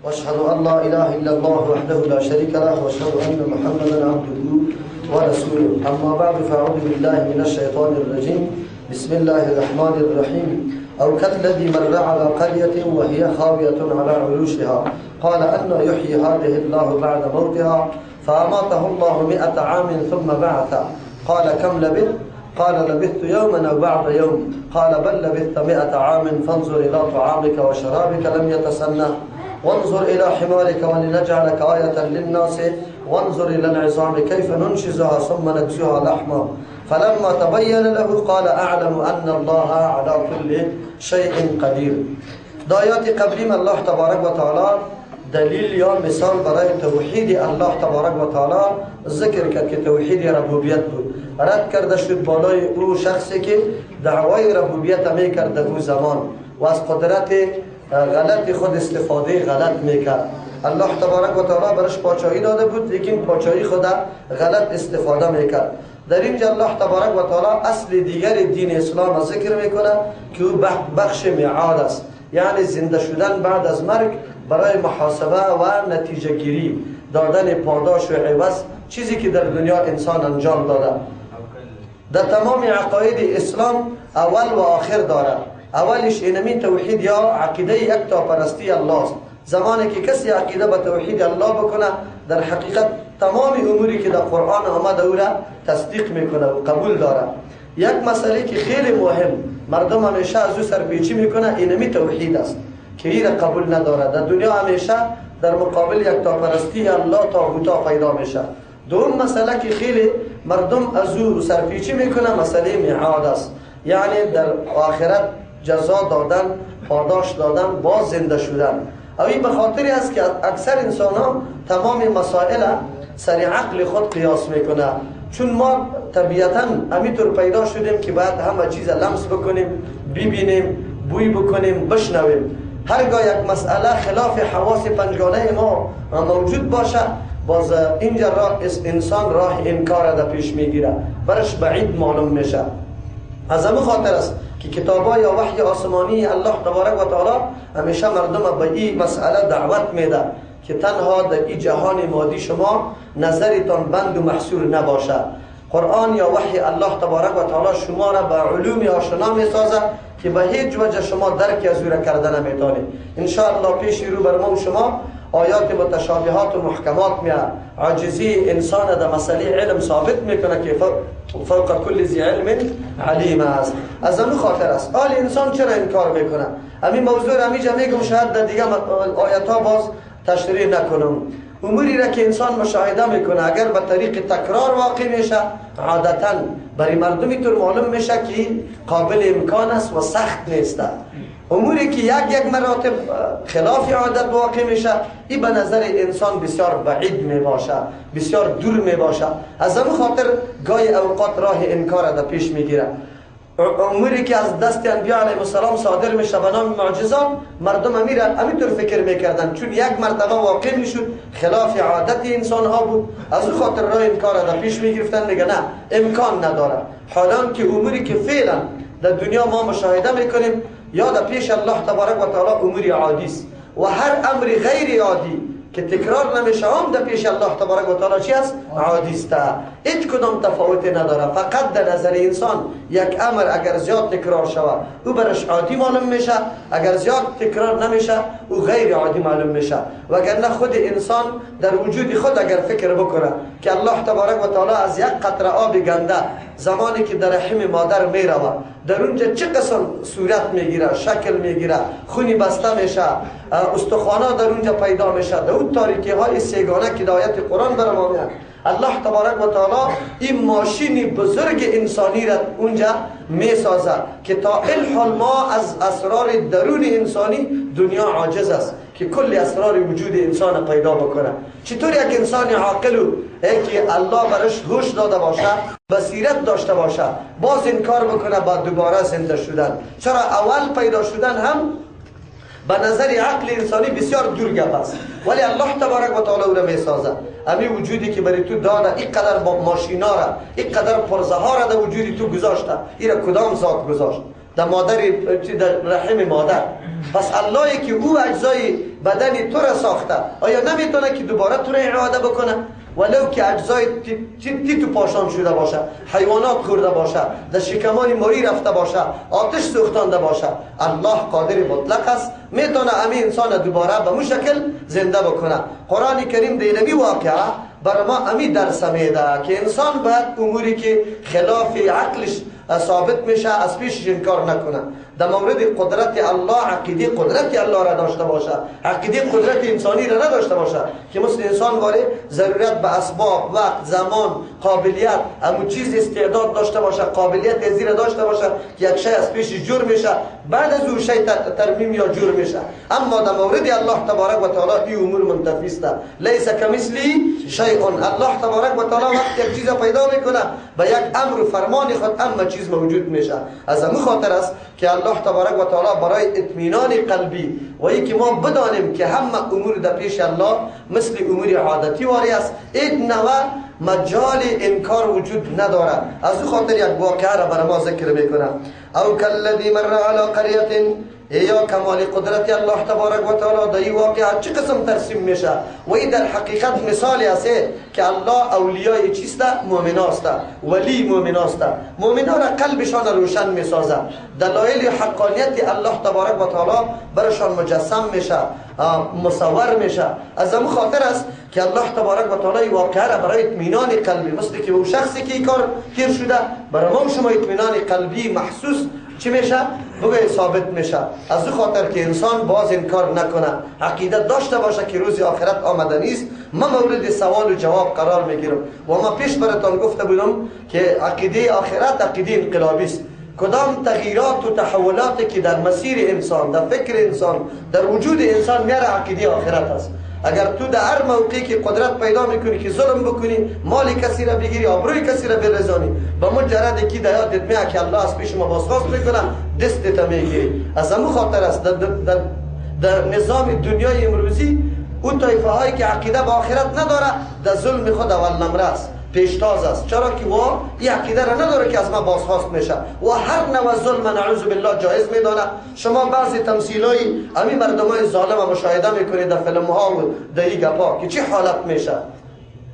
واشهد ان لا اله الا الله وحده لا شريك له واشهد ان محمدا عبده ورسوله. اما بعد فاعوذ بالله من الشيطان الرجيم. بسم الله الرحمن الرحيم. او كالذي مر على قرية وهي خاوية على عروشها قال ان يحيي هذه الله بعد موتها فاماته الله 100 عام ثم بعثه قال كم لبثت؟ قال لبثت يوما او بعض يوم قال بل لبثت 100 عام فانظر الى طعامك وشرابك لم يتسنه وانظر إلى حمارك ولنجعلك آية للناس وانظر إلى العظام كيف ننشزها ثم نكسوها لحما فلما تبين له قال أعلم أن الله على كل شيء قدير. دایات قبلیم الله تبارک و تعالی دلیل یا مثال برای توحید الله تبارک و تعالی ذکر کرد که توحید ربوبیت بود. رد کرده شد بالای او شخصی که دعوای ربوبیت می کرد در او زمان و از قدرت غلط خود استفاده غلط میکرد. الله تبارک و تعالی برش پادشاهی داده بود لیکن پادشاهی خود غلط استفاده میکرد. در اینجا الله تبارک و تعالی اصل دیگر دین اسلام ذکر میکنه که او بخش میعاد است، یعنی زنده شدن بعد از مرگ برای محاسبه و نتیجه گیری، دادن پاداش و عوض، چیزی که در دنیا انسان انجام داده. در تمام عقاید اسلام اول و آخر دارد. اولش اینمی توحید یا عقیده یکتاپرستی الله است. زمانی که کسی عقیده به توحید الله بکنه در حقیقت تمام اموری که در قرآن آمده او را تصدیق میکنه و قبول داره. یک مسئله که خیلی مهم مردم همیشه از او سرپیچی میکنه اینمی توحید است که این را قبول نداره. در دنیا همیشه در مقابل یکتاپرستی الله طاغوتا پیدا میشه. دوم مسئله که خیلی مردم از او سرپیچی میکنه مسئله میعاد است، یعنی در آخرت جزا دادن، پاداش دادن، باز زنده شدن. این به خاطری است که اکثر انسان ها تمام مسائل سر عقل خود قیاس میکنه، چون ما طبیعتا همینطور پیدا شدیم که باید همه چیز لمس بکنیم، ببینیم، بوی بکنیم، بشنویم. هرگاه یک مسئله خلاف حواس پنجگانه ما موجود باشه باز اینجا انسان راه انکار را پیش میگیره، برش بعید معلوم میشه. از همون خاطر است که کتابای یا وحی آسمانی الله تبارک و تعالی همیشه مردم به این مسئله دعوت میده که تنها در این جهان مادی شما نظرتان بند و محصور نباشه. قرآن یا وحی الله تبارک و تعالی شما را به علوم آشنا میسازه که به هیچ وجه شما درک از او را کرده نمیتونید. ان شاء الله پیش رو بر ما و شما آیات متشابهات و محکمات میاد. عاجزی انسان در مسئله علم ثابت میکنه که فوق کل ذی علم علیم است. از همون خاطر است حال انسان چرا انکار میکنه. همین موضوع را میجا میگم، شاید در دیگه آیات ها باز تشریح نکنم. اموری را که انسان مشاهده میکنه اگر به طریق تکرار واقع میشه عادتا برای مردمی طور معلوم میشه که قابل امکان است و سخت نیست. اموری که یک مراتب خلاف عادت واقع میشه این به نظر انسان بسیار بعید می باشه، بسیار دور می باشه. از همون خاطر گاهی اوقات راه انکار را پیش میگیره. اموری که از دست انبیاء علیهم السلام صادر میشه به نام معجزات مردم همینطور فکر میکردن، چون یک مرتبه واقع میشد خلاف عادت انسان ها بود، از اون خاطر راه انکار را پیش میگرفتن، میگه نه امکان نداره. حالان که اموری که فعلا در دنیا ما مشاهده میکنیم یا در پیش الله تبارک و تعالی امور عادی است و هر امر غیر عادی که تکرار نمیشه هم در پیش الله تبارک و تعالی چی است؟ عادی است. هیچ کدام تفاوتی نداره. فقط در نظر انسان یک امر اگر زیاد تکرار شود او برش عادی معلوم میشه، اگر زیاد تکرار نمیشه او غیر عادی معلوم میشه. وگرنه خود انسان در وجود خود اگر فکر بکنه که الله تبارک و تعالی از یک قطره آب گنده زمانی که در رحم مادر میروه در اونجا چه قسم صورت میگیره، شکل میگیره، خونی بسته میشه، استخوانا در اونجا پیدا میشه، در اون تاریکی های سیگانه که آیت قرآن بر ما میاد الله تبارک و تعالی این ماشین بزرگ انسانی را اونجا میسازه که تا الحال ما از اسرار درون انسانی دنیا عاجز است که کل اسرار وجود انسان پیدا بکنه. چطور یک انسان عاقل که الله برش هوش داده باشه، بصیرت داشته باشه، باز انکار بکنه با دوباره زنده شدن؟ چرا اول پیدا شدن هم به نظر عقل انسانی بسیار دور گپ است، ولی الله تبارک و تعالی او را میسازه. همین وجودی که برای تو داده، این قدر ماشینا را، این قدر پرزه ها را در وجودی تو گذاشته، این را کدام ذات گذاشت؟ در مادر، در رحم مادر پس اللهی که او اجزای بدنی تو را ساخته آیا نمیتونه که دوباره تو را اعاده بکنه؟ ولو که اجزای تی تو پاشان شده باشه، حیوانات خورده باشه، در شکمان موری رفته باشه، آتش سوختانده باشه، الله قادر مطلق است میتونه همین انسان دوباره به مو شکل زنده بکنه. قرآن کریم دینمی واقعه بر ما امی درس میده که انسان باید اموری که خلاف عقلش ثابت میشه از پیشش انکار نکنه. در مورد قدرت الله عقیده قدرت الله را داشته باشه، عقیده قدرت انسانی را نداشته باشه که مثل انسان واره ضرورت به اسباب، وقت، زمان، قابلیت، همون چیز استعداد داشته باشه، قابلیت ازی را داشته باشه که یک شی از پیش جور میشه، بعد از اون شی ترمیم یا جور میشه. اما در مورد الله تبارک و تعالی این امور منتفی است. لیس کمثلی شیء. الله تبارک و تعالی وقتی یک چیز پیدا میکنه به یک امر و فرمان خود اما چیز موجود میشه. از همین خاطر است که الله تبارک و تعالی برای اطمینان قلبی و اینکه ما بدانیم که همه امور در پیش الله مثل امور عادتی واری است، این نوع مجال انکار وجود نداره. از او خاطر یک واقعه را برای ما ذکر میکنم. او کالذی مر علی قریة، یا کمال قدرت الله تبارک و تعالی در این واقعه چه قسم ترسیم میشه و این در حقیقت مثالی است که الله اولیای چیست؟ مؤمن است، ولی مؤمن است. مؤمنان را قلبشان روشن میسازه، دلایل حقانیت الله تبارک و تعالی برشان مجسم میشه، مصور میشه. از همون خاطر است که الله تبارک و تعالی واقعه را برای اطمینان قلبی، مثل که اون شخصی که این کار کیر شده برای ما شما اطمینان قلبی محسوس چی میشه؟ بگه ثابت میشه. از او خاطر که انسان باز انکار نکنه، عقیدت داشته باشه که روز آخرت آمده نیست. من مورد سوال و جواب قرار میگیرم و ما پیش براتان گفته بودم که عقیده آخرت عقیده انقلابی است. کدام تغییرات و تحولاتی که در مسیر انسان، در فکر انسان، در وجود انسان میاره عقیده آخرت است. اگر تو در هر موقعی که قدرت پیدا میکنی که ظلم بکنی، مال کسی را بگیری، آبروی کسی را برزانی، به مجرد که در یادت میاد که الله از پیش ما بازخواست میکنه، دستت میگیری. از همون خاطر است در نظام دنیای امروزی اون طایفه هایی که عقیده به آخرت نداره در ظلم خود اول نمره است، پیشتاز است. چرا که او این عقیده را نداره که از ما بازخواست میشه و هر نوع ظلم نعوذ بالله جایز میدانه. شما بعضی تمثیلای همین مردمای ظالم مشاهده میکنید در فیلم ها و در این گپا که چی حالت میشه.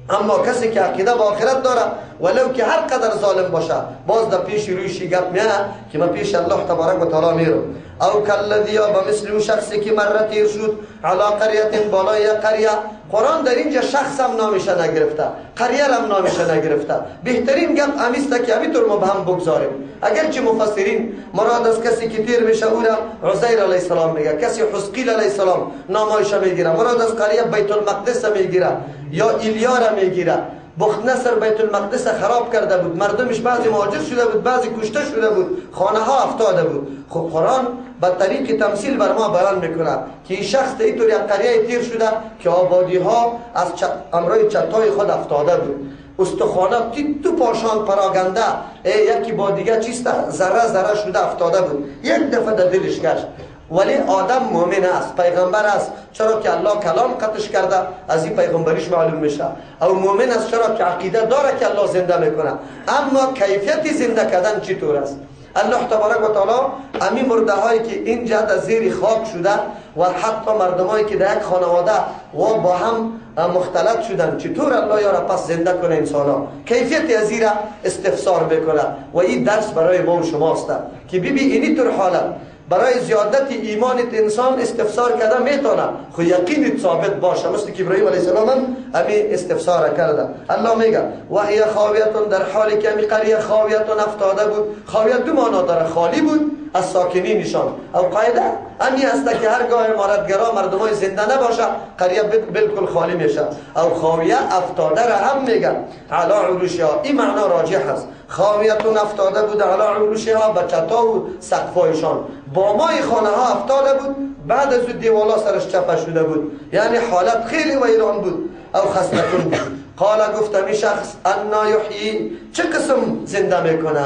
اما کسی که عقیده به آخرت داره ولو که هر قدر ظالم باشه باز در پیش رویشی گپ میانه که من پیش الله تبارک و تعالی میرم. او کالذی، به مثل اون شخصی که مره تیر شد علی قریة، بالای قریه. قرآن در اینجا شخص هم نامش نگرفته، قریه هم نامش نگرفته. بهترین گپ امیسته که همینطور ما به هم بگذاریم. اگرچه مفسرین مراد از کسی که تیر میشه او را عزیر علیه السلام میگه، کسی حزقیل علیه السلام نامش میگیره. مراد از قریه بیت المقدس میگیره یا ایلیا را میگیره. بختنصر بیت المقدس خراب کرده بود، مردمش بعضی مهاجر شده بود، بعضی کشته شده بود، خانه ها افتاده بود. خب قرآن به طریق تمثیل بر ما بیان میکنه که این شخص اینطور یک قریه تیر شده که آبادی ها از امرای چتای خود افتاده بود، استخوانات تو پاشان پراگنده یکی با دیگه چیست ذره ذره شده افتاده بود. یک دفعه در دلش گشت ولی آدم مؤمن است، پیغمبر است، چرا که الله کلام قطعش کرده از این پیغمبریش معلوم میشه. او مؤمن است چرا که عقیده داره که الله زنده میکنه. اما کیفیت زنده کردن چطور است؟ الله تبارک و تعالی همین مرده هایی که اینجا در زیر خاک شده و حتی مردمایی که در یک خانواده و با هم مختلط شدن، چطور الله یارا پس زنده کنه انسان ها؟ کیفیت از این استفسار میکنه و این درس برای ما و شماست که ببین اینی طور حالت برای زیادت ایمانت انسان استفسار کرده میتونه خو یقینت ثابت باشه، مثل که ابراهیم علیه السلام هم همین استفسار کرده. الله میگه و هی خاویتون، در حالی که همین قریه خاویتون افتاده بود. خاویت دو معنا داره، خالی بود از ساکنینشان. او قاعده همین است که هرگاه امارتگرا مردمای زنده نباشه قریه بالکل خالی میشه. او خاویه افتاده را هم میگن علی عروشها، این معنا راجح است. خاویتون افتاده بود علی عروشها، به چتا و سقفایشان، با مای خانه ها افتاده بود، بعد از دیوالا سرش چپه شده بود، یعنی حالت خیلی ویران بود. او خستتون بود. قال گفت می شخص انا یحیی، چه قسم زنده میکنه؟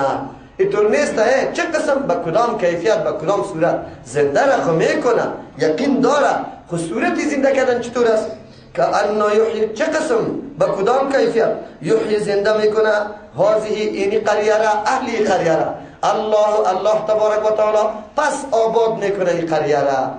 اینطور نیست چه قسم، به کدام کیفیت، به کدام صورت زنده را خو میکنه، یقین داره. خو صورتی زنده کردن چطور است؟ که انا یحیی، چه قسم، به کدام کیفیت یحیی زنده میکنه؟ هذه اینی قریه را، اهلی قریه را، الله تبارک و تعالی پس آباد میکنه این قریه را.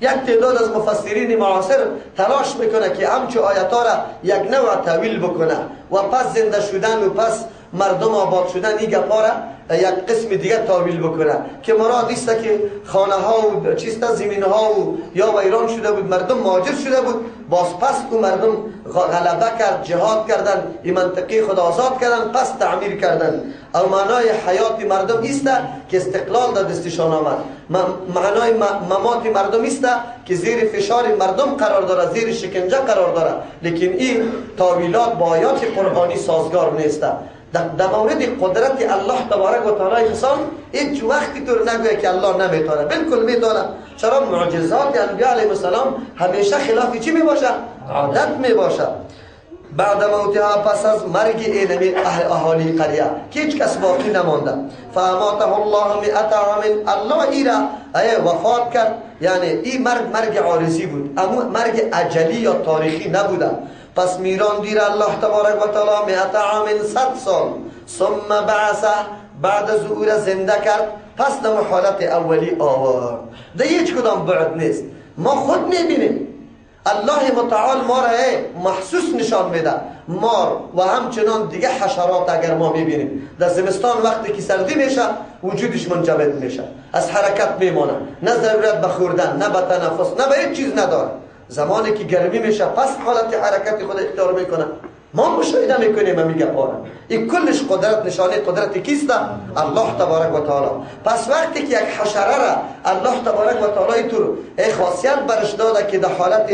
یک تعداد از مفسرین معاصر تلاش میکنه که همچو آیات را یک نوع تاویل بکنه و پس زنده شدن و پس مردم آباد شدن این گپا را یک قسم دیگر تاویل بکنه که مراد است که خانه ها و چیستا زمین ها و یا ویران شده بود، مردم مهاجر شده بود، باز پس که مردم غلبه کرد، جهاد کردن، این منطقه خود آزاد کردن، پس تعمیر کردن. او معنای حیات مردم است که استقلال در دستشان آمد. معنای ممات مردم است که زیر فشار مردم قرار داره، زیر شکنجه قرار داره. لیکن این تاویلات با آیات قرآنی سازگار نیست. در مورد قدرت الله تبارک و تعالی انسان هیچ وقتی تو نگویه که الله نمیتونه، بالکل میتونه. چرا معجزات انبیاء علیهم السلام همیشه خلاف چی میباشه؟ عادت میباشه. بعد موتها پس از مرگ اینمی اهالی قریه که هیچ کس باقی نمانده. فاماته الله 100 عام، الله ایرا وفات کرد. یعنی این مرگ عارضی بود، اما مرگ اجلی یا تاریخی نبوده. پس میران دیر الله تبارک و تعالی 100 عام 100 سال. ثم بعثه، بعد از او را زنده کرد، پس در حالت اولی آورد. در هیچ کدام بعد نیست، ما خود میبینیم. الله متعال ما را محسوس نشان میده. مار و همچنان دیگه حشرات اگر ما میبینیم در زمستان وقتی که سردی میشه وجودش منجمد میشه، از حرکت میمونه، نه ضرورت به خوردن، نه به تنفس، نه به هیچ چیز نداره. زمانی که گرمی میشه پس حالت حرکت خود اختیار میکنه. ما مشاهده میکنیم میگه پاره. این کلش قدرت، نشانه قدرت کیست؟ الله تبارک و تعالی. پس وقتی که یک حشره را الله تبارک و تعالی تو خاصیت برش داده که در حالت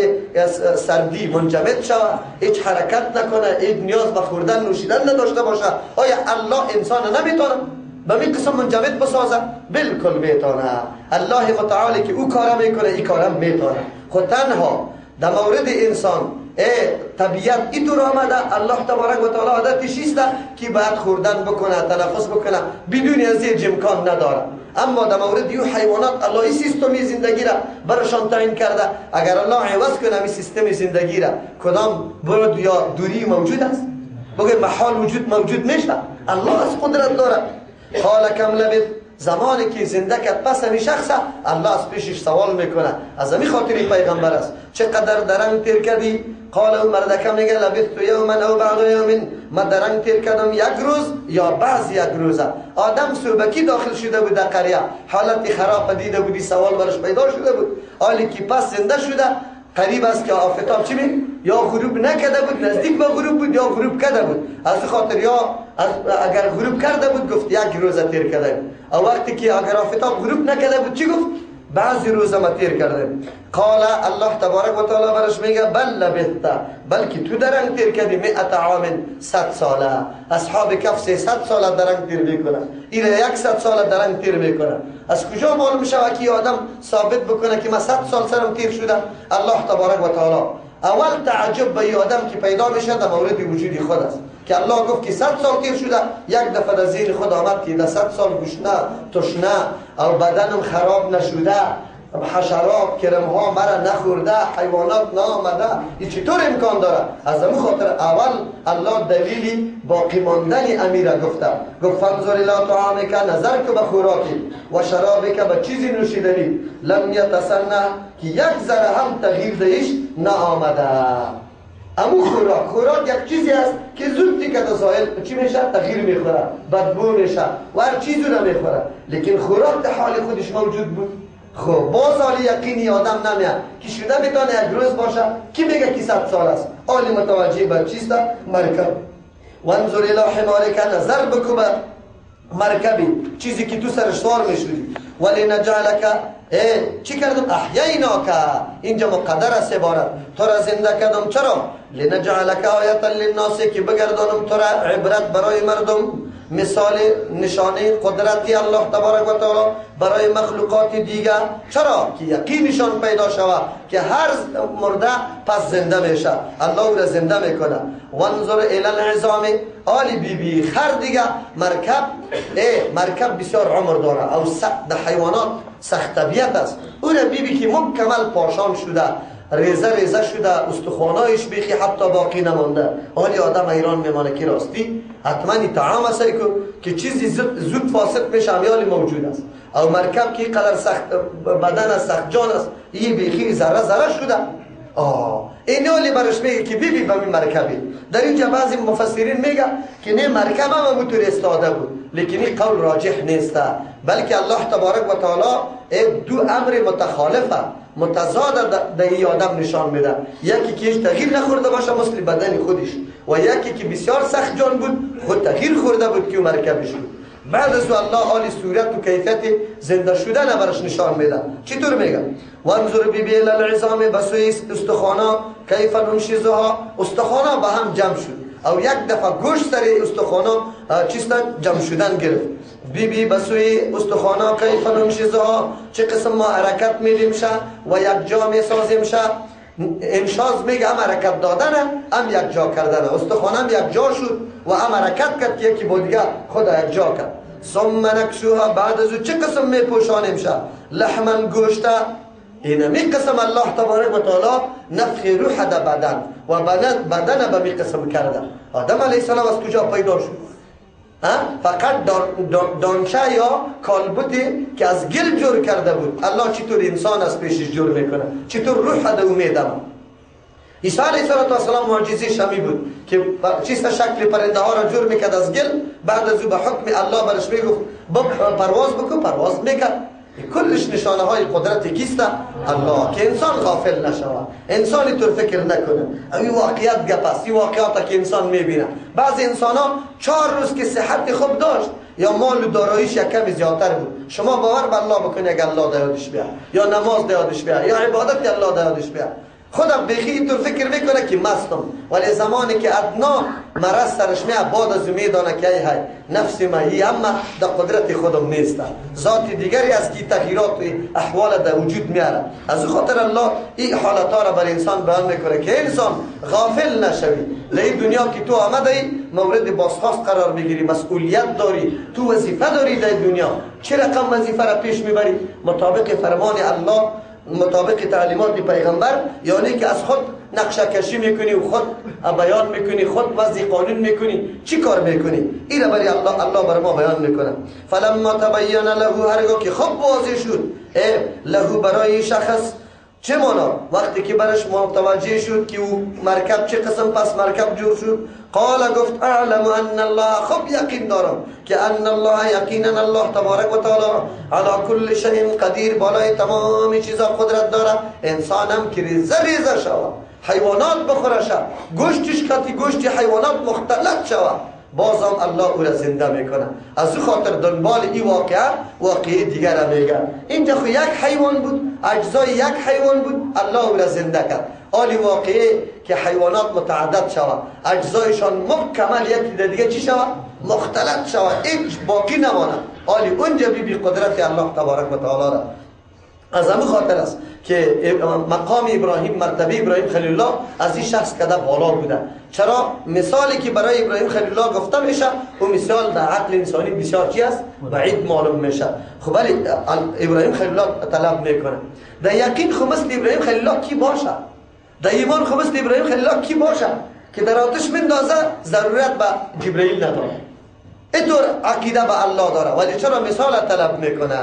سردی منجمد شود، هیچ حرکت نکنه، هیچ نیاز به خوردن نوشیدن نداشته باشه، آیا الله انسان نمیتونه به می قسم منجمد بسازه؟ بالکل میتونه. الله متعالی که او کارا میکنه این کارا میتونه. خود تنها در مورد انسان طبیعت اینطور آمده، الله تبارک و تعالی عادتش است که باید خوردن بکنه، تنفس بکنه، بدون از این امکان نداره. اما در مورد یو حیوانات الله این سیستمی زندگی را برشان تعیین کرده. اگر الله عوض کنه این سیستم زندگی را، کدام برد یا دوری موجود است؟ بگه محال موجود میشه. الله از قدرت داره. قال کم لبث، زمانی که زنده کرد پس همی شخص الله از پیشش سوال میکنه، از همی خاطری پیغمبر است، چقدر درنگ تیر کردی؟ قال اون مردکم میگه لبثت یوما او بعد یوم، من درنگ تیر کردم یک روز یا بعض یک روزه. آدم صوبکی داخل شده بود در قریه، حالت خراب دیده بودی، سوال برش پیدا شده بود. حالی که پس زنده شده قریب است که آفتاب چی می؟ یا غروب نکرده بود، نزدیک به غروب بود، یا غروب کرده بود. از خاطر یا اگر غروب کرده بود گفت یک روز تیر کرده، او وقتی که اگر آفتاب غروب نکرده بود چی گفت؟ بعضی روز ما تیر کرده. قال الله تبارک و تعالی برش میگه بل لبثت، بلکه تو درنگ تیر کردی 100 عام 100 ساله. اصحاب کف 300 ساله درنگ تیر میکنه، این 100 ساله درنگ تیر میکنه. از کجا معلوم شود که آدم ثابت بکنه که من 100 سال سرم تیر شده؟ الله تبارک و تعالی اول تعجب به آدم که پیدا میشه در مورد وجود خود است که الله گفت که 100 سال تیر شده. یک دفعه در ذهن خود آمد که در 100 سال گشنه، تشنه او بدنم خراب نشده، حشرات کرمها مرا نخورده، حیوانات نامده، این چطور امکان داره؟ از همون خاطر اول الله دلیلی باقی ماندن امیره گفته. گفت فانظر الی طعامک، نظر که به خوراکی و شرابک، به چیزی نوشیدنی، لم یتسنه، که یک ذره هم تغییر دهیش نآمده. امو خوراک یک چیزی است که زود دیگه سایل چی میشه؟ تغییر میخوره، بدبو میشه و هر چیزی رو میخوره. لیکن خوراک در حال خودش موجود بود. خب باز حالی یقینی آدم نمیاد که شده میتونه یک روز باشه. کی میگه که 100 سال است؟ حالی متوجه به چیست؟ مرکب. وانظر الی حمارک، نظر بکو به مرکبی، چیزی که تو سرش سوار میشودی. ولی نجعلک، چی کردم؟ احییناک، اینجا مقدر است عبارت، تو را زنده کردم. چرا؟ لنجعلک آیتا للناس، که بگردانم تو را عبرت برای مردم، مثال نشانه قدرتی الله تبارک و تعالی برای مخلوقات دیگر. چرا؟ که یقینشان پیدا شود که هر مرده پس زنده میشه، الله او را زنده میکنه. وانظر الی العظام، آلی بی خر دیگه مرکب بسیار عمر داره، او در حیوانات سخت طبیعت است. او را بی که مکمل پاشان شده، ریزه ریزه شده، استخوانایش بیخی حتی باقی نمانده. حالی آدم ایران میمانه که راستی حتما این طعام است که چیزی زود فاسد میشه همیالی موجود است. او مرکب که قدر سخت بدن است، سخت جان است، این بیخی ذره ذره شده. این حالی برش میگه که بی به این مرکبی. در اینجا بعضی مفسرین میگه که نه مرکب هم همونطور استاده بود، لیکن این قول راجح نیست، بلکه الله تبارک و تعالی دو امر متخالفه متضاد در این آدم نشان میده. یکی که هیچ تغییر نخورده باشه مثل بدن خودش، و یکی که بسیار سخت جان بود خود تغییر خورده بود که مرکبش بود. بعد از الله حال صورت و کیفیت زنده شدن برش نشان میده. چطور میگه؟ وانظر بی العظام بسوی استخوانا کیف ننشزها. استخوانا به هم جمع شد او یک دفعه گوشت سر استخوانا چیستا جمع شدن گرفت. بی بسوی استخوانا کیف ننشزها، چه قسم ما حرکت میدیم شه و یک جا میسازیم شه. انشاز میگه هم حرکت دادن هم یک جا کردن. استخوان هم یک جا شد و هم حرکت کرد که یکی با دیگه خود یک جا کرد. ثم نکسوها، بعد از چه قسم میپوشانیم شه؟ لحمن گوشته. این می قسم الله تبارک و تعالی نفخ روح در بدن و بدن به می قسم کرده. آدم علیه السلام از کجا پیدا شد؟ فقط دانشه یا کالبوتی که از گل جور کرده بود. الله چطور انسان از پیشش جور میکنه؟ چطور روح در او میدمه؟ عیسی علیه السلام معجزه شمی بود که چیست شکل پرنده ها را جور میکرد از گل. بعد از او به حکم الله برش میگفت پرواز بکن، پرواز میکرد. کلش نشانه های قدرت کیسته؟ الله. که انسان غافل نشود، انسانی طور فکر نکنه. این واقعیت گپ است، این واقعیت که انسان میبینه. بعضی انسان ها 4 روز که صحت خوب داشت یا مال و داراییش یک کمی زیادتر بود، شما باور به الله بکنی اگر الله در یادش بیاد، یا نماز در یادش بیاد، یا عبادت الله در یادش بیاد، خودم بخی اینطور فکر میکنه که مستم. ولی زمانی که ادنا مرض سرش میاد بعد از میدانه که ای های نفس ما ای اما در قدرت خودم نیست، ذات دیگری است که تغییرات احوال در وجود میاره. از خاطر الله این حالت ها را بر انسان بیان میکنه که انسان غافل نشوی. در دنیا که تو آمده ای مورد بازخواست قرار میگیری، مسئولیت داری، تو وظیفه داری در دنیا. چه رقم وظیفه را پیش میبری؟ مطابق فرمان الله، مطابق تعلیمات پیغمبر، یعنی که از خود نقشه کشی میکنی و خود بیان میکنی، خود وضع قانون میکنی. چی کار میکنی؟ این را برای الله بر ما بیان میکنه. فلما تبین له، هرگاه که خب واضح شد له برای شخص، چه مانا؟ وقتی که برش متوجه شد که او مرکب چه قسم پس مرکب جور شد، قال گفت اعلم ان الله، خب یقین دارم که ان الله، یقینا الله تبارک و تعالی علی کل شیء قدیر، بالای تمام چیزا قدرت داره. انسان هم که ریزه ریزه شود، حیوانات بخوره شود، گوشتش کتی گوشت حیوانات مختلط شود، بازم الله او را زنده میکنه. از او خاطر دنبال این واقعه دیگر را میگه. اینجا خو یک حیوان بود، اجزای یک حیوان بود، الله او را زنده کرد. آلی واقعه که حیوانات متعدد شود، اجزایشان مکمل یکی دیگه چی شود؟ مختلط شود، هیچ باقی نمانه. آلی اونجا بی قدرت الله تبارک و تعالی را. از همون خاطر است که مقام ابراهیم، مرتبه ابراهیم خلیل الله از این شخص کده بالا بوده. چرا؟ مثالی که برای ابراهیم خلیل الله گفته میشه و مثال در عقل انسانی بسیار چی است؟ بعید معلوم میشه. خب ولی ابراهیم خلیل الله طلب میکنه. در یقین خب مثل ابراهیم خلیل الله کی باشه؟ در ایمان خب مثل ابراهیم خلیل الله کی باشه که در آتش بندازه ضرورت به جبرئیل نداره؟ اینطور عقیده به الله داره، ولی چرا مثال طلب میکنه؟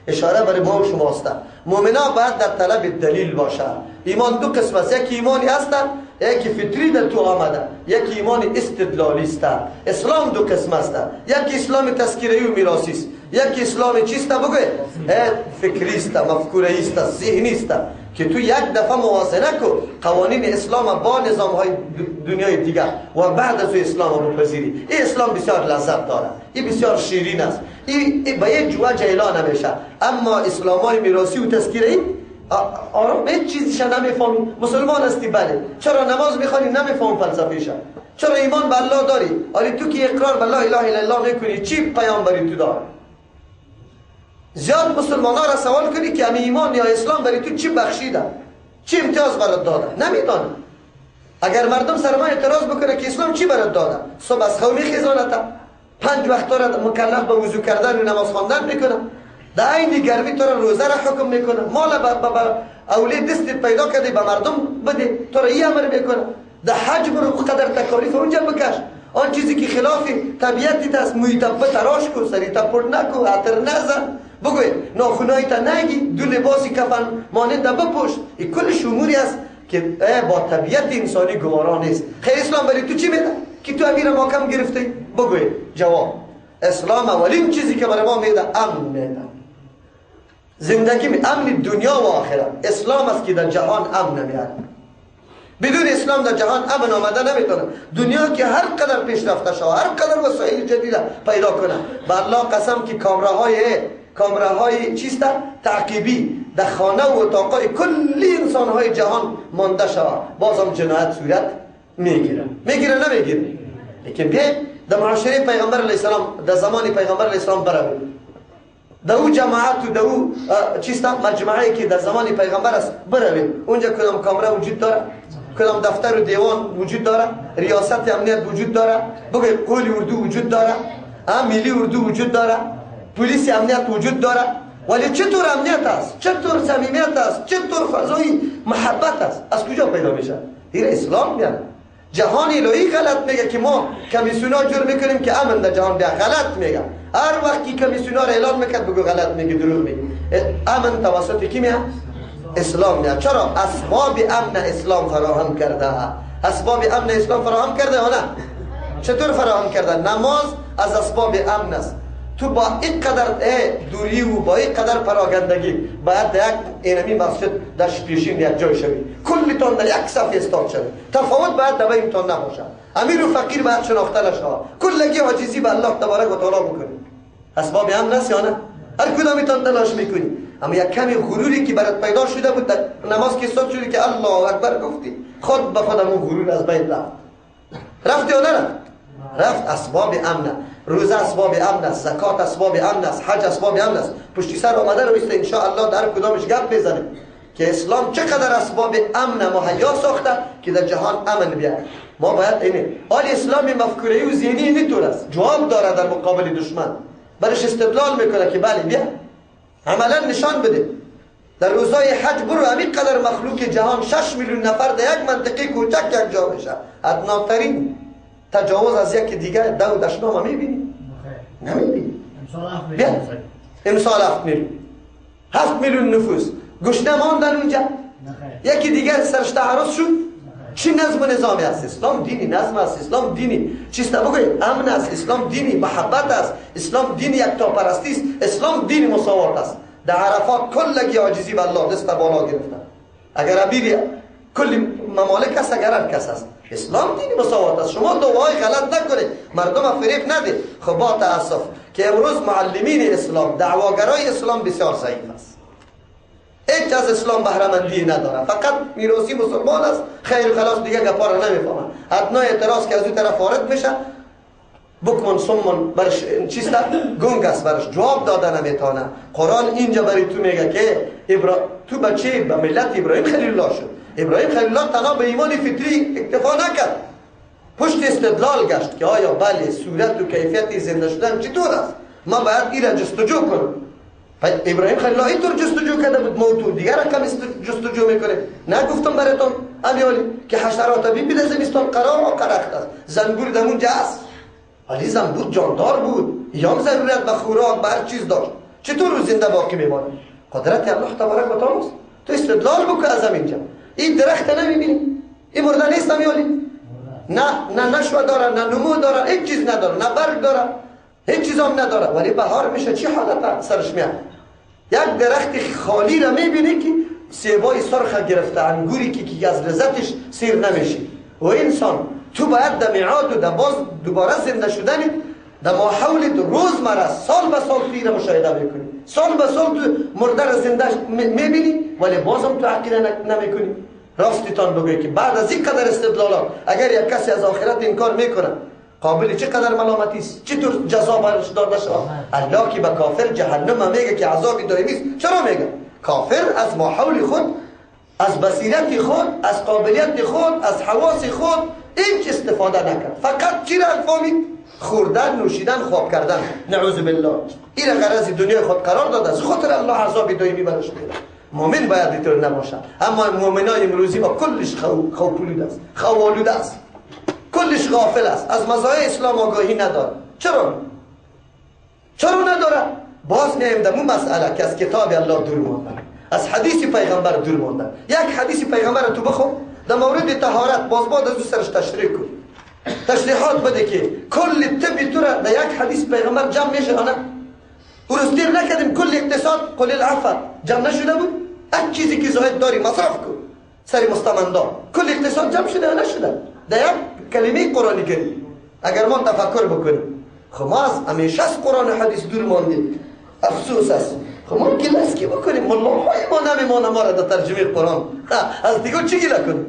اشاره برای ما و شماست. مؤمنا باید در طلب دلیل باشه. ایمان دو قسم است، یکی ایمانی است یکی فطری در تو آمده، یکی ایمان استدلالی است. اسلام دو قسم است، یکی اسلام تذکیری و میراثی است، یکی اسلام چیست بگوی؟ فکری است، مفکوری است، ذهنی است که تو یک دفعه موازنه کو قوانین اسلام با نظام های دنیای دیگر و بعد از اسلام رو بپذیری. این اسلام بسیار لذت داره، این بسیار شیرین است، این به یک جوه جیلا نمیشه. اما اسلام های میراثی و تذکیری آرام هیچ چیزیش نمیفهمی. مسلمان هستی بله، چرا نماز میخوانی نمیفهم فلسفیش؟ چرا ایمان به الله داری؟ ولی تو که اقرار به لا اله الا الله میکنی چی پیامبری تو داره؟ زیاد مسلمان ها را سوال کنی که امی ایمان یا اسلام برای تو چی بخشیده، چی امتیاز برات داده؟ نمیدانه. اگر مردم سر ما اعتراض بکنه که اسلام چی برات داده، صبح از خواب میخیزانت، 5 وقت را مکلف به وضو کردن و نماز خواندن میکنه، در عین گرمی تو را روزه را حکم میکنه، مال اولی دستت پیدا کردی به مردم بده، تو را این امر میکنه. در حج برو قدر تکالیف اونجا بکش. آن چیزی که خلاف طبیعت است، محیط تراش کن، سری تپرد نکن، عطر نزن، بگوی ناخونای تا نگی، دو لباسی کفن مانند بپوش. این کلش اموری است که با طبیعت انسانی گوارا نیست. خیر اسلام برای تو چی میده که تو امیر محکم گرفتی؟ بگوی جواب اسلام اولین چیزی که برای ما میده امن میده. زندگی می امن دنیا و آخرت. اسلام است که در جهان امن نمیاره. بدون اسلام در جهان امن آمده نمیتونه. دنیا که هر قدر پیشرفته شود، هر قدر وسایل جدید پیدا کنه، به الله قسم که کامراهای چیست تعقیبی در خانه و اتاقای کلی انسانهای جهان مانده شود، بازم جنایت صورت میگیره نمیگیره. لیکن بیاید در معاشره پیغمبر علیه السلام، در زمان پیغمبر علیه السلام برویم، در او جماعت و در او مجمعی که در زمان پیغمبر است برویم. اونجا کدام کامره وجود داره، کدام دفتر و دیوان وجود داره، ریاست امنیت وجود داره، بگوی قولی اردو وجود داره، ملی اردو وجود داره، پلیس امنیت وجود داره. ولی چطور امنیت است، چطور صمیمیت است، چطور فضای محبت است؟ از کجا پیدا میشه؟ این اسلام میاد. جهان الهی غلط میگه که ما کمیسیونا جور میکنیم که امن در جهان بیا. غلط میگه. هر وقتی کمیسیونا را اعلان میکرد بگو غلط میگه، دروغ میگه. امن توسط کی میاد؟ اسلام میاد. چرا؟ اسباب امن اسلام فراهم کرده. اسباب امن اسلام فراهم کرده یا نه؟ چطور فراهم کرده؟ نماز از اسباب امن است. تو با این قدر دوری و با این قدر پراگندگی باید در یک اینمی مسجد داشت پیشین یک جای شوی، کلیتان در یک صف استاد شوی. تفاوت باید در بینتان نباشه. امیر و فقیر باید شناخته نشود. کلگی عاجزی به الله تبارک و تعالی بکنید. اسباب امن است یا نه؟ هر کدامتان تلاش میکنی، اما یک کمی غروری که برات پیدا شده بود در نماز که استاد شدی که الله اکبر گفتی، خود به خودم اون غرور از بین رفت یا نه رفت؟ اسباب امن. روزه اسباب امن است، زکات اسباب امن است، حج اسباب امن است. پشت سر آمده رو ان شاء الله در کدامش گپ بزنیم که اسلام چقدر اسباب امن مهیا ساخته که در جهان امن بیاد. ما باید اینه آل اسلامی مفکوره و ذهنی اینطور است، جواب داره در مقابل دشمن، برش استدلال میکنه که بله بیا عملا نشان بده. در روزای حج برو همین قدر مخلوق جهان 6 میلیون نفر در یک منطقه کوچک یک جا بشه، ادناترین تجاوز از یک دیگه دو دشنامه میبینی؟ نمیبینی. امسال 7 میلیون 7 میلیون نفوس گشنه ماندن اونجا. یکی دیگر سرش تعرض شد. چی نظم و نظامی است؟ اسلام دینی نظم است، اسلام دینی چیست بگوی امن است، اسلام دینی محبت است، اسلام دینی یکتاپرستی است، اسلام دینی مساوات است. در عرفات کلگی عاجزی به الله دست بالا گرفتن. اگر ابیری کل ممالک است، اگر هر کس است، اسلام دینی مساوات است. شما دعای غلط نکنید، مردم فریب نده. خب با تاسف که امروز معلمین اسلام، دعواگرای اسلام بسیار ضعیف است. هیچ از اسلام بهره‌مندی نداره، فقط میراثی مسلمان است. خیر خلاص دیگه گپا رو نمیفهمن. ادنا اعتراض که از این طرف وارد میشه بکمن سمن برش چیست گنگ است، برش جواب داده نمیتونه. قرآن اینجا برای تو میگه که تو بچه به ملت ابراهیم خلیل الله شد. ابراهیم خلیل الله تنها به ایمان فطری اکتفا نکرد، پشت استدلال گشت که آیا بله صورت و کیفیت زنده شدن چطور است، ما باید این را جستجو کنیم. ابراهیم خلیل الله اینطور جستجو کرده بود، موتو دیگر رقم جستجو میکنه. نگفتم براتون امیالی که حشرات بی در زمستان قرار و قرخت است، زنبور در اونجا است، ولی زنبور جاندار بود، یا ضرورت به خوراک به هر چیز داشت. چطور رو زنده باقی میمونه؟ قدرت الله تبارک و تعالی است. تو استدلال بکن از اینجا. این درخت نمیبینی؟ این مرده نیست امیالی؟ نه نشوه داره، نه نمو داره، هیچ چیز نداره، نه برگ داره، هیچ چیز هم نداره، ولی بهار میشه چی حالت سرش میاد؟ یک درخت خالی را میبینی که سیبای سرخ گرفته، انگوری که از لذتش سیر نمیشی. و انسان تو باید در میعاد و در باز دوباره زنده شدنی در ماحول روزمره سال به سال توی را مشاهده میکنی، سال به سال تو مرده را زنده میبینی ولی بازم تو عقیده نمیکنی. راستیتان بگوی که بعد از این قدر استدلالات اگر یک کسی از آخرت انکار میکنه قابل چه قدر ملامتی است، چطور جزا برش داده شود؟ الله که به کافر جهنم میگه که عذاب دائمی است. چرا میگه؟ کافر از ماحول خود از بصیرت خود، از قابلیت خود، از حواس خود هیچ استفاده نکرد. فقط چی را فهمید؟ خوردن، نوشیدن، خواب کردن. نعوذ بالله. این را غرض دنیای خود قرار داد، از خاطر الله عذاب دائمی برش میده. مؤمن باید اینطور نباشه. اما مؤمنای امروزی با کلش خوپولود است، خوالود است، کلش غافل است، از مزایای اسلام آگاهی نداره. چرا نداره؟ باز میایم در اون مسئله که از کتاب الله دور ماندن، از حدیث پیغمبر دور ماندن. یک حدیث پیغمبر تو بخون در مورد طهارت، باز از او سرش تشریح کن، تشریحات بده که کل طب تو را در یک حدیث پیغمبر جمع میشه. نه او روز دیر نکردیم کل اقتصاد قل العفو جمع نشده بود؟ یک چیزی که زاهد داری مصرف کن سری مستمندا، کل اقتصاد جمع شده یا نشده در یک کلمه قرآنی کریم. اگر ما تفکر بکنیم، خب ما از همیشه از قرآن و حدیث دور ماندیم، افسوس است. خب ما گله کی بکنیم؟ ملاهای ما نمیمانه ما را در ترجمه قرآن، از دیگه چی گله کنیم؟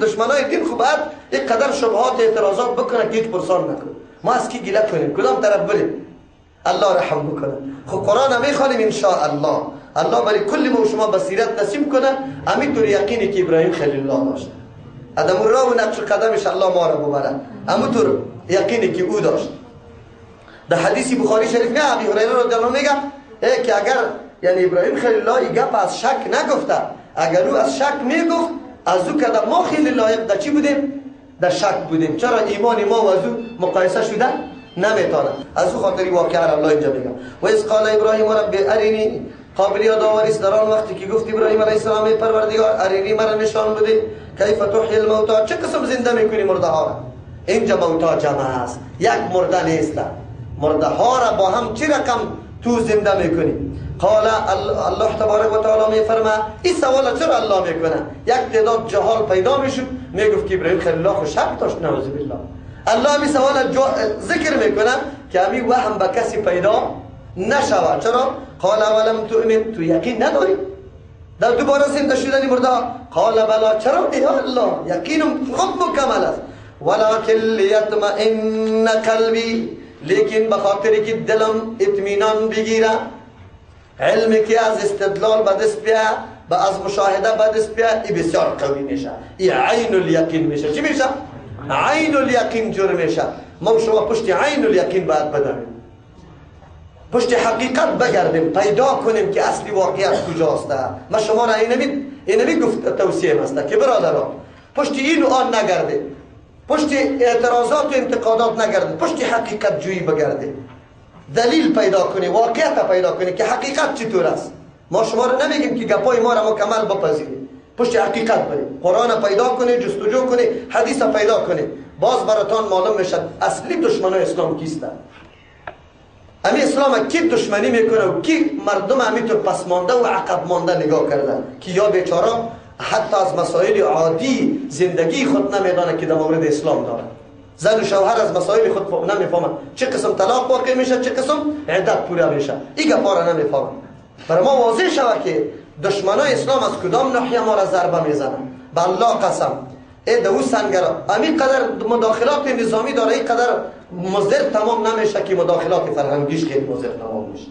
دشمنای دین خب بعد یک قدر شبهات اعتراضات بکنه که هیچ پرسان نکنه. ما از کی گله کنیم؟ کدام طرف بریم؟ الله رحم بکنه. خب قرآن میخوانیم ان شاء الله، الله برای کل ما و شما بصیرت نصیب کنه. همینطور یقینی که ابراهیم خلیل الله داشت، ادم راه و نقش قدمش الله ما را ببره، همونطور یقینی که او داشت. در حدیث بخاری شریف نه ابی هریره رضی الله عنه میگه که اگر یعنی ابراهیم خلیل الله این گپ از شک نگفته، اگر او از شک میگفت از او کده ما خیلی لایق در چی بودیم؟ در شک بودیم. چرا ایمان ما و از او مقایسه شده نمیتونه. از او خاطری واقعا الله اینجا میگه و از قال ابراهیم رب ارینی، قابل یادآوری در آن وقتی که گفت ابراهیم علیه السلام پروردگار ارینی مرا نشان بده کیف تحیی الموتى، چه قسم زنده میکنی مرده ها را. اینجا موتا جمع است، یک مرده نیست، مرده ها را با هم چه رقم تو زنده میکنی. قال الله تبارک و تعالی میفرما این سوال چرا الله میکنه؟ یک تعداد جهال پیدا میشد، میگفت که ابراهیم خلیل الله شک داشت، نعوذ بالله. الله می سوال ذکر میکنه که همی وهم به کسی پیدا نشود. چرا؟ قال ولم تؤمن، تو یقین نداری در دوباره زنده شدن مرده؟ قال بلا، چرا؟ یا الله یقینم خود مکمل است. ولکن لیطمئن قلبی، لیکن بخاطر که دلم اطمینان بگیره. علمی که از استدلال به دست بیه، از مشاهده به دست بیه، این بسیار قوی میشه، این عین الیقین میشه. چی میشه؟ عین الیقین جور میشه. ما شما پشت عین الیقین باید بداریم، پشت حقیقت بگردیم، پیدا کنیم که اصلی واقعیت کجاست. ما شما را اینمی گفت توصیه است که برادران پشت این و آن نگرده، پشت اعتراضات و انتقادات نگرده، پشت حقیقت جویی بگرده، دلیل پیدا کنی، واقعیت پیدا کنی که حقیقت چطور است. ما شما رو نمیگیم که گپای ما را مکمل بپذیرید، پشت حقیقت برید، قرآن پیدا کنی، جستجو کنی، حدیث پیدا کنی، باز براتان معلوم میشد اصلی دشمنای اسلام کیستند. امی اسلام کی دشمنی میکنه و کی مردم همینطور پس مانده و عقب مانده نگاه کرده که یا بیچاره حتی از مسائل عادی زندگی خود نمیدانه که در مورد اسلام داره. زن و شوهر از مسائل خود نمیفهمن، چه قسم طلاق واقع میشه، چه قسم عدت پوره میشه، این گپا را نمیفهمن. برای ما واضح شود که دشمنای اسلام از کدام ناحیه ما را ضربه میزنن. به الله قسم ای دو سنگرا همین قدر مداخلات نظامی داره، این قدر مضر تمام نمیشه که مداخلات فرهنگیش خیلی مضر تمام میشه،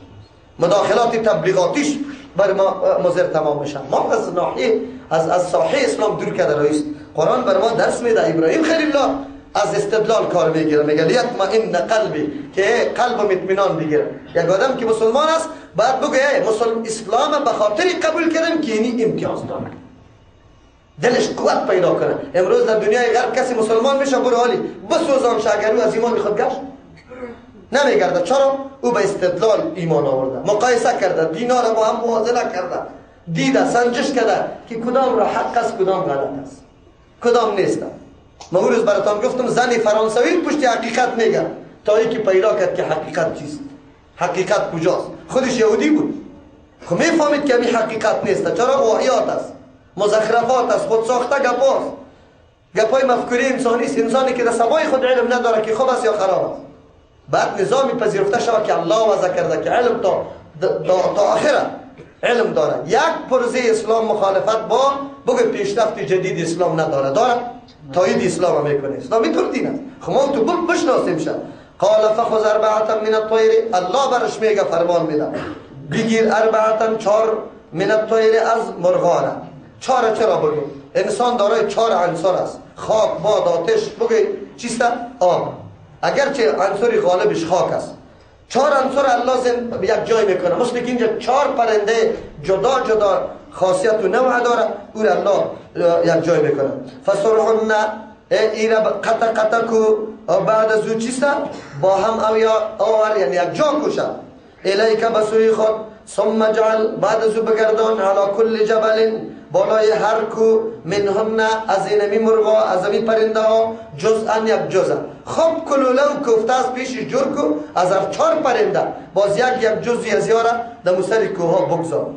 مداخلات تبلیغاتیش بر ما مضر تمام میشه. ما از ناحیه از ساحه اسلام دور کرده رئیس. قرآن بر ما درس میده. ابراهیم خلیل الله از استدلال کار میگیره، میگه لیطمئن قلبی، که قلبم اطمینان بگیره. یک آدم که مسلمان است باید بگه اسلام به خاطر قبول کردم که اینی امتیاز داره، دلش قوت پیدا کنه. امروز در دنیای غرب کسی مسلمان میشه برو حالی بسوزان شاگر او از ایمان خود گشت نمیگرده. چرا؟ او به استدلال ایمان آورده، مقایسه کرده، دینا را با هم موازنه کرده، دیده، سنجش کرده که کدام را حق است کدام غلط است، کدام نیست. من اون روز براتون گفتم زن فرانسوی پشت حقیقت میگه تا اینکه پیدا کرد که حقیقت چیست، حقیقت کجاست. خودش یهودی بود، خب میفهمید که این حقیقت نیست. چرا؟ واهیات است، مزخرفات است، خود ساخته گپاست، گپای مفکوری انسانی است. انسانی که در سبای خود علم نداره که خوب است یا خراب است، بعد نظامی پذیرفته شود که الله وضع کرده که علم تا آخره علم داره. یک پرزه اسلام مخالفت با بگه پیشرفت جدید اسلام نداره، داره تایید اسلام میکنه. اسلام اینطور دین است. خب ما تو بشناسیم شد. قال فخذ اربعه من الطير، الله برش میگه فرمان میده بگیر اربعه 4 من الطير از مرغان. چهار چرا بگو؟ انسان دارای 4 عنصر است: خاک، باد، آتش، بگوی چیست؟ آب. اگرچه عنصر غالبش خاک است، 4 عنصر الله یک جای میکنه. مثل که اینجا 4 پرنده جدا جدا خاصیت و نوع داره، او الله یک جای میکنه. فسرحن ایره قطع قطع کو بعد از او چیست؟ با هم آور، یعنی یک جا کشد. الیک بسوی خود، ثم جعل، بعد از او بگردان، علی کل جبل، بالای هر کو، منهن، از اینمی مرغا، از امی پرنده ها، جزءا، یک جزء. خب کلوله و کفته از پیشش جور کو، از هر 4 پرنده باز یک جزئی از یاره در مسر کوها بگذار.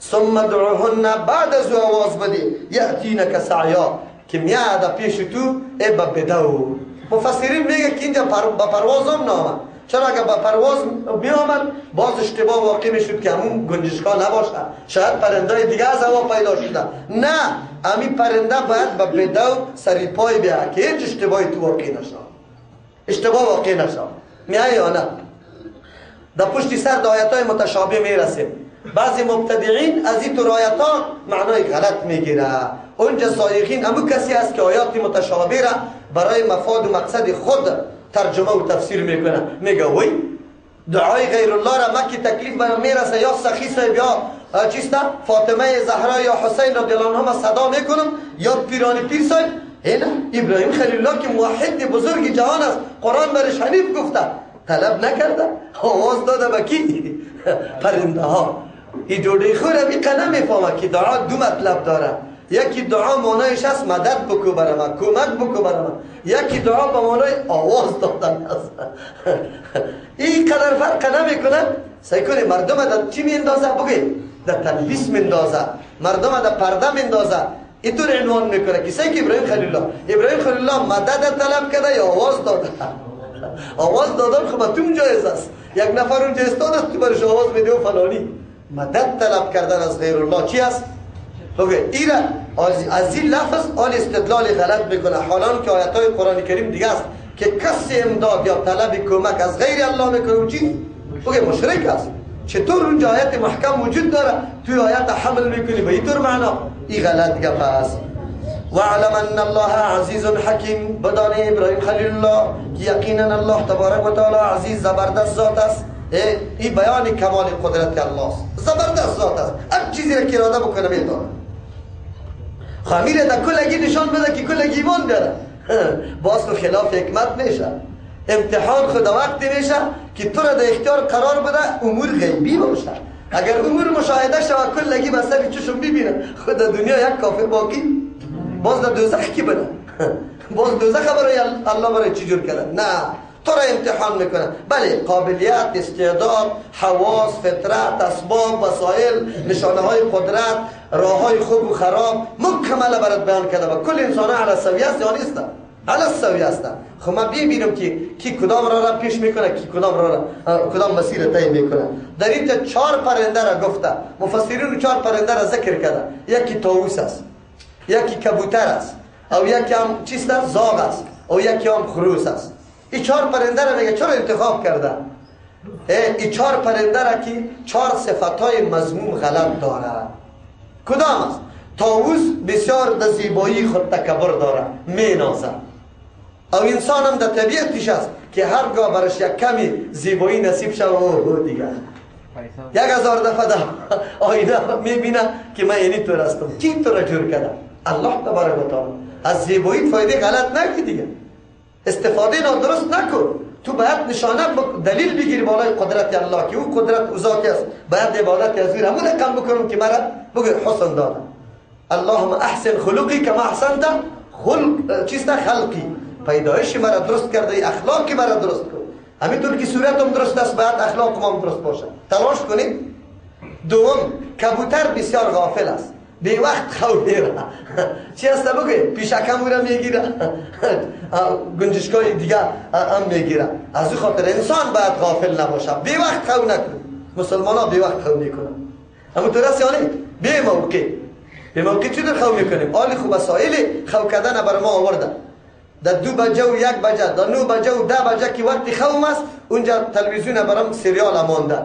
ثم دعوهن، بعد از او آواز بدی، یأتینک سعیا، که میاد پیش تو با بدو. مفسرین میگه که اینجا با پرواز هم نامد. چرا اگر با پرواز بیامد باز اشتباه واقع میشد که همون گنجشکا نباشه، شاید پرنده دیگه از هوا پیدا شده. نه، امی پرنده باید با بدو سری پای بیا که هیچ اشتباهی تو واقع نشه، اشتباه واقع نشه. میای یا نه؟ در پشت سر آیات‌های متشابه میرسیم. بعضی مبتدعین از این آیات ها معنای غلط میگیره. اونجا سایقین همون کسی است که آیات متشابه را برای مفاد و مقصد خود ترجمه و تفسیر میکنه. میگه وی دعای غیر الله را مکی تکلیف برام میرسه، یا سخی صاحب یا چیستا فاطمه زهرا یا حسین رضی الله عنهما صدا میکنم، یا پیرانی پیر صاحب. اینا ابراهیم خلیل الله که موحد بزرگ جهان است، قرآن برش حنیف گفته، طلب نکرده، آواز داده به کی؟ پرنده ها. این جوڑی خور امی قنم میفهمه که دعا دو مطلب داره. یکی دعا معنایش است مدد بکو برام، کمک بکو برام. یکی دعا به معنای آواز دادن است. این قدر فرق نمیکنه. سعی کنی مردم در چی میندازه؟ بگی در تلبیس میندازه، مردم در پرده میندازه. اینطور عنوان میکنه کسی که ابراهیم خلیل الله مدد طلب کرده یا آواز داده. آواز دادن خب تو جایز است. یک نفر اونجا استاد است، تو برش آواز میده و فلانی. مدد طلب کردن از غیر الله چی است؟ بگه ایره از این لفظ آن استدلال غلط میکنه، حالان که آیات های قرآن کریم دیگه است که کسی امداد یا طلب کمک از غیر الله میکنه و چی؟ بگه مشرک است. چطور اونجا آیت محکم وجود داره توی آیت حمل میکنی به اینطور معنا؟ این غلط گپ است. واعلم ان الله عزیز حکیم، بدانی ابراهیم خلیل الله که یقینا الله تبارک و تعالی عزیز زبردست ذات است. این بیان کمال قدرت الله است، زبردست ذات است، هر چیزی را که اراده بکنه میتونه. خمیره در کلگی نشان بده که کلگی ایمان داره. باز تو خلاف حکمت میشه. امتحان خدا وقتی میشه که تو را در اختیار قرار بده امور غیبی باشه. اگر امور مشاهده شود کلگی به سر چشم ببینه خود دنیا یک کافر باقی، باز در دوزخ کی بده؟ باز دوزخ برای الله برای چی جور کرده؟ نه، تو را امتحان میکنه. بله، قابلیت، استعداد، حواس، فطرت، اسباب، وسایل، نشانه های قدرت، راه های خوب و خراب مکمل برات بیان کرده و کل انسان علی سویه است یا نیست؟ علی سویه است. خب ما ببینیم که کی کدام راه را پیش میکنه، کی کدام مسیر طی میکنه. در اینجا 4 پرنده را گفته، مفسرین 4 پرنده را ذکر کرده. یکی طاووس است، یکی کبوتر است، او یکی هم چیست؟ زاغ است، او یکی هم خروس است. این 4 پرنده را میگه چرا انتخاب کرده؟ این 4 پرنده را که 4 صفتهای مذموم غلط داره. کدام است؟ طاووس بسیار در زیبایی خود تکبر داره، مینازه. او انسان هم در طبیعتش است که هرگاه برش یک کمی زیبایی نصیب شد او دیگه 1000 دفعه در آینه میبینه که من یعنی طور هستم. کی تو را جور کرده؟ الله تبارک و تعالی. از زیبایی فایده غلط نگی دیگه، استفاده نادرست نکن. تو باید نشانه دلیل بگیری بالای قدرت الله که او قدرت او ذاتی است. باید عبادت از او همون کم بکنم که مرا بگه حسن داده. اللهم احسن خلقی کما احسنت خلقی. پیدایش مرا درست کرده، اخلاقی مرا درست کن. همینطور که صورتم درست است باید اخلاقم هم درست باشه. تلاش کنید. دوم، کبوتر بسیار غافل است، به وقت خو میره. چی هست بگه؟ پیشکم او را میگیره، گنجشکای دیگه هم میگیره. از او خاطر انسان باید غافل نباشه، به وقت خو نکن. مسلمان ها به وقت خو میکنن، اما تو رست یعنی به موقع چی در خو میکنیم؟ آلی خوب وسایل خو کردن بر ما آورده. در 2 بجه و 1 بجه، در 9 بجه و 10 بجه که وقتی خوم است، اونجا تلویزیون برام سریال مانده.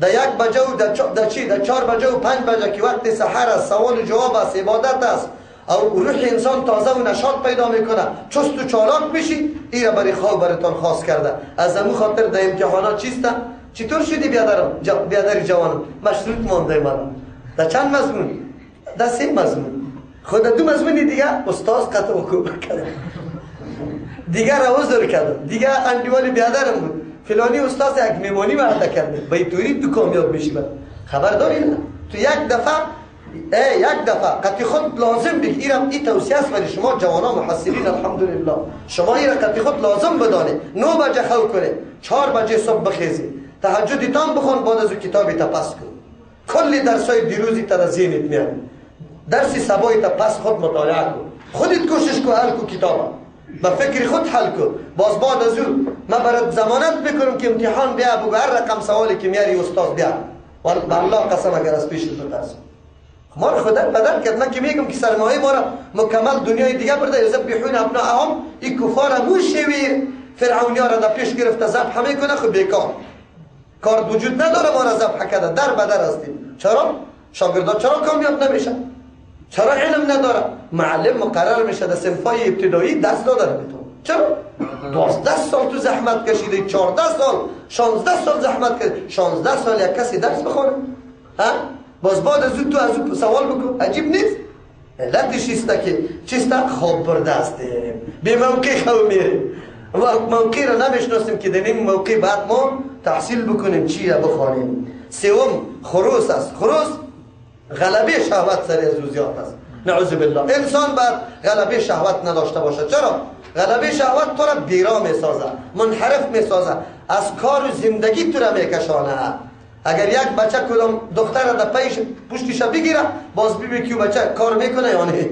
در 1 بجه و در 4 بجه و 5 بجه که وقت سحر است، سوال و جواب است، عبادت است او روح انسان تازه و نشاط پیدا میکنه، چست و چالاک میشی، این را برای خواب براتان خاص کرده. از امو خاطر در امتحانات چیسته؟ چطور شدی بیادر جوانم؟ مشروط مانده من. در چند مضمون؟ در 3 مضمون. خود 2 مضمون دیگه استاد قطع وقوع کرد، دیگه را عذر کردم، دیگه انډیوال بیادرم بود، فلانی استاد یک میمونی وعده کرده، به این طوری تو کامیاب میشی. خبر داری نه؟ تو یک دفعه قطع خود لازم بگی. این توصیه است برای شما جوانان محصلین. الحمدلله شما این را قطع خود لازم بدانید. 9 بجه خواب کنه، 4 بجه صبح بخیزی، تهجدی تام بخون، بعد از او کتابی تا پس کن، کلی درسای دیروزی تا ذهنت میاد، درسی سبایی تا پس خود مطالعه کن، خودت کوشش کن حل کو کتابا، با فکر خود حل کن. باز بعد از او من برات ضمانت میکنم که امتحان بیا بگو هر رقم سوالی که میاری استاد بیا، والله قسم اگر از پیش تو ترس ما رو خدا بدل کرد. من که میگم که سرمایه ما را مکمل دنیای دیگه برده، یذبحون ابناءهم، این کفار موشوی فرعونیا را در پیش گرفته ذبح میکنه. خب بیکار کار وجود نداره، ما را ذبح کرده، در بدر هستیم. چرا شاگردا چرا کامیاب نمیشن؟ چرا علم نداره؟ معلم مقرر میشه در صنفای ابتدایی دست نداره میتون. چرا 12 سال تو زحمت کشیده، 14 سال 16 سال زحمت کشیده، 16 سال یک کسی درس بخونه ها؟ باز بعد از تو از او سوال بکن، عجیب نیست؟ علتش ایسته که چیسته خواب برده هستیم، بی موقع خواب میریم و موقع را نمیشناسیم که در این موقع بعد ما تحصیل بکنیم، چی را بخوانیم. 3 خروس است. خروس غلبه شهوت سر از او زیاد است، نعوذ بالله. انسان باید غلبه شهوت نداشته باشه. چرا؟ غلبه شهوت تو را بیرا میسازه، منحرف میسازه، از کار و زندگی تو را میکشانه. اگر یک بچه کدام دختر در پشتش بگیره، باز ببین که بچه کار میکنه یا نه.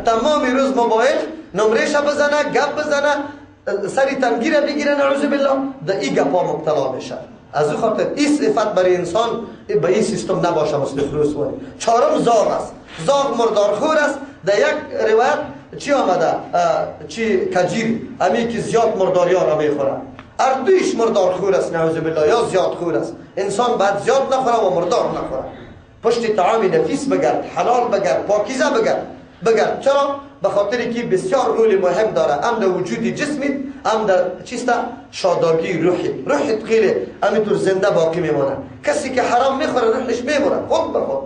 تمام روز موبایل نمرهش بزنه، گپ بزنه، سری تنگیره بگیره، نعوذ بالله، در این گپا مبتلا میشه. از او خاطر این صفت برای انسان به این سیستم نباشه. مثل خروس واری. 4 زاغ است. زاغ مردارخور است. در یک روایت چی آمده؟ چی کجیر، امی که زیاد مرداریا را میخوره. اردویش مردارخور است، نعوذ بالله، یا زیاد خور است. انسان باید زیاد نخوره و مردار نخوره. پشت طعام نفیس بگرد، حلال بگرد، پاکیزه بگرد. چرا؟ به خاطری که بسیار رول مهم داره، هم در وجود جسمت، هم در چیسته شادابی روحت خیلی همینطور زنده باقی میمونه. کسی که حرام میخوره روحش میمونه خود به خود.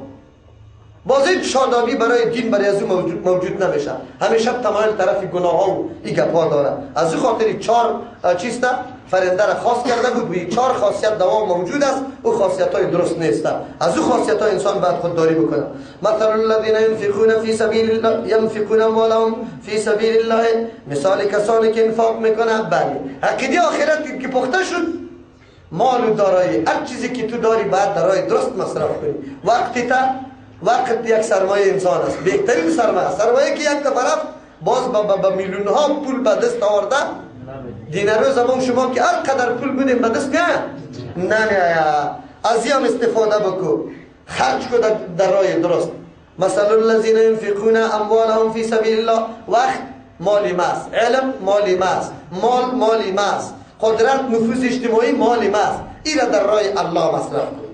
باز این شادابی برای دین برای از او موجود نمیشه، همیشه تمایل طرف گناه ها و این گپا داره. از او خاطر 4 چیسته فرنده را خاص کرده بود. به 4 خاصیت دوام موجود است، او خاصیت های درست نیست. از او خاصیت های انسان باید خودداری بکنه. مثل الذين ينفقون في سبيل الله ينفقون اموالهم في سبيل الله، مثال کسانی که انفاق میکنه. بله، عقیده آخرت که پخته شد، مال و دارایی، هر چیزی که تو داری باید در راه درست مصرف کنی. وقت یک سرمایه انسان است، بهترین سرمایه که یک طرف باز با میلیون ها پول به دست آورده. دینارو زمان شما که هر قدر پول بودیم به دست نه از این استفاده بکو، خرج کو در راه درست. مثل الذين ينفقون اموالهم في سبيل الله، وقت مالی ماست، علم مالی ماست، مال مالی ماست، قدرت نفوذ اجتماعی مالی ماست. این را در راه الله مصرف کن.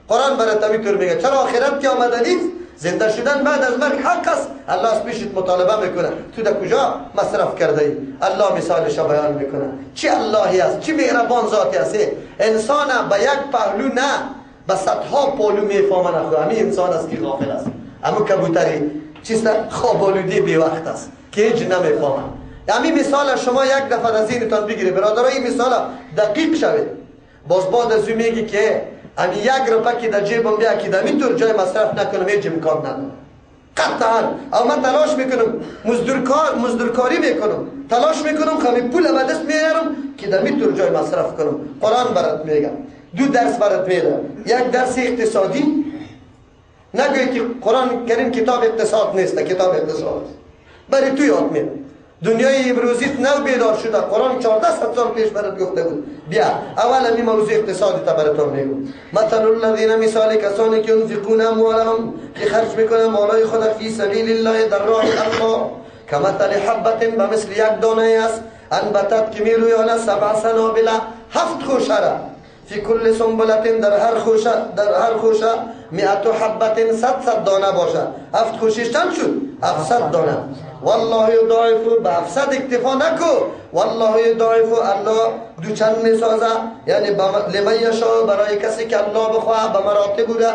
قرآن برات همینطور میگه. چرا آخرت که آمده نیست؟ زنده شدن بعد از مرگ حق است. الله از پیشت مطالبه میکنه، تو در کجا مصرف کرده ای؟ الله مثالش بیان میکنه. چه اللهی است، چه مهربان ذاتی است. انسان به یک پهلو نه، به صدها پهلو میفهمه. همین انسان است که غافل است. اما کبوتری چیست؟ خوابالودی بی وقت است که هیچ نمیفهمه. همین مثال شما یک دفعه از ذهنتان بگیره برادرای، این مثال دقیق شوید. باز بعد از میگی که امی 1 روپیه که در جیبم بیا که در اینطور جای مصرف نکنم، هیچ امکان نداره قطعا. او من تلاش میکنم، مزدورکاری میکنم، تلاش میکنم که پول به دست میارم که در اینطور جای مصرف کنم. قرآن برات میگم، 2 درس برات میدم. یک درس اقتصادی، نگوی که قرآن کریم کتاب اقتصاد نیست، کتاب اقتصاد برای تو یاد میدم. دنیای امروزیت نو بیدار شده. قرآن 1400 سال پیش برات گفته بود. بیا اول این موضوع اقتصادی تا براتون میگم. مثل الذين، مثال کسانی که ينفقون اموالهم، که خرج میکنن مالای خود فی سبیل الله، در راه الله، کمثل حبة، به مثل یک دانه است، انبتت که میرویانه 7 سنابل، 7 خوشره، فی کل سنبلت در هر خوشه 100 حبت 100 دانه باشه. 7 خوشش چند شد؟ 700 دانه. والله یضاعف، به 700 اکتفا نکو، والله یضاعف، الله دوچند میسازه، یعنی لمن یشاء، برای کسی که الله بخواه به مراتب بوده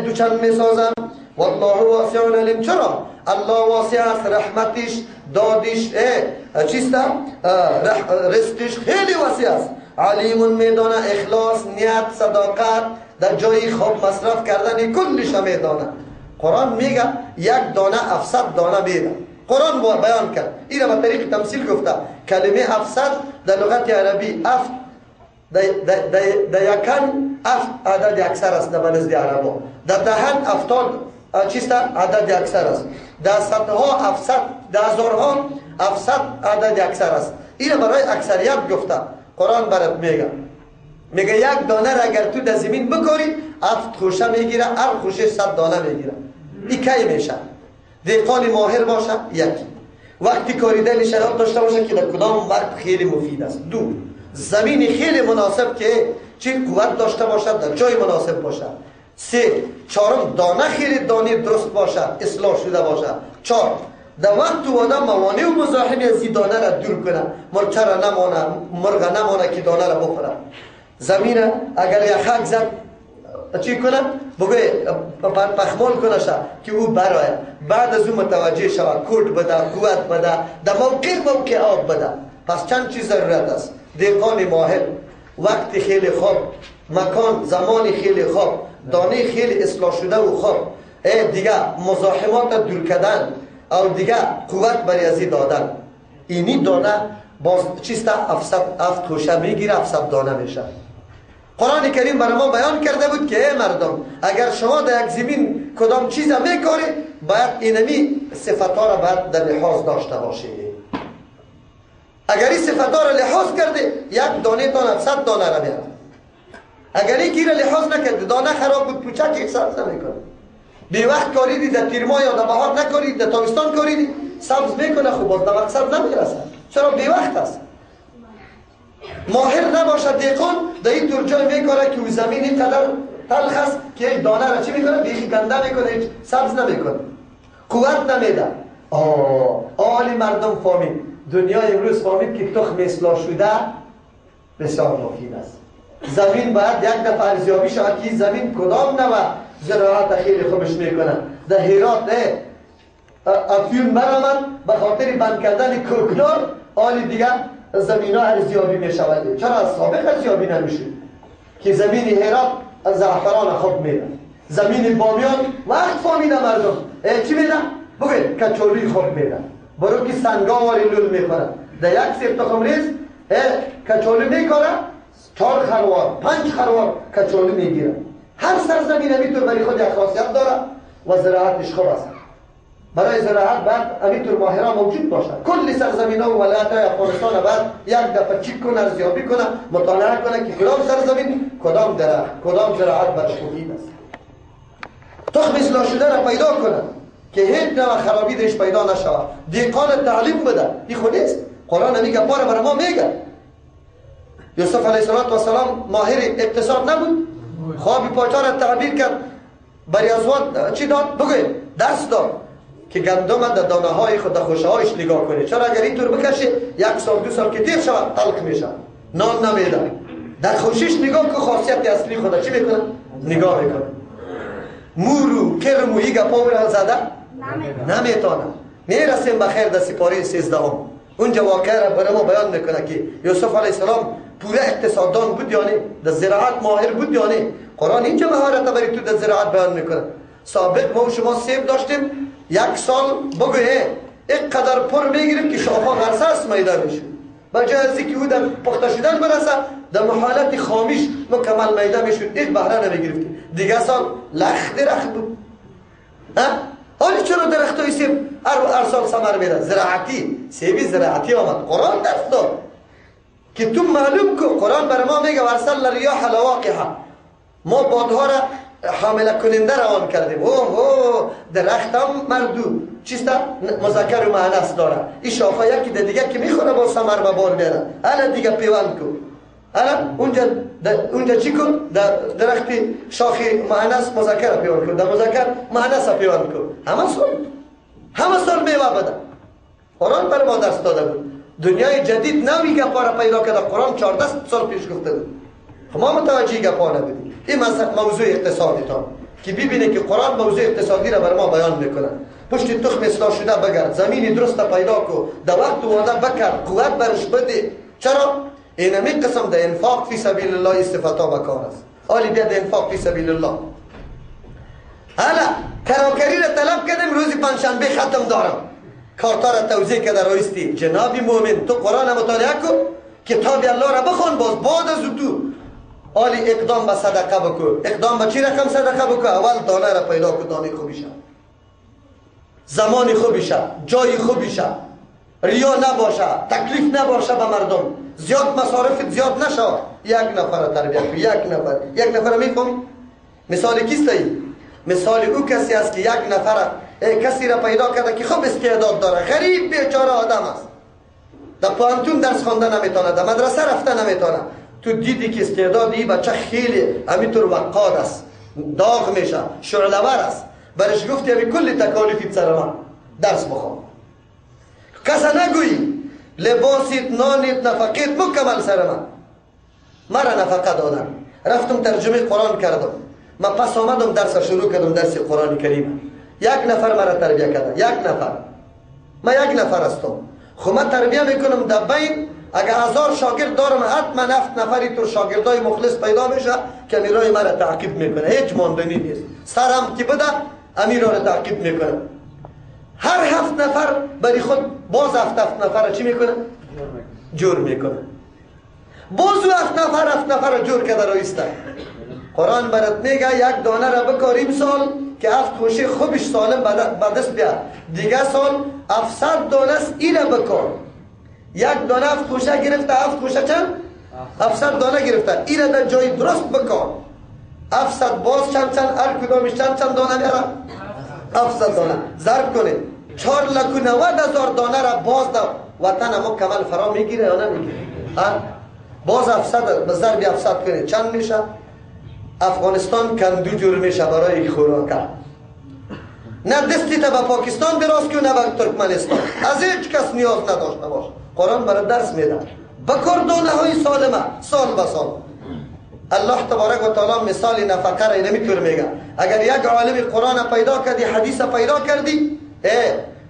دوچند میسازه. والله واسع علیم، چرا؟ الله واسع است، رحمتش، دادش، چیست؟ رزقش خیلی واسع است. علیم، میدانه اخلاص، نیت، صداقت، در جای خوب مصرف کردن کلش میدانه. قرآن میگه 1 دانه 700 دانه میده. قرآن بیان کرد، این را به طریق تمثیل گفته. کلمه 700 در لغت عربی افت در یکن افت عدد اکثر است در نزد عربا. در دهن 70 چیست؟ عدد اکثر است. در صدها 700، در هزارها 700 عدد اکثر است. این برای اکثریت گفته. قرآن برات میگه 1 دانه را اگر تو در زمین بکاری 7 خوشه میگیره، هر خوشه 100 دانه میگیره. این کی میشه؟ دهقان ماهر باشه، یکی وقتی کاریدن شراب داشته باشه که در کدام وقت خیلی مفید است. 2 زمین خیلی مناسب که چی قوت داشته باشد، در جای مناسب باشد. 3 4 دانه خیلی دانه درست باشد، اصلاح شده باشد. 4 در وقت تو آدم موانع و مزاحم از این دانه را دور کنه، مرچه را نمانه، مرغ نمانه که دانه را بخوره. زمین اگر یخک زد چی کنه؟ بگوی پخمال کنه شد که او برای بعد از اون متوجه شود، کود بده، قوت بده، در موقع آب بده. پس چند چیز ضرورت است؟ دهقان ماهر، وقت خیلی خوب، مکان زمان خیلی خوب، دانه خیلی اصلاح شده و خوب، دیگه مزاحمات دور کردن او دیگه قوت برای ازی دادن. اینی دانه باز چیسته 7 خوشه میگیره، 700 دانه میشه. قرآن کریم برای ما بیان کرده بود که ای مردم، اگر شما در یک زمین کدام چیز میکاری باید اینمی صفتها را باید در لحاظ داشته باشید. اگر این صفتها را لحاظ کرده 1 دانه تان 700 دانه را میاره. اگر این را لحاظ نکرده دانه خراب بود پوچک یک سبز نمیکنه. بی وقت کاریدی در تیرما یا در بهار نکارید، در تابستان کاریدی سبز میکنه، خوب باز در مقصد نمیرسه. چرا؟ بی وقت است. ماهر نباشد دهقان در این طور جای میکنه که او زمین اینقدر تلخ است که این دانه را چی میکنه؟ بیخی گنده میکنه، هیچ سبز نمیکنه، قوت نمیده. آلی مردم فهمید، دنیا امروز فهمید که تخم اصلاح شده بسیار مفید است. زمین باید یک دفعه ارزیابی شود که زمین کدام نوع زراعت خیلی خوبش میکنه. در هرات افیون برآمد به خاطر بند کردن کوکنار، آلی دیگه زمین ها ارزیابی می شود. چرا از سابق ارزیابی نمیشه؟ که زمین هرات از زعفران خوب میده، زمین بامیان وقت فهمیده مردم چی میده؟ بگید کچولی خوب میده، برو که سنگاواری لول میکنه، در یک سیب تخم ریز کچولی میکنه، 4 خروار 5 خروار کچولی میگیره. هر سرزمین همیتور برای خود یک خاصیت داره و زراعتش خوب است. برای زراعت باید همینطور ماهران موجود باشد. کل سرزمین ها و ولایت های افغانستان باید یک دفعه چک کنه، ارزیابی کنه، مطالعه کنه که کدام سرزمین کدام درخت کدام زراعت برای مفید است. تخم اصلاح شده را پیدا کنه که هیچ نوع خرابی درش پیدا نشود. دهقان تعلیم بده، این خود نیست. قرآن میگه پاره برای ما میگه. یوسف علیه السلام ماهر اقتصاد نبود، خواب پاچا را تعبیر کرد، برای ازوان چی داد؟ بگوید درس داد که گندم در دانه های خود در خوشه هایش نگاه کنه. چرا اگر اینطور بکشه 1 سال 2 سال که دیر شود تلخ میشه، نان نمیده. در خوشش نگاه که خاصیت اصلی خود چی میکنه؟ نگاه میکنه. مورو کرمو ای گپا برای زده نمیتونه. میرسیم بخیر در سپاره 13 اونجا واقعه را برای ما بیان میکنه که یوسف علیه السلام پوره اقتصاددان بود یا نه، در زراعت ماهر بود یا نه. قرآن اینجا مهارت برای تو در زراعت بیان میکنه. سابق ما و شما سیب داشتیم، 1 سال بگویه اینقدر پر میگیریم که شاخا غرسه میده میشه. بجای ازی که او در پخته شدن برسه در محالت خامیش مکمل میده میشود، هیچ بهره نمیگرفتیم. دیگه سال لخ درخت بود. حالی چرا درخت های سیب هر سال ثمر میده؟ زراعتی، سیبی زراعتی آمد. قرآن درس داد که تو معلوم کن. قرآن بر ما میگه ورسل الریاح لواقحه، ما بادها را حامله کننده روان کردیم. درخت هم مردو چیسته مذکر و مؤنث داره. این شاخه یکی دیگه که میخوره با ثمر به بار میاره. حالا دیگه پیوند کن. الان اونجا چی کن؟ درخت شاخ معنس مذکر پیوند کن، در مذکر معنس پیوند کن. همه سال میوه بده. قرآن بر ما درس داده بود. دنیای جدید نوی گپا را پیدا کرده. قرآن 14 سال پیش گفته بود. ما متوجه گپا نبودیم. این موضوع اقتصادی تا که ببینه که قرآن موضوع اقتصادی را بر ما بیان میکنه. پشت تخم اصلاح شده بگرد، زمین درست پیدا کو، در وقت وعده بکرد، قوت برش بده. چرا؟ اینمی قسم در انفاق فی سبیل الله استفاده بکار است. حالی بیا در انفاق فی سبیل الله. حالا کراکری را طلب کردیم، روزی پنجشنبه ختم دارم. کارتا را توضیح کرده رایستی جناب مومن تو قرآن مطالعه کن، کتاب الله را بخوان، بعد از تو حالی اقدام به صدقه بکن. اقدام به چی رقم صدقه بکن؟ اول دانه را پیدا کن، دانه خوبی شد، زمان خوبی شد، جای خوبی شد، ریا نباشه، تکلیف نباشه به مردم، زیاد مصارف زیاد نشه. یک نفر تربیت کن، یک نفر میفهمی؟ مثال کیست ای؟ مثال او کسی است که یک نفر کسی را پیدا کرده که خوب استعداد داره، غریب بیچاره آدم است، در پانتون درس خوانده نمیتونه، در مدرسه رفته نمیتونه. تو دیدی که استعداد این بچه خیلی همینطور وقاد است، داغ میشه، شعله‌ور است، برش گفتی همین کل تکالیفی سر من درس بخوان. کسا نگویی لباسیت، نانیت، نفقیت مکمل سر من. مرا نفقه دادن، رفتم ترجمه قرآن کردم، من پس آمدم درس شروع کردم، درس قرآن کریم. یک نفر مرا تربیه کرده، یک نفر. من یک نفر هستم، خب من تربیه میکنم در بین. اگر 1000 شاگرد دارم، حتما 7 نفری تو شاگردای مخلص پیدا میشه که امیرای مرا تعقیب میکنه، هیچ ماندنی نیست. سرم که بده امیرا را تعقیب میکنه. هر 7 نفر برای خود باز 7 نفر چی میکنه؟ جور میکنه. باز 7 نفر جور کرده رایسته. قرآن برات میگه یک دانه را بکاریم سال که 7 خوشه خوبش سالم به دست بیاد. دیگه سال 700 دانه است، این را بکار. یک دانه 7 خوشه گرفته، 7 خوشه چند؟ 700 دانه گرفته، این را در جای درست بکار. 700 باز چند هر کدامش چند دانه میاره؟ 700 دانه ضرب کنه 4,90,000 دانه را باز در وطن مکمل فرا میگیره یا نمیگیره؟ باز 700 به ضرب 700 کنه چند میشه؟ افغانستان کندو جور میشه برای خوراک. نه دستی تا به پاکستان دراز کن، نه به ترکمنستان، از هیچ کس نیاز نداشته باش. قرآن برای درس میده بکار دانه های سالمه سال به سال. الله تبارک و تعالی مثال نفقه را اینمی میگه. اگر یک عالم قرآن پیدا کردی، حدیث پیدا کردی،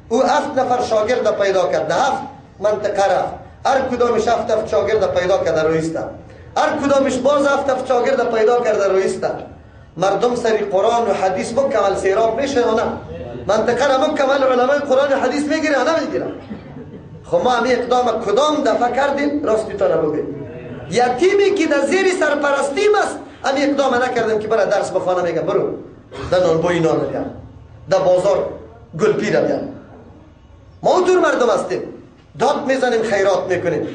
او 7 نفر شاگرد پیدا کرده، 7 منطقه رفت، هر کدامش 7 شاگرد پیدا کرده رویسته، هر کدامش باز 7 شاگرد پیدا کرده رویسته. مردم سری قرآن و حدیث مکمل سیراب میشه یا نه؟ منطقه را مکمل علمای قرآن و حدیث میگیره یا نمیگیره؟ خب ما همی اقدام کدام دفعه کردیم؟ راستی تا نبگیم. یتیمی که در زیر سرپرستیم است، همی اقدام نکردیم که برای درس بخوانه، میگه برو در نانبوی نان بیان، در بازار گل پیره بیان. ما اونطور مردم هستیم، داد میزنیم، خیرات میکنیم.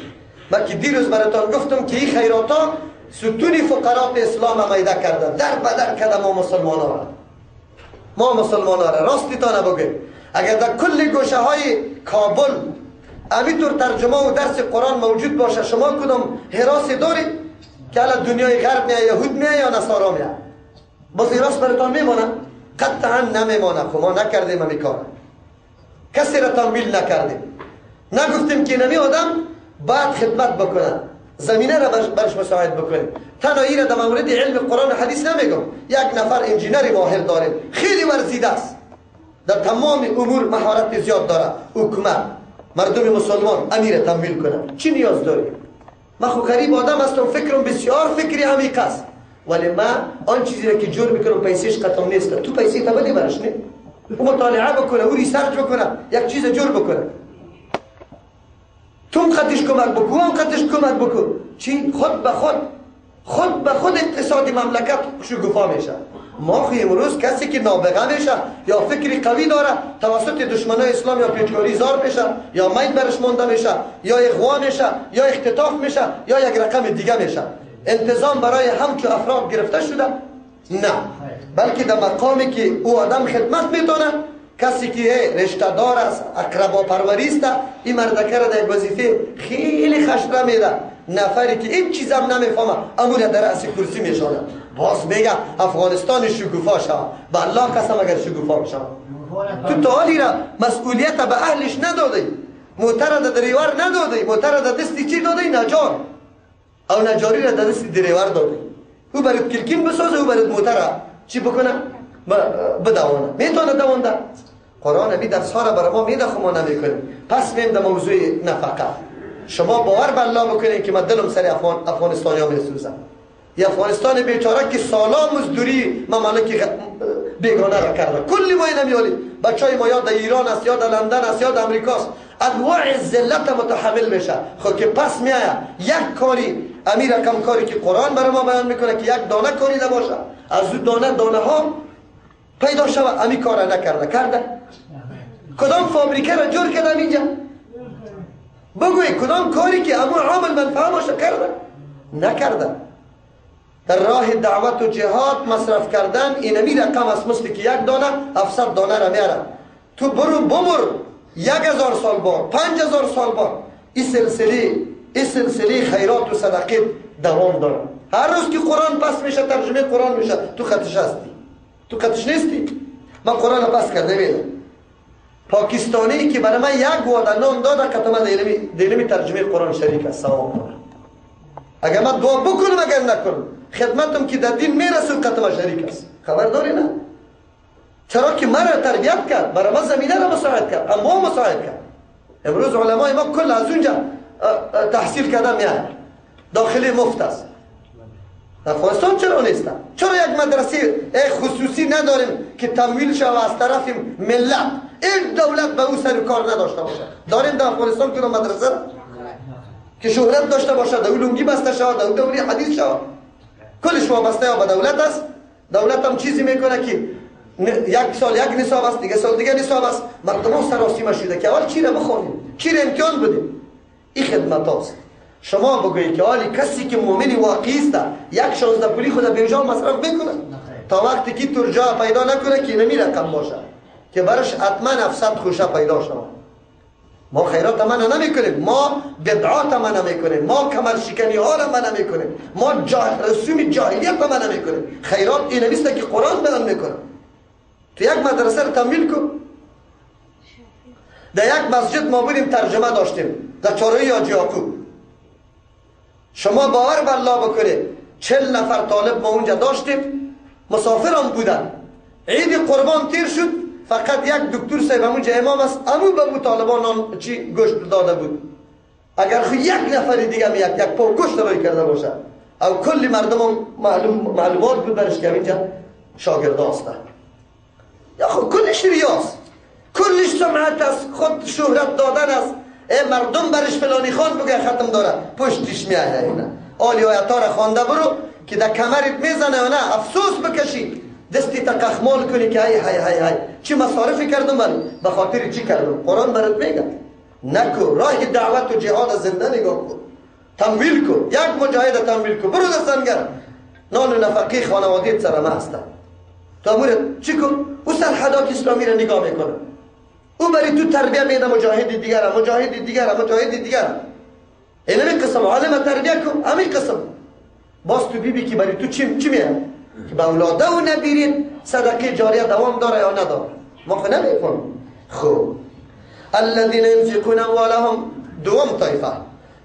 من که دیروز براتان گفتم که این خیرات ها ستون فقرات اسلام میده کرده، در بدر کرده ما مسلمان ها را. راستی تا نبگیم. اگر در کل گوشه های کابل همینطور ترجمه و درس قرآن موجود باشه، شما کدام حراسی دارید که الان دنیای غرب میه، یهود میه یا نصارا میه؟ باز حراس براتان میمانه؟ قطعا نمیمانه. خب ما نکردیم همی کار، کسی را تنبیل نکردیم، نگفتیم که نمی آدم باید خدمت بکنه، زمینه را برش مساعد بکنیم. تنها این را در مورد علم قرآن و حدیث نمیگم. یک نفر انجینری ماهر داریم، خیلی ورزیده است، در تمام امور مهارت زیاد داره، حکومت مردم مسلمان امیر تنبیل کنه، چی نیاز داری؟ من خو غریب آدم هستم، فکرم بسیار فکری عمیق است، ولی من آن چیزی را که جور میکنم پیسیش قطعا نیست. تو پیسی تا بدی برش نه، او مطالعه بکنه، او ریسرچ بکنه، یک چیز جور بکنه، تو خودش کمک بکن، هم خودش کمک بکن. چی؟ خود به خود اقتصادی مملکت شکوفا میشه. ما خو امروز کسی که نابغه میشه یا فکری قوی داره، توسط دشمنای اسلام یا پیچکاری زار میشه، یا میل برش مانده میشه، یا اغوا میشه، یا اختطاف میشه، یا یک رقم دیگه میشه. انتظام برای همچو افراد گرفته شده؟ نه، بلکه در مقامی که او آدم خدمت میتونه، کسی که رشته دار است، اقربا پروری است، این مردکه را در وظیفه خیلی خشره میده. نفری که این چیزم نمیفهمه امور در رأس کرسی میشانه، باز میگه افغانستان شکوفا شود. به الله قسم اگر شکوفا بشه تو تالی را مسئولیت به اهلش ندادی، موتر را دریور ندادی، موتر را دستی چی دادی؟ نجار، او نجاری را دستی دریور دادی. او برات کلکین بسازه، او برات موتر را چی بکنه؟ بدوانه. میتونه دوانده؟ قرآن بی درس ها را برای ما میده، خو ما نمیکنیم. پس میم در موضوع نفقه. شما باور به الله بکنید که من دلم سر افغانستانی ها میسوزم. یه افغانستان بیچاره که سالا مزدوری مملک بیگانه را کرده. کلی ما نمیالی بچهای ما یا در ایران است، یا در لندن است، یا در امریکاست، انواع ذلت متحمل میشه. خب که پس میایه یک کاری امیر رقم کاری که قرآن برای ما بیان میکنه که یک دانه کاری نباشه، از اون دانه ها پیدا شود، امی کار نکرده. کرده؟ کدام فابریکه را جور کرده اینجا؟ بگوی کدام کاری که اما عامل منفعه باشه کرده؟ نکرده. در راه دعوت و جهاد مصرف کردن اینمی رقم است، مثل که یک دانه 700 دانه را میاره. تو برو بمر 1000 سال بار، 5000 سال بار، این سلسله خیرات و صدقه دوام داره. هر روز که قرآن پس میشه، ترجمه قرآن میشه، تو خطش هستی؟ تو خطش نیستی؟ من قرآن پس کرده میدم. پاکستانی که برای من یک واده نام داده که تو من دیلمی ترجمه قرآن شریک است، ثواب کنم. اگر من دعا بکنم اگر نکنم، خدمتم که در دین میرسه قطعا شریک است. خبر داری نه؟ چرا که مرا تربیت کرد، برای من زمینه را مساعد کرد، اما مساعد کرد. امروز علمای ما کل از اونجا تحصیل کردن میاد، داخلی مفت است. افغانستان چرا نیستن؟ چرا یک مدرسه خصوصی نداریم که تمویل شود از طرف ملت؟ این دولت به او سر کار نداشته باشه. داریم در افغانستان که مدرسه که شهرت داشته باشه، در لنگی بسته شود، در دوری حدیث شود، کلش وابسته به دولت است. دولت هم چیزی میکنه که یک سال یک نصاب است، دیگه سال دیگه نصاب است. مردم ها سراسیمه شده که اول چی را بخونیم، چی را امتحان بدیم. این خدمت هاست. شما بگویید که حالی کسی که مؤمن واقعی است یک 16 پولی خود بیجا مصرف میکنه تا وقتی که ترجا پیدا نکنه که نمی رقم باشه که برش حتما 700 خوشه پیدا شود. ما خیرات منع نمی کنیم، ما بدعات منع نمی کنیم، ما کمر شکنی ها را منع نمی کنیم، ما رسوم جاهلیت را منع نمی کنیم. خیرات این نیست که قرآن بیان میکنه. تو یک مدرسه را تمویل کن. در یک مسجد ما بودیم ترجمه داشتیم در چهارراه حاجی یعقوب. شما باور بر الله بکنید 40 نفر طالب ما اونجا داشتیم، مسافران بودن. عید قربان تیر شد، فقط یک دکتر صاحب اونجا امام است، امو به اون طالبان چی گوشت داده بود. اگر خود یک نفر دیگه هم یک پا گوشت روی کرده باشه، او کلی مردم معلومات بود برش که اینجا شاگرد هستن. یا خود کلش ریاض، کلش سمعت است، خود شهرت دادن است. مردم برش فلانی خان بگه ختم داره، پشتش میایه. اینه آلی آیتا را خوانده برو که در کمرت میزنه و نه افسوس بکشی، دستی تا قخمال کنی که های چی مصارفی کردم من، به خاطر چی کردم. قرآن برات میگه نکو. راه دعوت و جهاد زنده نگاه کن، تمویل کن، یک مجاهد تمویل کن، برو در سنگر نان و نفقه خانوادیت سرمه هسته. تو امورت چی کن؟ او سرحدات اسلامی را نگاه میکنه، او برای تو تربیه میده مجاهد دیگر. این همین قسم عالم تربیه کن، همین قسم. باز تو بیبی که برای تو چی میاد که به اولاده و نبیرین صدقه جاریه دوام داره یا نداره؟ ما خود نمیکنم. خوب الذین ينفقون اموالهم، دوم طایفه،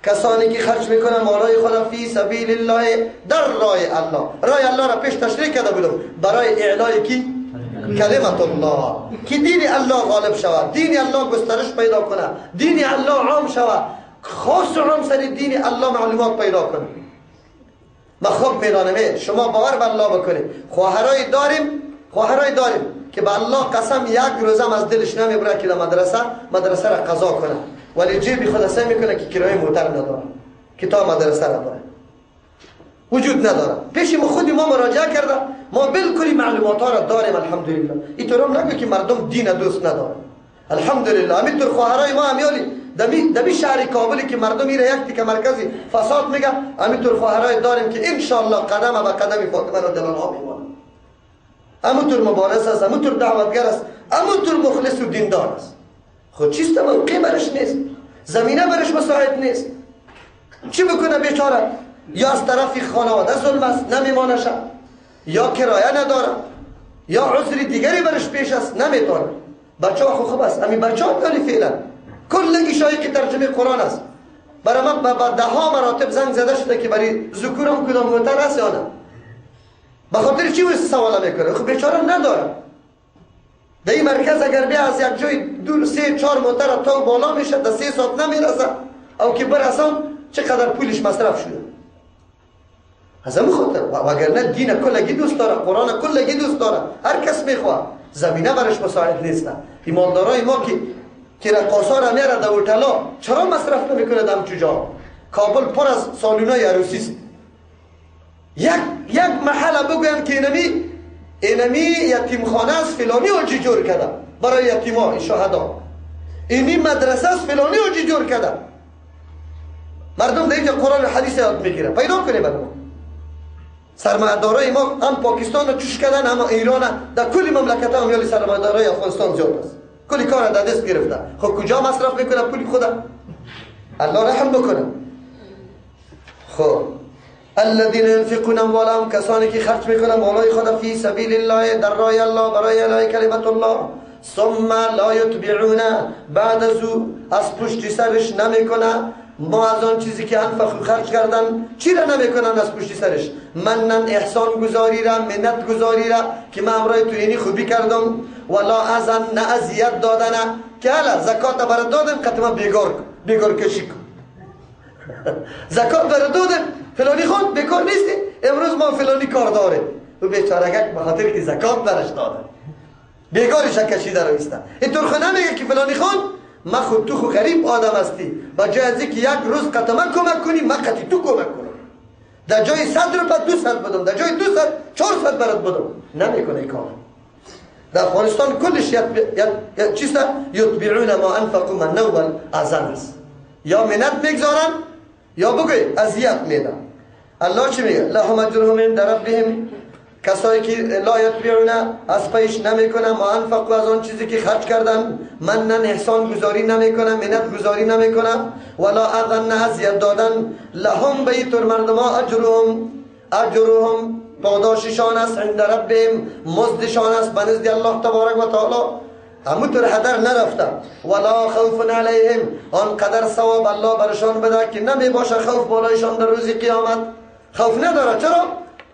کسانی که خرج میکنن مالای خود فی سبیل الله، در راه الله. راه الله را پیش تشریح کرده بودم، برای اعلای کی؟ کلمت الله، که دین الله غالب شود، دین الله گسترش پیدا کنه، دین الله عام شود، خاص و عام سر دین الله معلومات پیدا کنه. ما خوب میدانم شما باور به الله بکنید. خواهرای داریم که به الله قسم یک روزم از دلش نمیبره که در مدرسه را قضا کنه، ولی جیبی خود سعی میکنه که کرایه موتر نداره، کتاب مدرسه را داره، وجود نداره. پیش ما خودی ما مراجعه کرده، ما بالکلی معلومات ها را داریم الحمدلله. اینطور نگه که مردم دین دوست نداره. الحمدلله همینطور خواهرای ما همیالی دمی شهر کابلی که مردم میره یک تیکه مرکزی فساد میگه، همینطور خواهرای داریم که ان شاء الله قدم به قدم فاطمه رضی الله عنها میمونه. همینطور مبارز است، همینطور دعوتگر است، همینطور مخلص و دیندار است. خود چیست موقع برش نیست، زمینه برش مساعد نیست. چی بکنه بیچاره؟ یا از طرف خانواده ظلم است نمیمانه شد، یا کرایه نداره، یا عذر دیگری برش پیش است نمیتونه. بچه ها خوب است، همین بچه ها داری فعلا کلگی شایق ترجمه قرآن است. برای من با 10 مراتب زنگ زده شده که برای ذکورم کدام موتر است یا نه. به خاطر چی سوال میکنه؟ خب بیچاره نداره. در این مرکز اگر بیا از یک جای دور 3-4 موتر تا بالا میشه، در 3 ساعت نمیرسه، او که برسان چقدر پولش مصرف شده. از همون خاطر وگرنه دین کلگی دوست داره، قرآن کلگی دوست داره، هر کس میخواه، زمینه برش مساعد نیست. ایماندارای ما که رقاصا را میاره در هتل‌ها چرا مصرف نمیکنه دم چجا؟ کابل پر از سالونای عروسی است. یک محل بگویم که اینمی یتیمخانه است فلانی حاجی جور کرده برای یتیما شهدا، اینی مدرسه است فلانی حاجی جور کرده. مردم در اینجا قرآن حدیث یاد میگیره. پیدا کنه برای ما. سرمایه‌دارای ما هم پاکستان رو چوش کردن، هم ایران، در کل مملکت هم یالی سرمایه‌دارای افغانستان زیاد است. کلی کار در دست گرفته. خب کجا مصرف میکنه پول خدا؟ الله رحم بکنه. خب الذين ينفقون اموالهم، کسانی که خرج میکنن مالای خدا فی سبیل الله، در راه الله، برای اعلاء کلمت الله، ثم لا یتبعون، بعد از پشت سرش نمیکنه ما از آن چیزی که انفقوا خرج کردن. چی را نمیکنن از پشت سرش؟ منن احسان گذاری را، منت گذاری را که من امرای تو اینی خوبی کردم، ولا ازن، نه اذیت دادن که حالا زکات برات دادم قطعا بیگار کشی کن. زکات برات دادم فلانی خود بیکار نیستی، امروز ما فلانی کار داره و بیچاره‌ک به خاطر که زکات برش داده بیگارش کشیده رو ایسته. اینطور خود نمیگه که فلانی خود ما خود تو خود غریب آدم هستی، با جای از اینکه یک روز قطعا کمک کنی من قطعی تو کمک کنم، در جای 100 روپیه 200 بدم، در جای 200 400 برات بدم. نمیکنه این کار. در افغانستان کلش چیسته یتبعون ما انفقوا من نوبل ازن است، یا منت میگذارن یا بگوی اذیت میدن. الله چی میگه؟ لهم اجرهم عند ربهم، کسایی که لا یتبعون از پیش نمیکنن ما انفقوا از آن چیزی که خرج کردن، منن احسان گذاری نمیکنن، منت گذاری نمیکنن، ولا اذن اذیت دادن، لهم بیتر مردما اجرهم پاداششان است، عند ربهم مزدشان است بنزد الله تبارک و تعالی. همونطور هدر نرفته. ولا خوف علیهم، آنقدر ثواب الله برشان بده که نمی باشه خوف بالایشان در روز قیامت. خوف نداره. چرا؟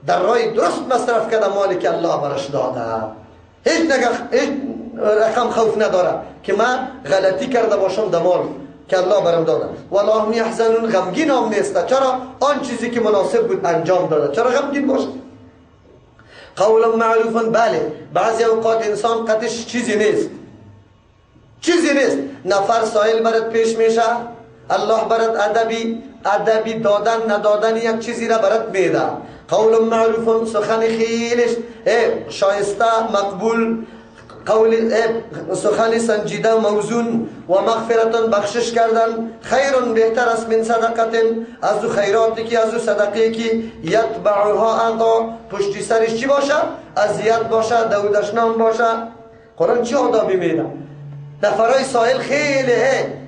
در راه درست مصرف کرده مالی که الله برش داده. هیچ رقم خوف نداره که من غلطی کرده باشم در مال که الله برم داده. ولا هم یحزنون، غمگین هم نیسته. چرا؟ آن چیزی که مناسب بود انجام داده. چرا غمگین باشه؟ قول معروف، بله بعضی اوقات انسان قدش چیزی نیست، نفر سائل برات پیش میشه، الله برات ادبی دادن ندادن یک چیزی را برات میده. قول معروف، سخن خیلیش شایسته مقبول، سخن سنجیده موزون، و مغفرتان بخشش کردن، خیرون بهتر است من صدقتن، از او خیراتی که از او صدقی که یتبعها اذا پشتی سرش چی باشه؟ اذیت باشه، دودشنام باشه. قرآن چی آدابی میده؟ نفرای سائل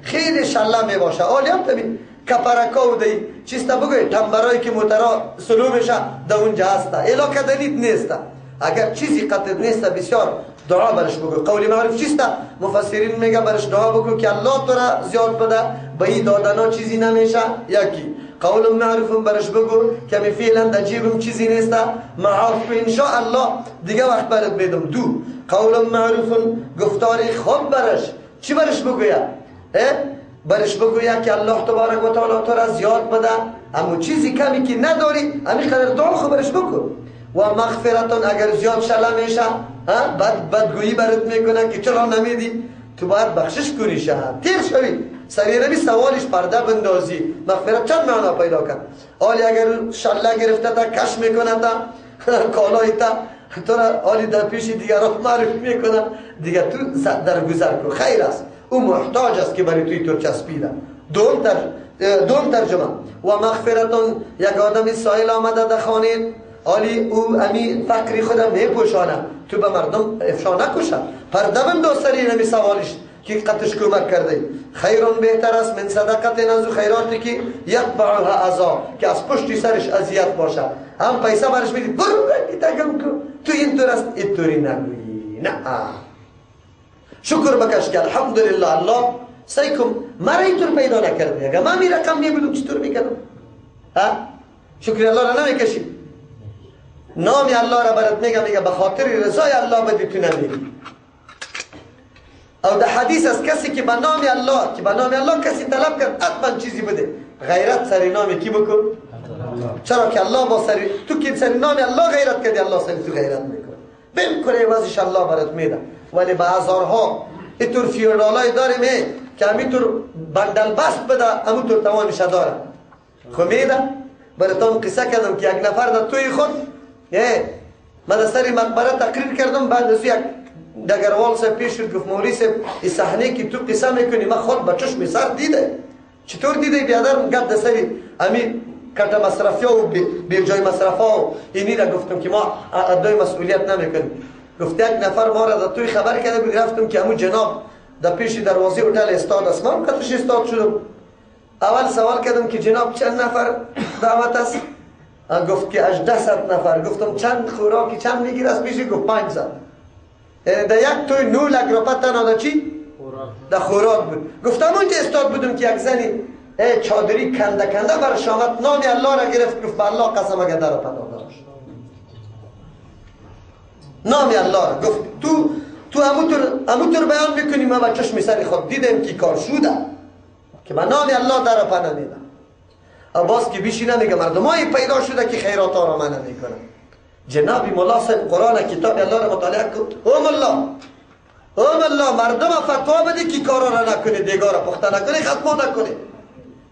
خیلی شله می باشه. آلیان تبین کپرکا و دی چیسته بگوی تنبرایی که موترا سلو میشه در اونجا هسته، علاقه دنید نیسته. اگر چیزی قطع نیسته بسیار دعا برش بگو. قول معروف چیسته؟ مفسرین میگه برش دعا بگو که الله تو را زیاد بده، به این دادنا چیزی نمیشه. یکی قول معروف برش بگو که می فعلا در جیبم چیزی نیسته، معاف انشاء الله دیگه وقت برات میدم. دو قول معروف گفتار خوب برش چی برش بگوید؟ برش بگوید که الله تبارک و تعالی تو را زیاد بده، اما چیزی کمی که نداری همین قدر دعا خوب برش بکن. و مغفرتون اگر زیاد شله میشه بدگویی برات میکنه که چرا نمیدی، تو باید بخشش کنی، شهر تیر شوی سری نبی سوالش پرده بندازی. مغفرت چند معنا پیدا کرد؟ آلی اگر شله گرفته تا کش میکنه تا کالای تا تو را آلی در پیش دیگر را معرف میکنه، دیگر تو در گذر کن، خیر است. او محتاج است که برای توی تو چسبیده. دوم ترجمه و مغفرتون، یک آدمی سائل آمده در خانه، آلی او امی فقری خودم میپوشانه، تو به مردم افشا نکشه، پرده بنداز سری نمی سوالش که قطش کمک کرده. خیرون بهتر است من صدقت نزو خیراتی که یتبعها اذا، که از پشت سرش اذیت باشه. هم پیسه برش میدی برو تگم کن، تو اینطور است اینطوری نگویی. نه، شکر بکش که الحمدلله الله سیکم مرا اینطور پیدا نکرده. اگه من می رقم نمیدم چطور میکنم؟ شکر الله را نمیکشی. نام الله را برات میگه به خاطر رضای الله بدی تو نمیگی. او در حدیث از کسی که به نام الله کسی طلب کرد حتما چیزی بده. غیرت سر نام کی بکن؟ چرا که الله با سر تو که سر نام الله غیرت کردی، الله سر تو غیرت میکنه. بالکل عوضش الله برات میده. ولی به هزارها اینطور فیورالای داریم که همینطور بندل بست بده، همینطور توانش داره. خب میده. براتون قصه کردم که یک نفر در توی خود من در سر مقبره تقریر کردم، بعد از یک دگروال سے پیش شد گفت مولوی صاحب این صحنه که تو قصه میکنی من خود با چشم سر دیده. چطور دیده؟ بیادرم گفت در سری امی کارت مصرفی ها و بیر جای مصرف ها و اینی را گفتم که ما ادای مسئولیت نمیکنیم. گفت یک نفر ما را در توی خبر کرده بود، رفتم که همون جناب در پیش دروازه هتل استاد است. من کتش استاد شدم. اول سوال کردم که جناب چند نفر دعوت است؟ گفت که 1800 نفر. گفتم چند خوراکی چند میگیر از پیش؟ گفت 500. یعنی در یک توی 9 لک روپه تنها در چی؟ در خوراک بود. گفتم اونجا استاد بودم که یک زنی چادری کنده برش آمد، نام الله را گرفت، گفت به الله قسم اگر در روپه داده باش. نام الله را گفت تو همونطور بیان میکنی. ما با چشم سر خود دیدم که کار شده که به نام الله در روپه نمیده. باز که بیشی نمیگه مردمایی پیدا شده که خیرات ها را من نمیکنه. جنابی مولا صاحب قرآن کتاب الله را مطالعه کن. اوم الله مردم فتوا بده که کارا را نکنه، دیگار را پخته نکنه، ختمه نکنه،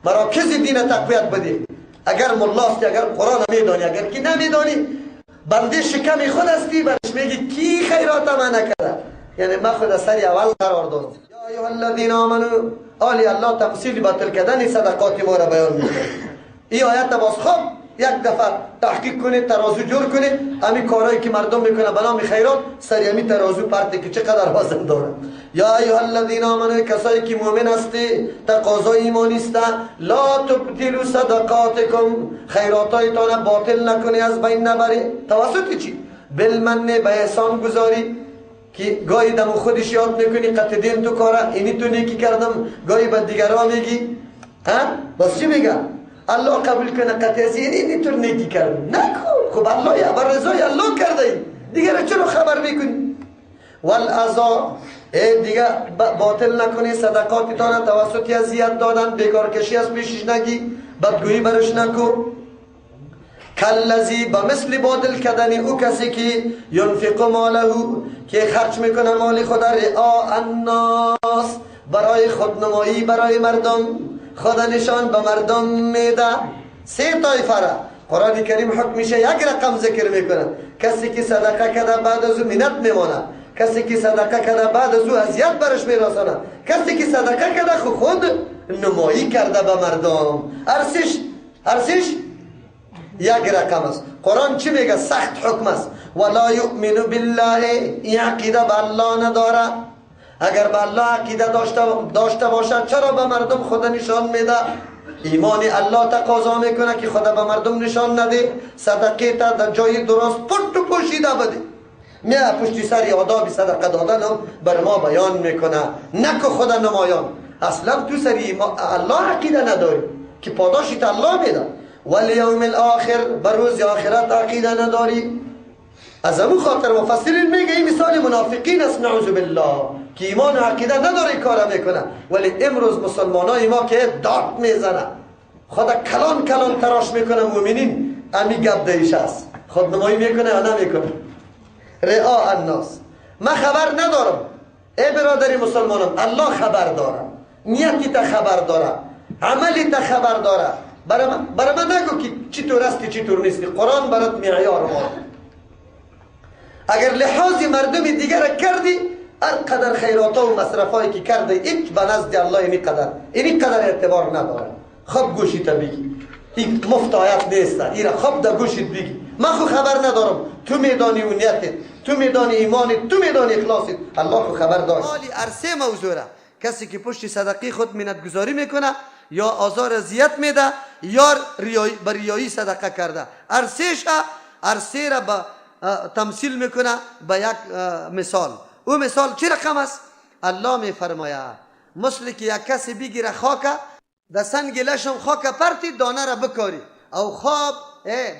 مراکز دین تقویت بده. اگر مولاست، اگر قرآن میدانی، اگر کی نمیدانی بنده شکم خود هستی، برش میگی کی خیرات من نکرده. یعنی من خود سری اول قرار داد. یا ایها الذین آمنو، آلی الله تفصیل باطل کردن صدقات ما را بیان میکنه. این آیت باز خوب یک دفعه تحقیق کنید، ترازو جور کنید. همین کارهایی که مردم میکنه به نام خیرات سری همین ترازو پرته که چقدر وزن داره. یا ایها الذین آمنو، کسایی که مؤمن هستی تقاضای ایمان است لا تبطلوا صدقاتکم، خیراتایتان باطل نکنی، از بین نبری. توسط چی؟ بالمن، به احسان گذاری که گاهی دم خودش یاد میکنی قطع دین تو کاره اینی تو نیکی کردم، گاهی به دیگران میگی باز چی میگن؟ الله قبول کنه قطع از اینی تو نیکی کردم. نکن، خب الله یا بر رضای الله کرده، دیگر چرا خبر میکنی؟ والعزا، دیگه باطل نکنی صدقاتتان توسط اذیت دادن، بیکار کشی از پیشش نگی، بدگویی برش نکن. کلذی، به مثل باطل کردن او کسی که ینفق ماله، که خرج میکنه مال خود رعا الناس، برای خودنمایی، برای مردم، خود نشان به مردم میده. 3 طایفه را قرآن کریم حکم میشه یک رقم ذکر میکنه. کسی که صدقه کرده بعد از او منت میمانه، کسی که صدقه کرده بعد از او اذیت برش میرسانه، کسی که صدقه کرده خود نمایی کرده به مردم. ارسش یک رقم است. قرآن چی میگه؟ سخت حکم است. ولا یؤمن بالله، این عقیده به الله نداره. اگر به الله عقیده داشته باشد چرا به مردم خود نشان میده؟ ایمان الله تقاضا میکنه که خدا به مردم نشان نده، صدقه تا در جای درست پشت و پوشیده بده. میاد پشتی سری آداب صدقه دادن هم بر ما بیان میکنه، نکو خدا نمایان. اصلا تو سری الله عقیده نداری که پاداشی تا الله میده. والیوم الاخر، بر روز آخرت عقیده نداری. از همون خاطر مفسرین میگه این مثال منافقین است، نعوذ بالله، که ایمان و عقیده نداره کار میکنه. ولی امروز مسلمانای ما که داد میزنه، خدا کلان تراش میکنه مؤمنین، امی گپ دیش است، خودنمایی میکنه یا نمیکنه. رعا الناس. من خبر ندارم ای برادری مسلمانم، الله خبر داره، نیتی تا خبر داره، عملی تا خبر داره. برای من نگو که چطور هستی چطور نیستی. قرآن برات معیار ما. اگر لحاظ مردم دیگر کردی، هر قدر خیرات و مصرفایی که کرده هیچ به نزد الله اینی قدر اعتبار نداره. خب گوشیت بگی، این مفت آیت نیست، ایرا خب در گوشت بگی. من خو خبر ندارم، تو میدانی اونیتت، تو میدانی ایمانت، تو میدانی اخلاصت، الله خو خبر داشت. حالی عرصه موضوع را کسی که پشت صدقه خود منتگذاری میکنه یا آزار اذیت میده یا به ریایی صدقه کرده. هر سه را به تمثیل میکنه به یک مثال. او مثال چه رقم است؟ الله میفرماید مثل که یک کسی بگیره خاک در سنگ لشم خاک پرتی دانه را بکاری او خواب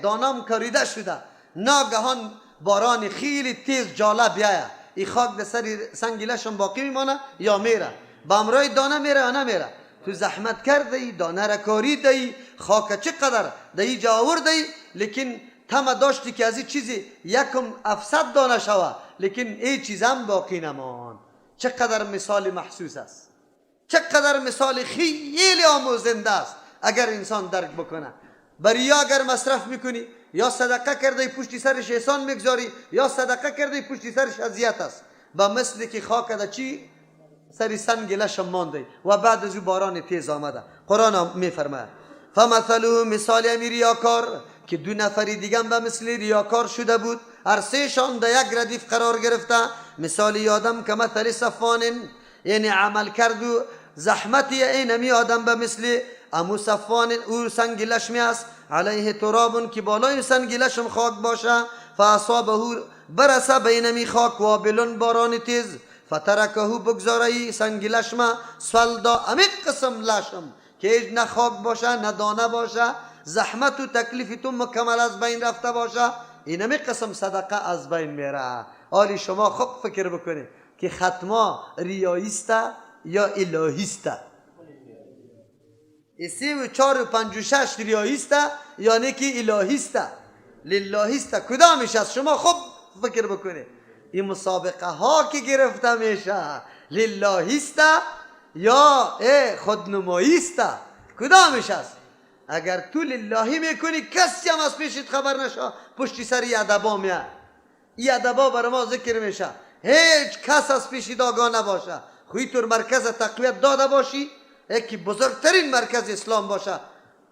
دانم کاریده شده، ناگهان باران خیلی تیز جاله بیایه، این خاک در سر سنگ لشم باقی میمانه یا میره؟ با امرای دانه میره یا نمیره؟ تو زحمت کرده دانه را کاریده، خاک چقدر در اینجا آورده، لیکن تمه داشتی که از این چیزی یکم 700 دانه شوه، لیکن این چیز هم باقی نمان. چقدر مثال محسوس است، چقدر مثال خیلی آموزنده است اگر انسان درک بکنه. برای اگر مصرف میکنی یا صدقه کرده پشت سرش احسان میگذاری یا صدقه کرده پشت سرش اذیت است، با مثل که خاک در چی سری سنگ لشم مانده و بعد از او باران تیز آمده. قرآن میفرماید فمثله مثال امی ریاکار که دو نفری دیگه به مثل ریاکار شده بود، هر سه شان در یک ردیف قرار گرفته. مثال آدم که مثل صفوان، یعنی عمل کرد و زحمتی اینمی آدم به مثل امو صفوان، او سنگ لشمی است، علیه تراب که بالای سنگ لشم خاک باشه، فاصابه برسه بینمی خاک وابلون باران تیز، فترکه بگذاره سنگ لشم سولدا، امیق قسم لشم که هیچ نه خاک باشه نه دانه باشه، زحمت و تکلیف تو مکمل از بین رفته باشه، اینمی قسم صدقه از بین میره. حالی شما خوب فکر بکنید که ختما ریاییست یا الهیست؟ 3 و 4 و 5 و 6 ریاییست یعنی که الهیست للهیست؟ کدامش است؟ شما خوب فکر بکنید. این مسابقه ها که گرفته میشه للهیست یا خودنماییست؟ کدامش است؟ اگر تو للهی میکنی کسی هم از پیشت خبر نشه، پشت سر ای ادبا میاد، ای ادبا بر ما ذکر میشه، هیچ کس از پیشی آگاه نباشه. خوی تو مرکز تقویت داده باشی یکی بزرگترین مرکز اسلام باشه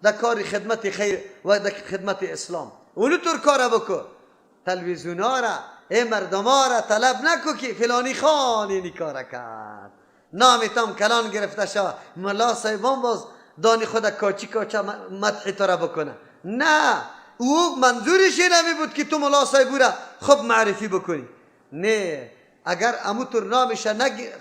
در کار خدمت خیر و در خدمت اسلام، اونو طور کار بکن. تلویزیون ها را مردم ها را طلب نکو که فلانی خان اینی کار کرد، نامیتم کلان گرفته شد ملا صاحبان باز دانی خود کاچی مدحی تو را بکنه. نه، او منظورش نمی بود که تو ملا صاحب را خوب معرفی بکنی. نه، اگر اموتور نامش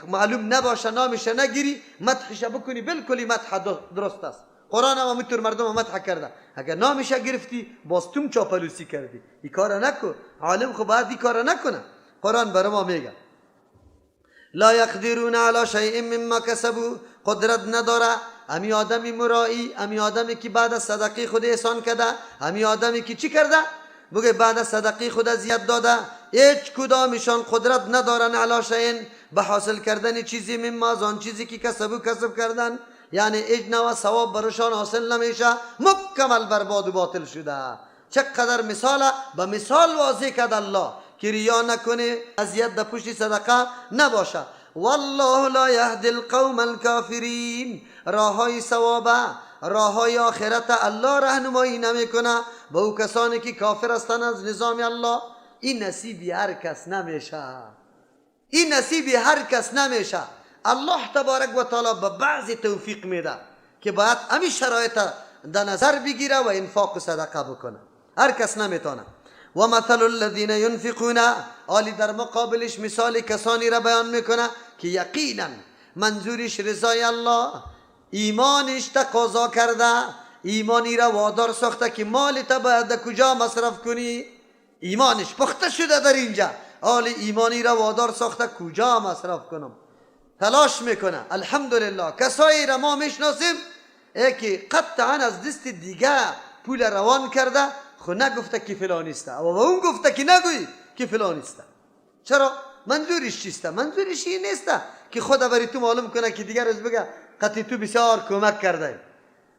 معلوم نباشه نامش نگیری مدحش بکنی، بالکلی مدح درست است. قرآن هم اموتور مردم مدح کرده، اگر نامش گرفتی باز توم چاپلوسی کردی. این کار نکن، عالم خب باید این کار نکنه. قرآن بر ما میگه لا یقدرون علی شیء مما کسبوا، قدرت نداره امی آدمی مرایی، امی آدمی که بعد از صدقه خود احسان کرده، امی آدمی که چی کرده؟ بگه بعد از صدقه خود زیاد داده، هیچ کدامشان قدرت ندارن علی شیء به حاصل کردن چیزی مما زان چیزی که کسب کردن، یعنی هیچ نوع ثواب برشان حاصل نمیشه، مکمل برباد و باطل شده. چقدر مثال به مثال واضح کرد الله که ریا نکنه، اذیت در پشت صدقه نباشه. والله لا یهدی القوم الکافرین، راههای ثواب راههای آخرت الله راهنمایی نمیکنه به او کسانی که کافر هستند از نظام الله. این نصیبی هر کس نمیشه، این نصیبی هر کس نمیشه. الله تبارک و تعالی به بعضی توفیق میده که باید همین شرایط در نظر بگیره و انفاق و صدقه بکنه، هر کس نمیتونه. و مثل الذین ينفقون، آلی در مقابلش مثال کسانی را بیان میکنه که یقینا منظورش رضای الله، ایمانش تقاضا کرده، ایمانی را وادار ساخته که مال تا باید کجا مصرف کنی، ایمانش پخته شده در اینجا، آلی ایمانی را وادار ساخته کجا مصرف کنم، تلاش میکنه. الحمدلله کسایی را ما میشناسیم که قطعا از دست دیگه پول روان کرده، خو نگفته که فلانیسته و اون گفته که نگوی که فلانیسته. چرا؟ منظورش چیسته؟ منظورش این نیسته که خدا بری تو معلوم کنه که دیگر از بگه قطعی تو بسیار کمک کرده.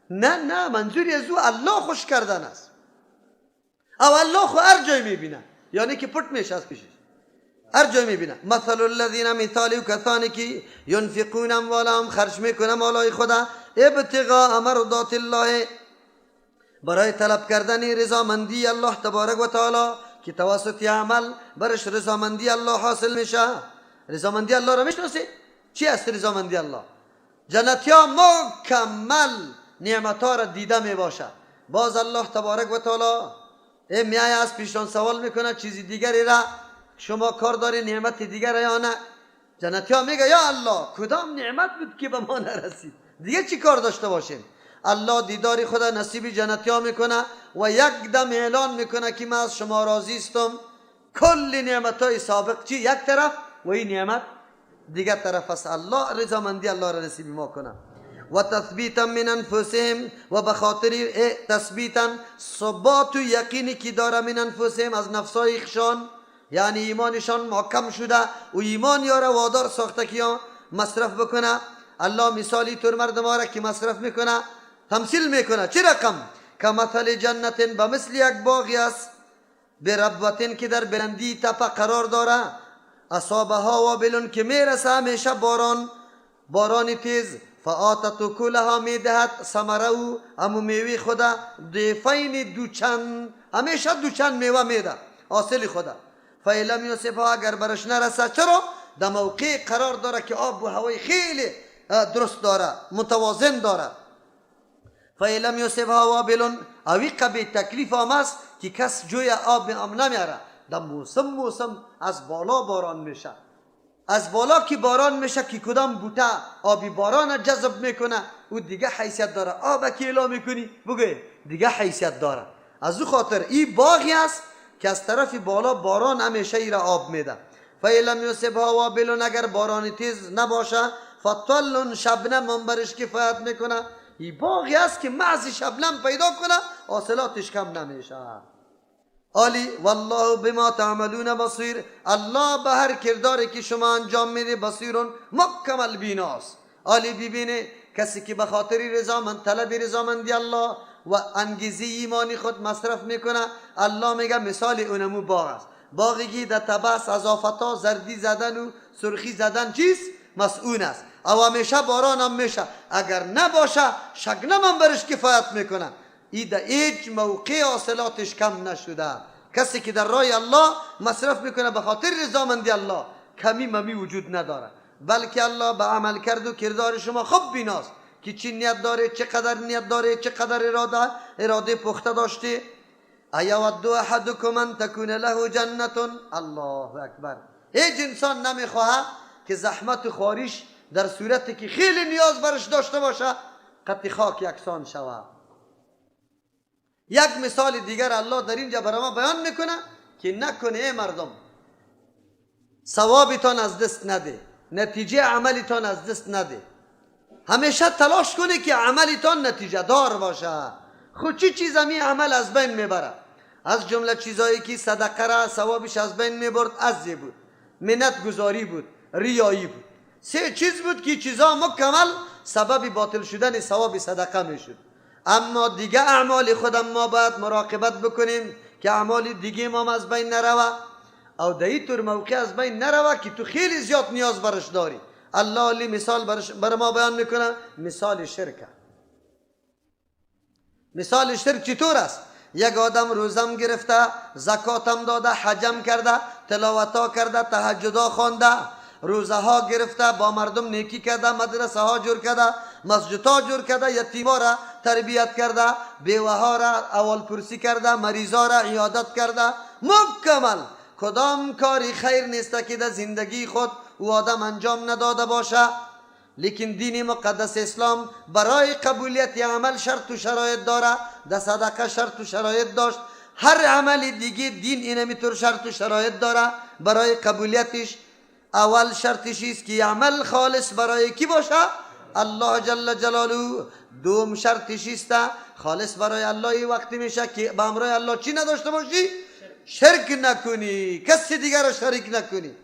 نه، منظوری از او الله خوش کردن است. او الله خو هر جای میبینه، یعنی که پت میشه از پیشش، هر جای میبینه. مثل الذین، مثالی و کسانی که ینفقون اموالهم، خرج میکنه مالای خدا، ابتغاء مرضات الله، برای طلب کردن رضامندی الله تبارک و تعالی که توسط عمل برش رضامندی الله حاصل میشه. رضامندی الله را میشناسی؟ چی است رضامندی الله؟ جنتی ها مکمل نعمت ها را دیده می باشد. باز الله تبارک و تعالی میای از پیشان سوال میکنه چیزی دیگری را شما کار داری، نعمت دیگر یا نه؟ جنتی ها میگه یا الله کدام نعمت بود که به ما نرسید، دیگه چی کار داشته باشیم؟ الله دیداری خدا نصیب جنتی ها میکنه و یک دم اعلان میکنه که من از شما راضی استم. کل نعمت های سابق چی یک طرف و این نعمت دیگر طرف است. الله رضامندی الله را نصیب ما کنه. و تثبیتا من انفسهم و بخاطر تثبیتا ثبات و یقینی که داره من انفسهم از نفسای خشان، یعنی ایمانشان محکم شده و ایمان یاره وادار ساخته که مصرف بکنه. الله مثالی طور مردم را که مصرف میکنه تمثیل میکنه. چه رقم؟ که مثل جنت به مثل یک باغی است به ربوتن که در بلندی تپه قرار داره، اصابها وابلون که میرسه همیشه باران تیز، فآتت کلها میدهد ثمره و امو میوه خدا ضعفین دوچند، همیشه دوچند میوه میده حاصل خدا. فیلم یوسفها اگر برش نرسه، چرا؟ در موقع قرار داره که آب و هوای خیلی درست داره متوازن داره. فیلم یوسفها وابلون اوی قبی تکلیف هم است که کس جوی آب نمیاره. در موسم از بالا باران میشه، از بالا که باران میشه که کدام بوته آبی باران جذب میکنه او دیگه حیثیت داره. آب که اعلام میکنی بگوی دیگه حیثیت داره. از او خاطر این باغی است که از طرف بالا باران همیشه ای را آب میده. فیلم یوسفها وابلون اگر باران تیز نباشه، فطل شبنم هم برش کفایت میکنه. این باغی است که محض شبنم پیدا کنه حاصلاتش کم نمیشه. علی والله بما تعملون بصیر، الله به هر کرداری که شما انجام میده بصیرون مکمل بیناست. علی ببینه کسی که به خاطر رضامند طلب رضامندی الله و انگیزه ایمانی خود مصرف میکنه، الله میگه مثال اونمو باغ است. باغی که در تبس از آفتا زردی زدن و سرخی زدن چیست؟ مسئول است. او همیشه باران هم میشه، اگر نباشه شبنم هم برش کفایت میکنه. ای در هیچ موقع حاصلاتش کم نشده. کسی که در راه الله مصرف میکنه به خاطر رضامندی الله کمی ممی وجود نداره، بلکه الله به عمل کرد و کردار شما خوب بیناست که چی نیت داره، چقدر نیت داره، چقدر اراده پخته داشته. ایود احدکم ان تکون له جنت، الله اکبر. هیچ انسان نمیخواه که زحمت و خواریش در صورتی که خیلی نیاز برش داشته باشه قطع خاک یکسان شود. یک مثال دیگر الله در اینجا برای ما بیان میکنه که نکنه ای مردم ثوابتان از دست نده، نتیجه عملتان از دست نده. همیشه تلاش کنه که عملتان نتیجه دار باشه. خود چی چیز همی عمل از بین میبره؟ از جمله چیزایی که صدقه را ثوابش از بین میبرد عجز بود، منت گذاری بود، ریایی بود. سه چیز بود که چیزا مکمل سبب باطل شدن ثواب صدقه میشد. اما دیگه اعمال خودم ما باید مراقبت بکنیم که اعمال دیگه ما از بین نروه، او در این طور موقع از بین نروه که تو خیلی زیاد نیاز برش داری. الله علی مثال برای ما بیان میکنه، مثال شرک. مثال شرک چطور است؟ یک آدم روزم گرفته، زکاتم داده، حجم کرده، تلاوتا کرده، تهجدا خوانده، روزه ها گرفته، با مردم نیکی کرده، مدرسه ها جور کرده، مسجد ها جور کرده، یتیما را تربیت کرده، بیوه ها را اول پرسی کرده، مریضا را عیادت کرده. مکمل کدام کاری خیر نیست که در زندگی خود او آدم انجام نداده باشه. لیکن دین مقدس اسلام برای قبولیت عمل شرط و شرایط داره. در صدقه شرط و شرایط داشت، هر عمل دیگه دین اینمی طور شرط و شرایط داره برای قبولیتش. اول شرطش است که عمل خالص برای کی باشه؟ الله جل جلاله. دوم شرطش است خالص برای الله وقتی میشه که به امر الله چی نداشته باشی؟ شرک نکنی، کسی دیگر را شریک نکنی.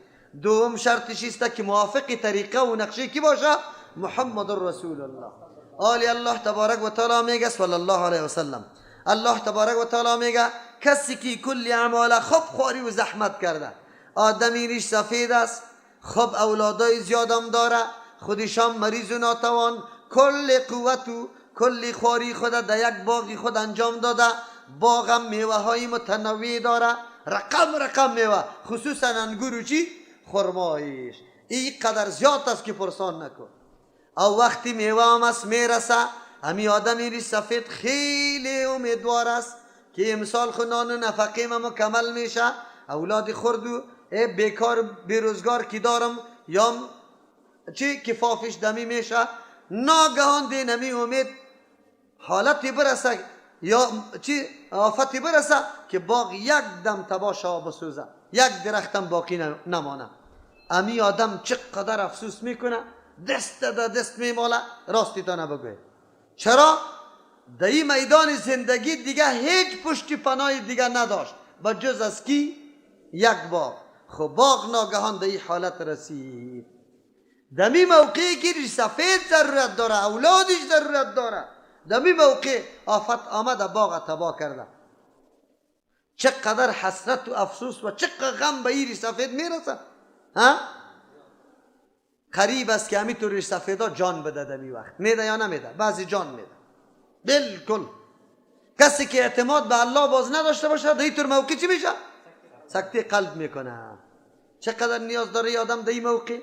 دوم شرطش است که موافق طریقه و نقشه کی باشه؟ محمد رسول الله. آلی الله تبارک و تعالی میگه صلی الله علیه و سلم، الله تبارک و تعالی میگه کسی که کل اعمال خوب خواری و زحمت کرده، آدمی ریش سفید است، خب اولادای زیادم داره، خودشان مریض و ناتوان، کل قوت و کل خواری خود در یک باغی خود انجام داده. باغم میوه های متنوع داره، رقم میوه، خصوصا انگور و چی؟ خرمایش. این قدر زیاد است که پرسان نکن. او وقتی میوه هم است میرسه، همی آدم این سفید خیلی امیدوار است که امسال خونان نفقه ما مکمل میشه، اولاد خرد و بیکار بیروزگار که دارم یا چی کفافش دمی میشه. ناگهان دینمی امید حالتی برسه یا چی آفتی برسه که باغ یک دم تباشا بسوزه، یک درختم باقی نمانه. امی آدم چقدر افسوس میکنه، دست در دست میماله. راستی تا نبگوی چرا؟ در این میدان زندگی دیگه هیچ پشت پناه دیگه نداشت بجز از کی؟ یک باغ. خب باغ ناگهان در این حالت رسید. دمی موقعی که سفید ضرورت داره، اولادش ضرورت داره، دمی موقع آفت آمده باغ تباه کرده. چقدر حسرت و افسوس و چقدر غم به این سفید میرسه. قریب است که همینطور ریش سفیدا جان بده دمی وقت. میده یا نمیده؟ بعضی جان میده بالکل. کسی که اعتماد به الله باز نداشته باشه در اینطور موقع چی میشه؟ سکته قلب میکنه. چقدر نیاز داره آدم در این موقع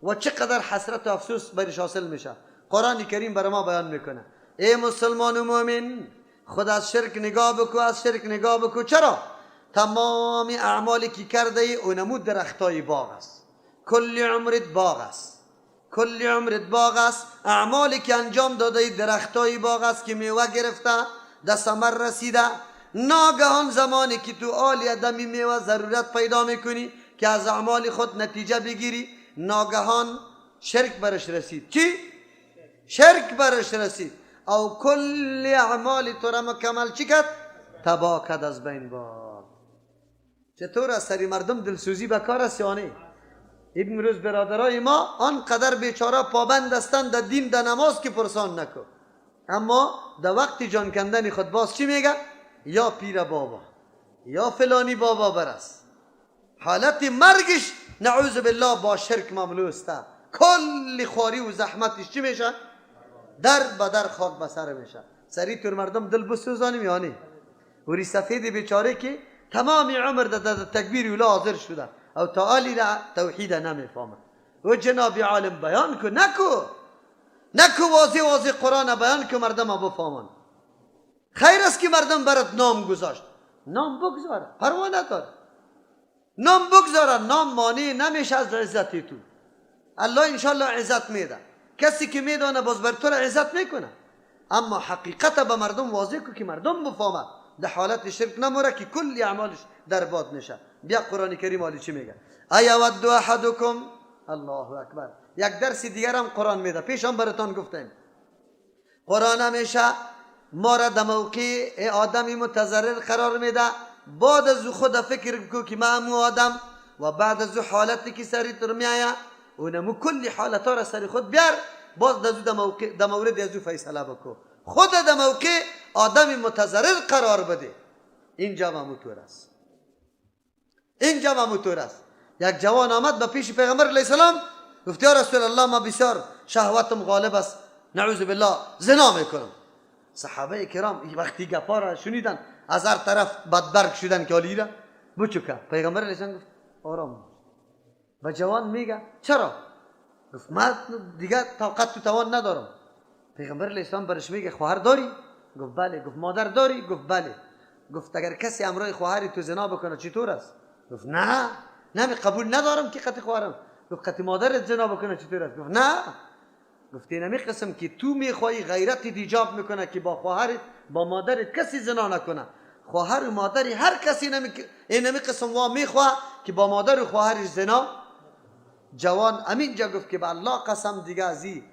و چقدر حسرت و افسوس برش حاصل میشه. قرآن کریم برای ما بیان میکنه ای مسلمان و مؤمن خود از شرک نگاه بکو، از شرک نگاه بکو. چرا؟ تمام اعمالی که کرده ای اونمود درختای باغ است. کل عمرت باغ است، کل عمرت باغ است. اعمالی که انجام داده ای درختای باغ است که میوه گرفته، در ثمر رسیده. ناگهان زمانی که تو آل دمی میوه ضرورت پیدا میکنی که از اعمال خود نتیجه بگیری، ناگهان شرک برش رسید. چی؟ شرک برش رسید. او کل اعمال تو را مکمل چی کرد؟ تباه کرد، از بین برد. چطور از سری مردم دلسوزی بکار است یا نه؟ امروز برادرای ما آنقدر بیچاره پابند هستند در دین در نماز که پرسان نکن، اما در وقت جان کندن خود باز چی میگه؟ یا پیر بابا یا فلانی بابا برست. حالت مرگش نعوذ بالله با شرک مملو است. کل خواری و زحمتش چی میشه؟ در بدر خاک بسر میشه. سری تور مردم دل بسوزانیم یا نه؟ وری سفید بیچاره که تمام عمر در تکبیر اولا حاضر شده او تعالی را توحید نمیفهمه. و جناب عالم بیان کو، نکو واضح واضح قرآن بیان که مردم ها بفهمن. خیر است که مردم برات نام گذاشت، نام بگذاره، پروا نداره. نام بگذاره، نام مانع نمیشه از عزت تو. الله انشالله عزت میده. کسی که میدانه باز بر تو عزت میکنه، اما حقیقت به مردم واضح کو که مردم بفهمه. در حالت شرک نموره که کلی اعمالش در باد میشه. بیا قرآن کریم حالی چی میگه؟ ایود احدکم، الله اکبر. یک درس دیگر هم قرآن میده، پیش هم براتون گفتم. قرآن همیشه ما را در موقع آدمی متضرر قرار میده. بعد از خود فکر بکو که ما آدم و بعد از حالتی که سری تر میایه اونمو کلی حالتا را سری خود بیار، باز در مورد ازو فیصله بکو. خود در موقع آدمی متضرر قرار بده. اینجا مموتور است، اینجا مموتور است. یک جوان آمد به پیش پیغمبر علیه السلام گفت یا رسول الله ما بسیار شهوتم غالب است، نعوذ بالله زنا میکنم. صحابه کرام وقتی گپا را شنیدن از هر طرف بدبرگ شدن که حالی را بچکه. پیغمبر علیه السلام گفت آرام. و جوان میگه چرا؟ گفت من دیگه طاقت و توان ندارم. پیغمبر علیه السلام برش میگه خواهر داری؟ گفت بله. گفت مادر داری؟ گفت بله. گفت اگر کسی امروی خواهری تو زنا بکنه چطور است؟ گفت نه قبول ندارم که قطع خواهرم. گفت قطع مادرت زنا بکنه چطور است؟ گفت نه. گفت اینمی قسم که تو میخوایی غیرت ایجاب میکنه که با خواهرت با مادرت کسی زنا نکنه. خواهر و مادری هر کسی اینمی قسم وا میخواه که با مادر و خواهرش زنا. جوان همینجا گفت که به الله قسم دیگه از این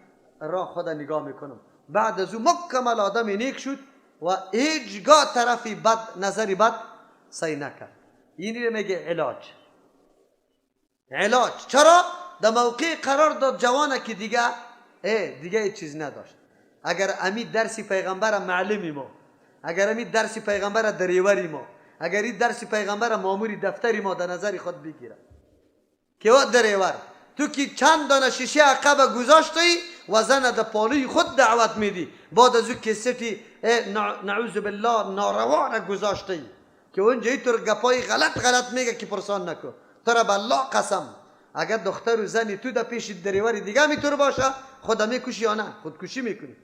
راه خدا نگاه میکنم. بعد از او مکمل آدم نیک شد و هیچگاه طرفی بد نظری بد سی نکرد. اینی میگه علاج. چرا؟ در موقع قرار داد جوانه که دیگه هیچ چیز نداشت. اگر امید درسی پیغمبر معلمی ما، اگر امید درسی پیغمبر دریوری ما، اگر این درسی پیغمبر ماموری دفتری ما در نظر خود بگیره که وقت دریور تو که چند دانه شیشه عقب گذاشتی و زن در پالوی خود دعوت میدی، بعد از اون کسیتی نعوذ بالله ناروا را گذاشتی که اونجا اینطور گپای غلط میگه که پرسان نکن. تو را به الله قسم اگر دختر و زنی تو در پیش دریور دیگه میتور باشه خود میکشی یا نه؟ خودکشی میکنی.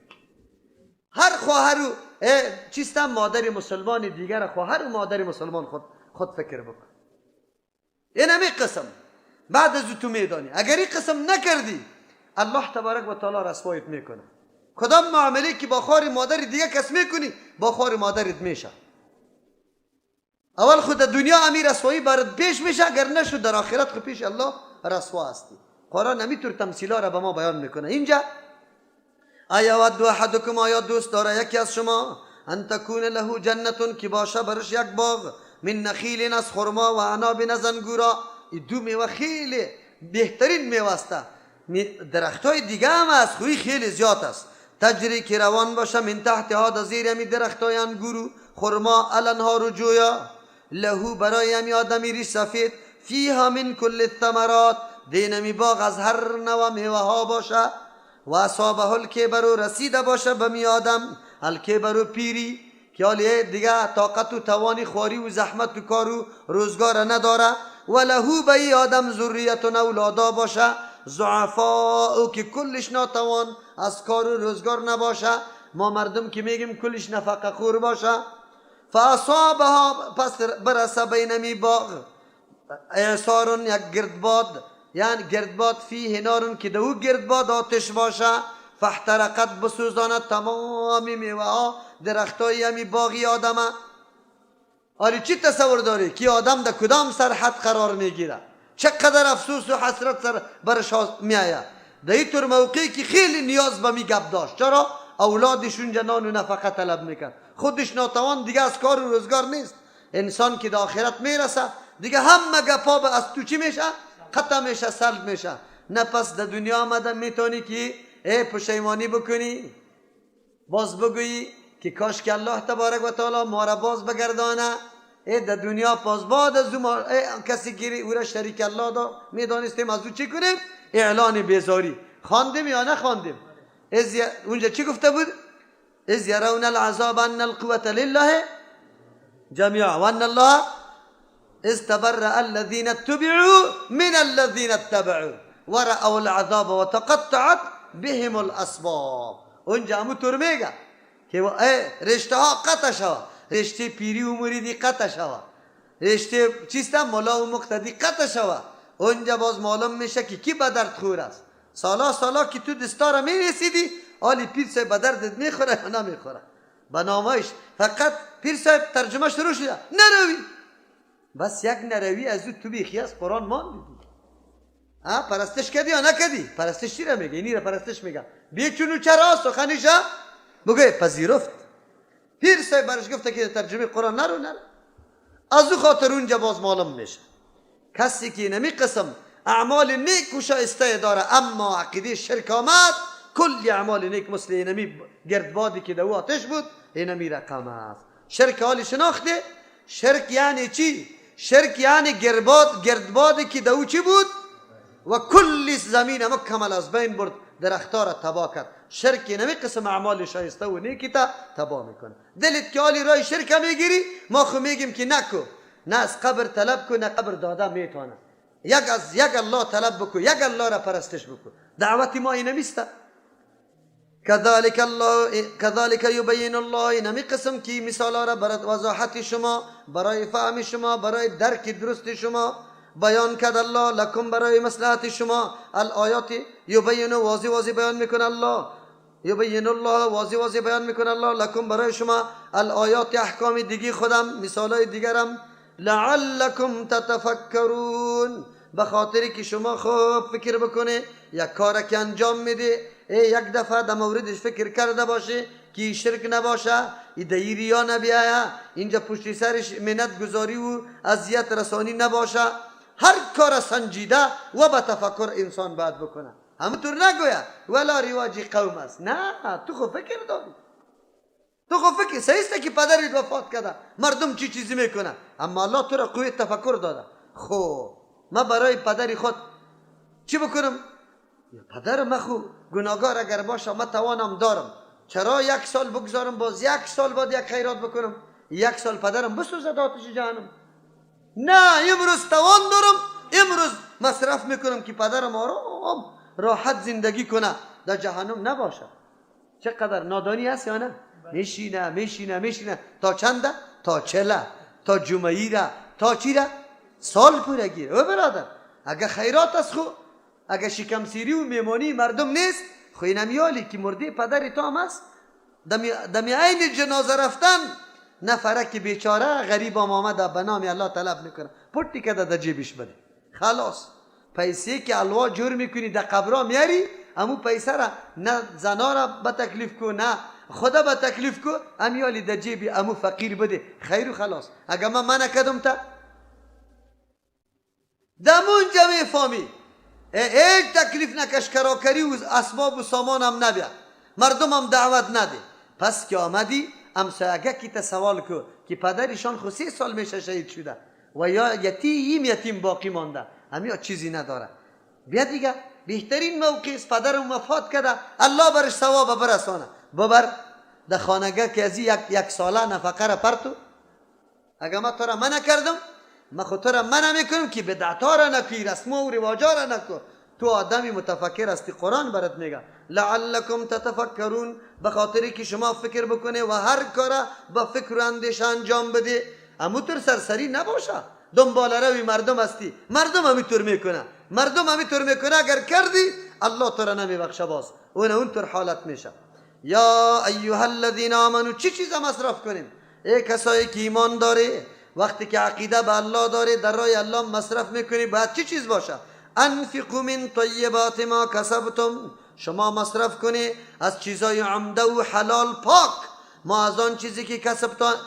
هر خواهر و چیستم مادر مسلمان دیگر خواهر و مادر مسلمان خود فکر بکن. این همی قسم بعد از تو میدانی اگر این قسم نکردی الله تبارک و تعالی رسوایت میکنه. کدام معامله که با خواهر مادر دیگه کس میکنی با خواهر مادرت میشه. اول خود دنیا امیر رسوایی برات پیش میشه، اگر نشد در آخرت خود پیش الله رسوا هستی. قرآن نمیتور تمثیلا را به ما بیان میکنه. اینجا آیا ود احدکم، آیا دوست داره یکی از شما ان تکون له جنتون که باشه برش یک باغ من نخیل از خرما و عناب از انگورا. این دو میوه خیلی بهترین میوه است. درختای دیگه هم از خوی خیلی زیاد است. تجری که روان باشه من تحت ها زیر همی درختای انگورو خرما الانها رو جویا لهو برای همی آدمی ریش سفید فیها من کل الثمرات دینمی باغ از هر نوع میوه ها باشه و اصابه الکبر رسیده باشه به می آدم الکبر پیری که حالی دیگه طاقت و توانی خواری و زحمت و کار و روزگار نداره و لهو به ای آدم ذریت و اولادا باشه ضعفاء که کلش ناتوان از کار و روزگار نباشه. ما مردم که میگیم کلش نفقه خور باشه. فاصابها پس برسه بینمی باغ اعصار یک گردباد، یعنی گردباد فیه نار که دو گردباد آتش باشه فاحترقت بسوزاند تمامی میوه ها درختای همی باغی آدمه. آری چی تصور داری که آدم در کدام سرحد قرار میگیره؟ چقدر افسوس و حسرت سر برش میآید. در این طور موقعی که خیلی نیاز به می گپ داشت. چرا؟ اولادشون جنان و نفقه طلب میکرد، خودش ناتوان دیگه از کار و روزگار نیست. انسان که در آخرت میرسه دیگه همه گپا به از تو چی میشه؟ قطع میشه، سلب میشه. نه پس در دنیا آمده میتونی که پشیمانی بکنی، باز بگویی که کاش که الله تبارک و تعالی ما را باز بگردانه. در دنیا پاس بعد از کسی که او را شریک الله دا میدانستیم از او چی کنیم؟ اعلان بیزاری. خواندیم یا نخواندیم؟ اونجا چی گفته بود؟ اذ یرون العذاب ان القوة لله جميعا وان الله استبرأ الذين اتبعوا من الذين اتبعوا ورأوا العذاب وتقطعت بهم الاسباب. اونجا همون طور میگه که رشته ها قطع شود، رشته پیری و مریدی قطع شود، رشته چیست مولا و مقتدی قطع شود. اونجا باز معلوم میشه که کی به درد خور است. سالا که تو دستار می رسیدی آلی پیر صاحب به دردت میخوره یا نمیخوره. به نامش فقط پیر صاحب ترجمه شروع شده نروی، بس یک نروی از تو بیخی از قرآن ماندی. پرستش کردی یا نکردی؟ پرستش چی را میگه؟ اینی را پرستش میگه. بیچونو چرا سخنیشه بگه پذیرفت. پیر صاحب برش گفته که ترجمه قرآن نرو. از او خاطر اونجا باز معلوم میشه کسی که نمی قسم اعمال نیک و شایسته داره اما عقیده شرک آمد کلی اعمال نیک مثل اینمی گردبادی که دو آتش بود اینمی رقم است. شرک حالی شناخته؟ شرک یعنی چی؟ شرک یعنی گردبادی که دو چی بود و کلی زمین مکمل از بین برد، درختار تباه کرد. شرک نمی قسم اعمال شایسته و نیکی تا تباه میکنه. دلت که حالی رای شرک میگیری ما خو میگیم که نکو، نه از قبر طلب کن نه قبر داده میتونه. یک الله طلب بکو، یک الله را پرستش بکو. دعوت ما این نمیسته. کذالک یبین الله. نمی قسم که مثالا را برای وضاحت شما، برای فهم شما، برای درک درست شما بیان کرد الله لکم برای مصلحت شما. الآیات یبین واضح بیان میکنه الله، یبین الله واضح بیان میکنه الله لکم برای شما الآیات احکام دیگی خودم مثالای دیگرم لعلکم تتفکرون بخاطری که شما خوب فکر بکنه. یک کار که انجام میده یک دفعه در موردش فکر کرده باشه که شرک نباشه، ایده ریا نبیایه، اینجا پشت سرش منت گذاری و اذیت رسانی نباشه. هر کار سنجیده و با تفکر انسان باید بکنه. همونطور نگویه ولا رواج قوم است. نه، تو خود فکر داری، تو خود فکر سیسته که پدرت وفات کرده مردم چی چیزی میکنه، اما الله تو را قوی تفکر داده. خب ما برای پدری خود چی بکنم؟ پدر من خو گناهگار اگر باشه ما توانم دارم، چرا یک سال بگذارم باز یک سال بعد یک خیرات بکنم؟ یک سال پدرم بسوزد آتش جهنم؟ نه، امروز توان دارم، امروز مصرف میکنم که پدرم آرام راحت زندگی کنه در جهنم نباشه. چقدر نادانی است یا نه؟ میشینه تا چنده؟ تا 40 تا جمعی را تا چی را؟ سال پوره گیره. او برادر اگه خیرات است خو، اگه شکم سیری و میمانی مردم نیست خو اینمیالی که مرده پدر تو هم است دمی عین جنازه رفتن نفره که بیچاره غریب هم آمده به نام الله طلب میکنه پوٹی که در جیبش بده خلاص. پیسه که الوا جور میکنی در قبرها میاری امو پیسه را نه زنا را به تکلیف کو نه خدا به تکلیف کو امیالی در جیبی امو فقیر بده خیر و خلاص. اگه من نکدم تا دمون جمعی فامی هیچ تکلیف نکش کراکری و اسباب و سامان هم نبیا مردم هم دعوت نده. پس که آمدی امسایگه کی تا سوال کو که پدرشان خو 3 سال میشه شهید شده و یا یتیم باقی مانده همیا چیزی نداره. بیا دیگه بهترین موقع است پدرم وفات کرده الله برش ثواب برسانه ببر در خانگاه که از یک ساله نفقه را پرتو. اگه ما تو را منع کردم ما خود تو را منع میکنم که بدعتا را نکی رسم و رواجا را نکن. تو آدمی متفکر هستی قرآن برات میگه لعلکم تتفکرون به خاطری که شما فکر بکنه و هر کارا با فکر و اندیشه انجام بده. همونطور سرسری نباشه دنبال روی مردم هستی مردم همینطور میکنه اگر کردی الله تو را نمیبخشه باز اونطور حالت میشه. یا ایها الذین آمنو چی چیزا مصرف کنیم؟ ای کسایی که ایمان داره وقتی که عقیده به الله داره در راه الله مصرف میکنی باید چی چیز باشه؟ انفقوا من طیبات ما کسبتم شما مصرف کنی از چیزای عمده و حلال پاک ما از آن چیزی که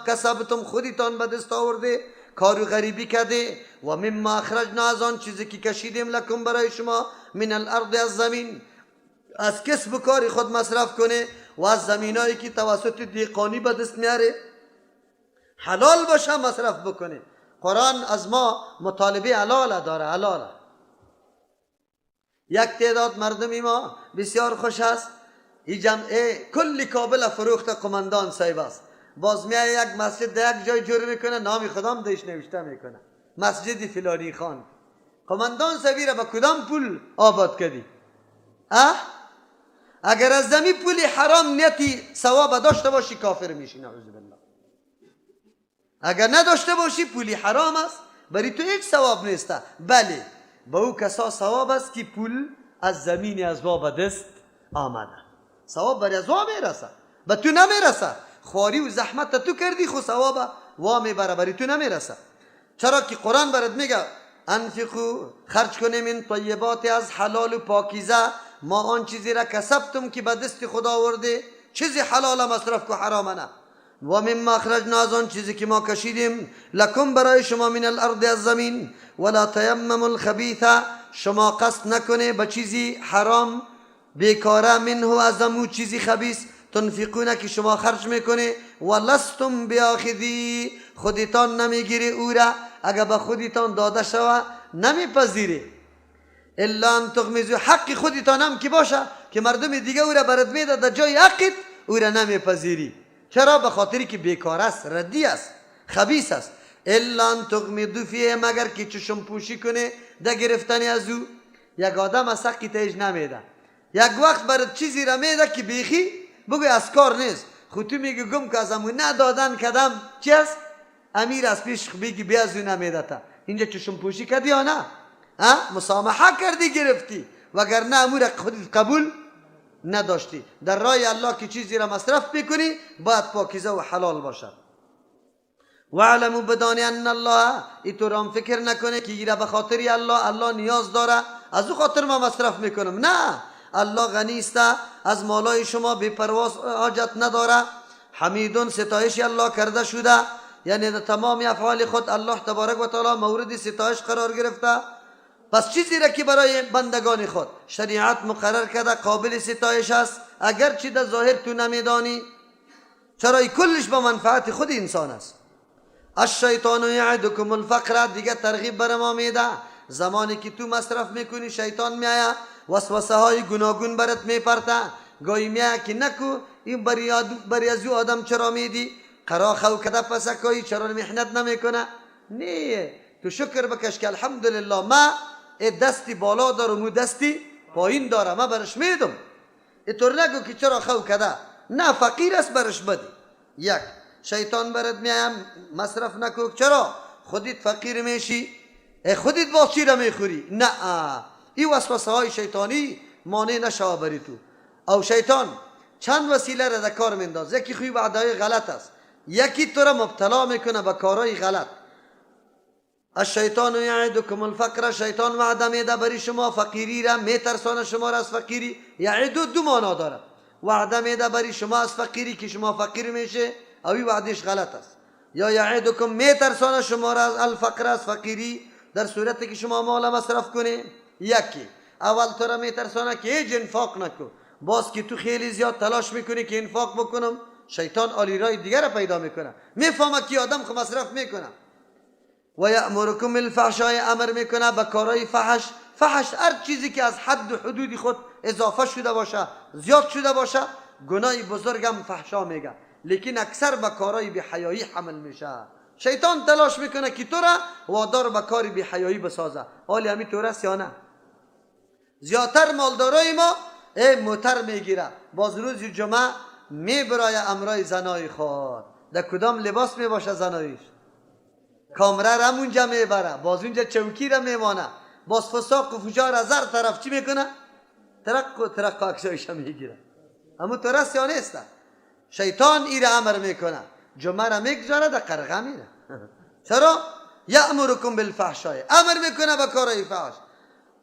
کسبتم خودتان به دست آورده کار غریبی کرده و مما اخرجنا از آن چیزی که کشیدیم لکم برای شما من الارض از زمین از کسب کاری خود مصرف کنه و از زمینایی که توسط دیقانی به دست میاره حلال باشه مصرف بکنه. قرآن از ما مطالبه حلال داره حلال. یک تعداد مردمی ما بسیار خوش است این جمعه کلی کابل فروخت قماندان صاحب است باز میای یک مسجد در یک جای جور میکنه نامی خدام دیش نوشته میکنه مسجد فلانی خان. قماندان صاحبی را با کدام پول آباد کردی؟ اگر از زمین پولی حرام نیتی ثواب داشته باشی کافر میشی نعوذ بالله. اگر نداشته باشی پولی حرام است برای تو هیچ ثواب نیسته. بله با او کسا ثواب است که پول از زمین از وا به دست آمده ثواب برای از وا میرسه به تو نمیرسه. خواری و زحمت تو کردی خو ثواب وا میبره برای تو نمیرسه. چرا که قرآن برات میگه انفقو خرج کنیم من طیبات از حلال و پاکیزه ما آن چیزی را کسبتم که به دست خدا آورده چیزی حلال مصرف کو حرام نه و مما اخرجنا از آن چیزی که ما کشیدیم لکم برای شما من الارض از زمین ولا تیمموا الخبیث شما قصد نکنه به چیزی حرام بیکاره منه از امو چیزی خبیث تنفقونه که شما خرج میکنه و لستم بیاخذی خودتان نمیگیره او را اگر به خودتان داده شوه نمیپذیره الا ان تغمزو حق خودتان هم که باشه که مردم دیگه او را برات میده در جای حقت او را نمیپذیری. چرا؟ به خاطری که بیکار است ردی است خبیث است. الا ان تغمضوا فیه مگر که چشم پوشی کنه در گرفتن از او. یک آدم از حقی تیج نمیده یک وقت برات چیزی را میده که بیخی بگوی از کار نیست خود تو میگی گم که از امون ندادن کدم چی است؟ امیر از پیش بگی بیا از او نمیده تا اینجا چشم پوشی کردی یا نه؟ مسامحه کردی گرفتی وگرنه امور خودت قبول نداشتی. در راه الله که چیزی را مصرف بکنی باید پاکیزه و حلال باشد. وعلموا بدانی ان الله ایتو رام فکر نکنه که ایره به خاطری الله نیاز داره از او خاطر ما مصرف میکنم. نه الله غنی است از مالای شما بی پرواز حاجت نداره. حمیدون ستایش الله کرده شده یعنی در تمام افعال خود الله تبارک و تعالی مورد ستایش قرار گرفته. پس چیزی را که برای بندگان خود شریعت مقرر کرده قابل ستایش است اگرچه در ظاهر تو نمیدانی. چرا کلش به منفعت خود انسان است. الشیطان یعدکم الفقر دیگه ترغیب بر ما میده زمانی که تو مصرف میکنی شیطان میآید وسوسه های گوناگون برات میپرته گاهی میآید که نکو این بری از او آدم چرا میدی قرا خو کده پسکایی چرا محنت نمیکنه. نه تو شکر بکش که الحمدلله ما دستی بالا داره مو دستی پایین داره، ما برش میدم. اینطور نگو که چرا خو کده، نه فقیر است برش بدی. یک شیطان برات میایم مصرف نکو، چرا خودت فقیر میشی، خودت باز چی را میخوری. نه، این وسوسه های شیطانی مانع نشوه بری تو. او شیطان چند وسیله را در کار مینداز. یکی خوی وعده‌های غلط است، یکی تو را مبتلا میکنه به کارهای غلط. الشیطان یعدکم الفقر، شیطان وعده میده بری شما فقیری را، میترسانه شما را از فقیری. یعد دو معنا داره، وعده میده بری شما از فقیری که شما فقیر میشه، او این وعدش غلط است. یا یعدکم میترسانه شما را از الفقر، از فقیری، در صورتی که شما مال مصرف کنی. یکی اول تو را میترسانه که هیچ انفاق نکن، باز که تو خیلی زیاد تلاش میکنی که انفاق بکنم، شیطان آلی رای دیگر را پیدا میکنه، میفهمه که آدم خو مصرف میکنه. و یأمرکم بالفحشاء، امر میکنه به کارهای فحش. فحش هر چیزی که از حد و حدود خود اضافه شده باشه، زیاد شده باشه، گناه بزرگم فحشا میگه، لیکن اکثر به کارهای بی‌حیایی حمل میشه. شیطان تلاش میکنه که تو را وادار به کار بی‌حیایی بسازه. حالی همین طور است یا نه؟ زیادتر مالدارای ما موتر میگیره، باز روز جمعه میبرای امرای زنای خود، در کدام لباس میباشه زنایش، کامره را اونجا میبره، باز اونجا چوکی را میمانه، باز فساق و فجار از هر طرف چی میکنه؟ ترق اکسایش میگیره. اما تو رست یا نیست؟ شیطان ای را امر میکنه، جمعه را میگذاره در قرغه میره. چرا؟ یأمرکم بالفحشاء، امر میکنه به کارهای فحش.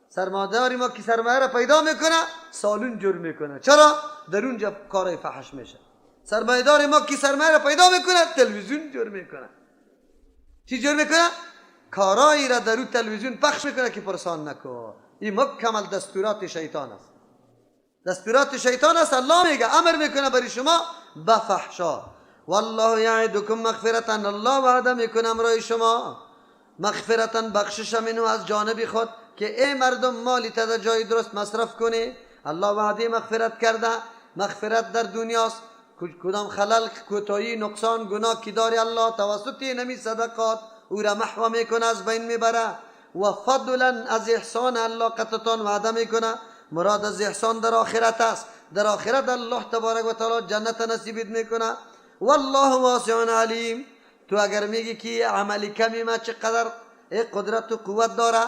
سرمایه‌داری ما که سرمایه را پیدا میکنه، سالون جور میکنه، چرا؟ در اونجا کارهای فحش میشه. سرمایه‌دار ما که سرمایه را پیدا میکنه، تلویزیون جور میکنه. چی جور میکنه؟ کارایی را در اون تلویزیون پخش میکنه که پرسان نکو. این مکمل دستورات شیطان است. دستورات شیطان است. الله میگه امر میکنه برای شما به فحشا. والله یعدکم مغفرتا، الله وعده میکنه امرای شما مغفرتا، بخشش منو از جانب خود، که ای مردم مالی تا در جای درست مصرف کنی. الله وعده مغفرت کرده. مغفرت در دنیاست، کدام خلل، کوتاهی، نقصان، گناه که داری الله توسط نمی صدقات او را محو میکنه، از بین میبره. و فضلا، از احسان الله قطتان وعده میکنه. مراد از احسان در آخرت است، در آخرت الله تبارک و تعالی جنت نصیبت میکنه. والله واسع علیم. تو اگر میگی که عملی کمی ما چقدر قدرت و قوت داره،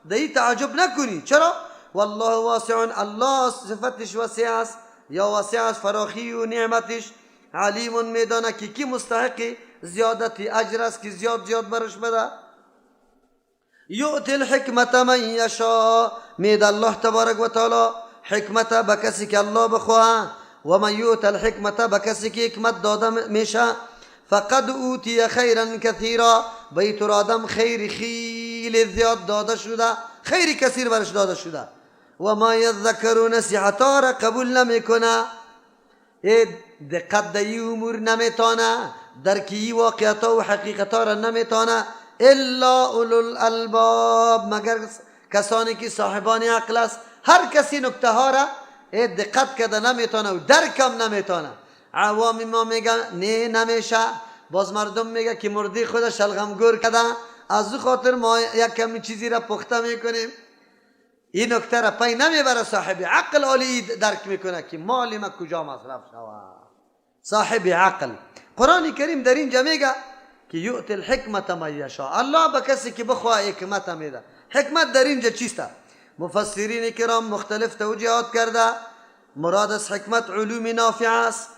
دهی تعجب نکنی. چرا؟ والله واسع، الله صفتش وسیع است، یا وسیع است فراخی و نعمتش. علیم، میدانه که کی مستحق زیادتی اجر است که زیاد برش بده. یؤتی الحکمت من یشاء، مید الله تبارک و تعالی حکمت به کسی که الله بخواه. و من یؤت الحکمت، به کسی که حکمت داده میشه، فقد اوتی خیرا کثیرا، بیت آدم خیر خیلی زیاد داده شده، خیری کثیر برش داده شده. و ما یذکر، نصیحتا را قبول نمیکنه، دقت دی امور نمیتانه، درکی واقعیتا و حقیقتا را نمیتانه، الا اولو الالباب، مگر کسانی که صاحبان عقل است. هر کسی نکته ها را دقت کرده نمیتانه و درکم نمیتانه. عوام ما میگن نه نمیشه، باز مردم میگه که مردی خودش شلغم گور کرده، از او خاطر ما یک کمی چیزی را پخته میکنیم. این نکته را پی نمیبره صاحب عقل، عالی درک میکنه که مال ما کجا مصرف شود. صاحب عقل. قرآن کریم در اینجا میگه که یؤتی الحکمت من یشاء، الله به کسی که بخواه حکمت میده. حکمت در اینجا چیست؟ مفسرین کرام مختلف توجیهات کرده. مراد از حکمت علوم نافع است،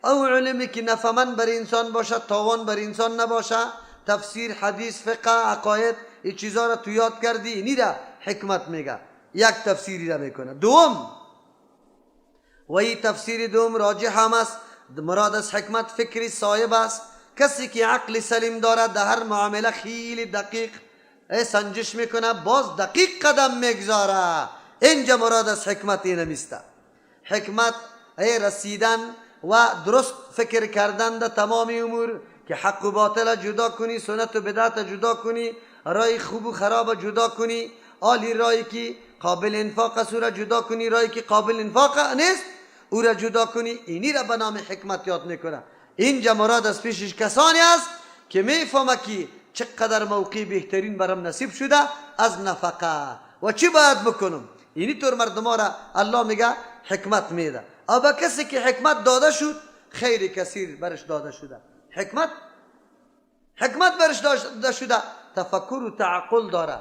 او علمی که نفعمند بر انسان باشه، تاوان بر انسان نباشه. تفسیر، حدیث، فقه، عقاید، این چیزا را تو یاد کردی، اینی را حکمت میگه. یک تفسیری را میکنه. دوم، و این تفسیر دوم راجح هم است، مراد از حکمت فکری صایب است، کسی که عقل سلیم دارد در هر معامله خیلی دقیق سنجش میکنه، باز دقیق قدم میگذاره. اینجا مراد از حکمت این میسته. حکمت رسیدن و درست فکر کردن در تمام امور، که حق و باطل جدا کنی، سنت و بدعت جدا کنی، رای خوب و خراب جدا کنی، عالی رایی که قابل انفاق است او را جدا کنی، رایی که قابل انفاق نیست او را جدا کنی. اینی را به نام حکمت یاد میکنه. اینجا مراد از پیشش کسانی است که میفهمه که چقدر موقع بهترین برام نصیب شده از نفقه و چی باید بکنم. اینی طور مردم ها را الله میگه حکمت میده. اما کسی که حکمت داده شد خیر کثیر برش داده شده. حکمت برش داده شده، تفکر و تعقل داره،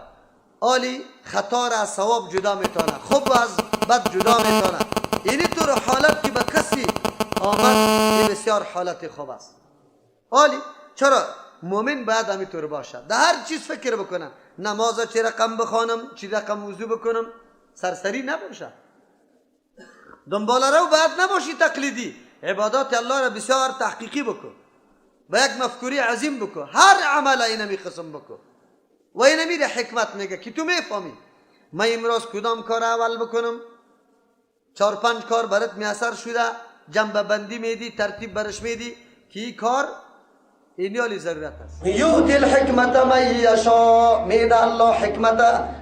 عالی خطا را از ثواب جدا میتونه، خوب از بد جدا میتونه. اینی طور حالت که به کسی آمد این بسیار حالت خوب است. عالی. چرا؟ مومن باید همینطور باشه، در هر چیز فکر بکنم، نماز چه رقم بخوانم، چه رقم وضو بکنم، سرسری نباشه، دنبال رو باید نباشی تقلیدی. عبادات الله را بسیار تحقیقی بکن، با یک مفکوری عظیم بکن، هر عمل اینمی قسم بکن و اینمی را حکمت میگه که تو میفهمی من امروز کدام کار اول بکنم. 4-5 کار برات میسر شده، جنبه بندی میدی، ترتیب برش میدی که این کار اینیالی ضرورت است. یؤتی الحکمت من یشاء، میده الله حکمت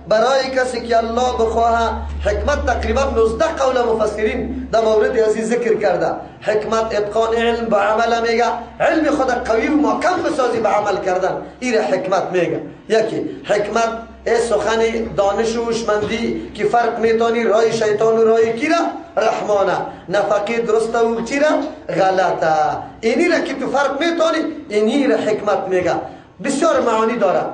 برای کسی که الله بخواه. حکمت تقریبا 19 قول مفسرین در مورد ازی ذکر کرده. حکمت اتقان علم به عمل میگه، علم خود قوی و محکم بسازی به عمل کردن، این حکمت میگه. یکی حکمت سخن دانش و هوشمندی که فرق میتونی رای شیطان و رای کی را رحمانه، نفقی درست و چی را غلطه. اینی را که تو فرق میتونی اینی را حکمت میگه. بسیار معانی داره،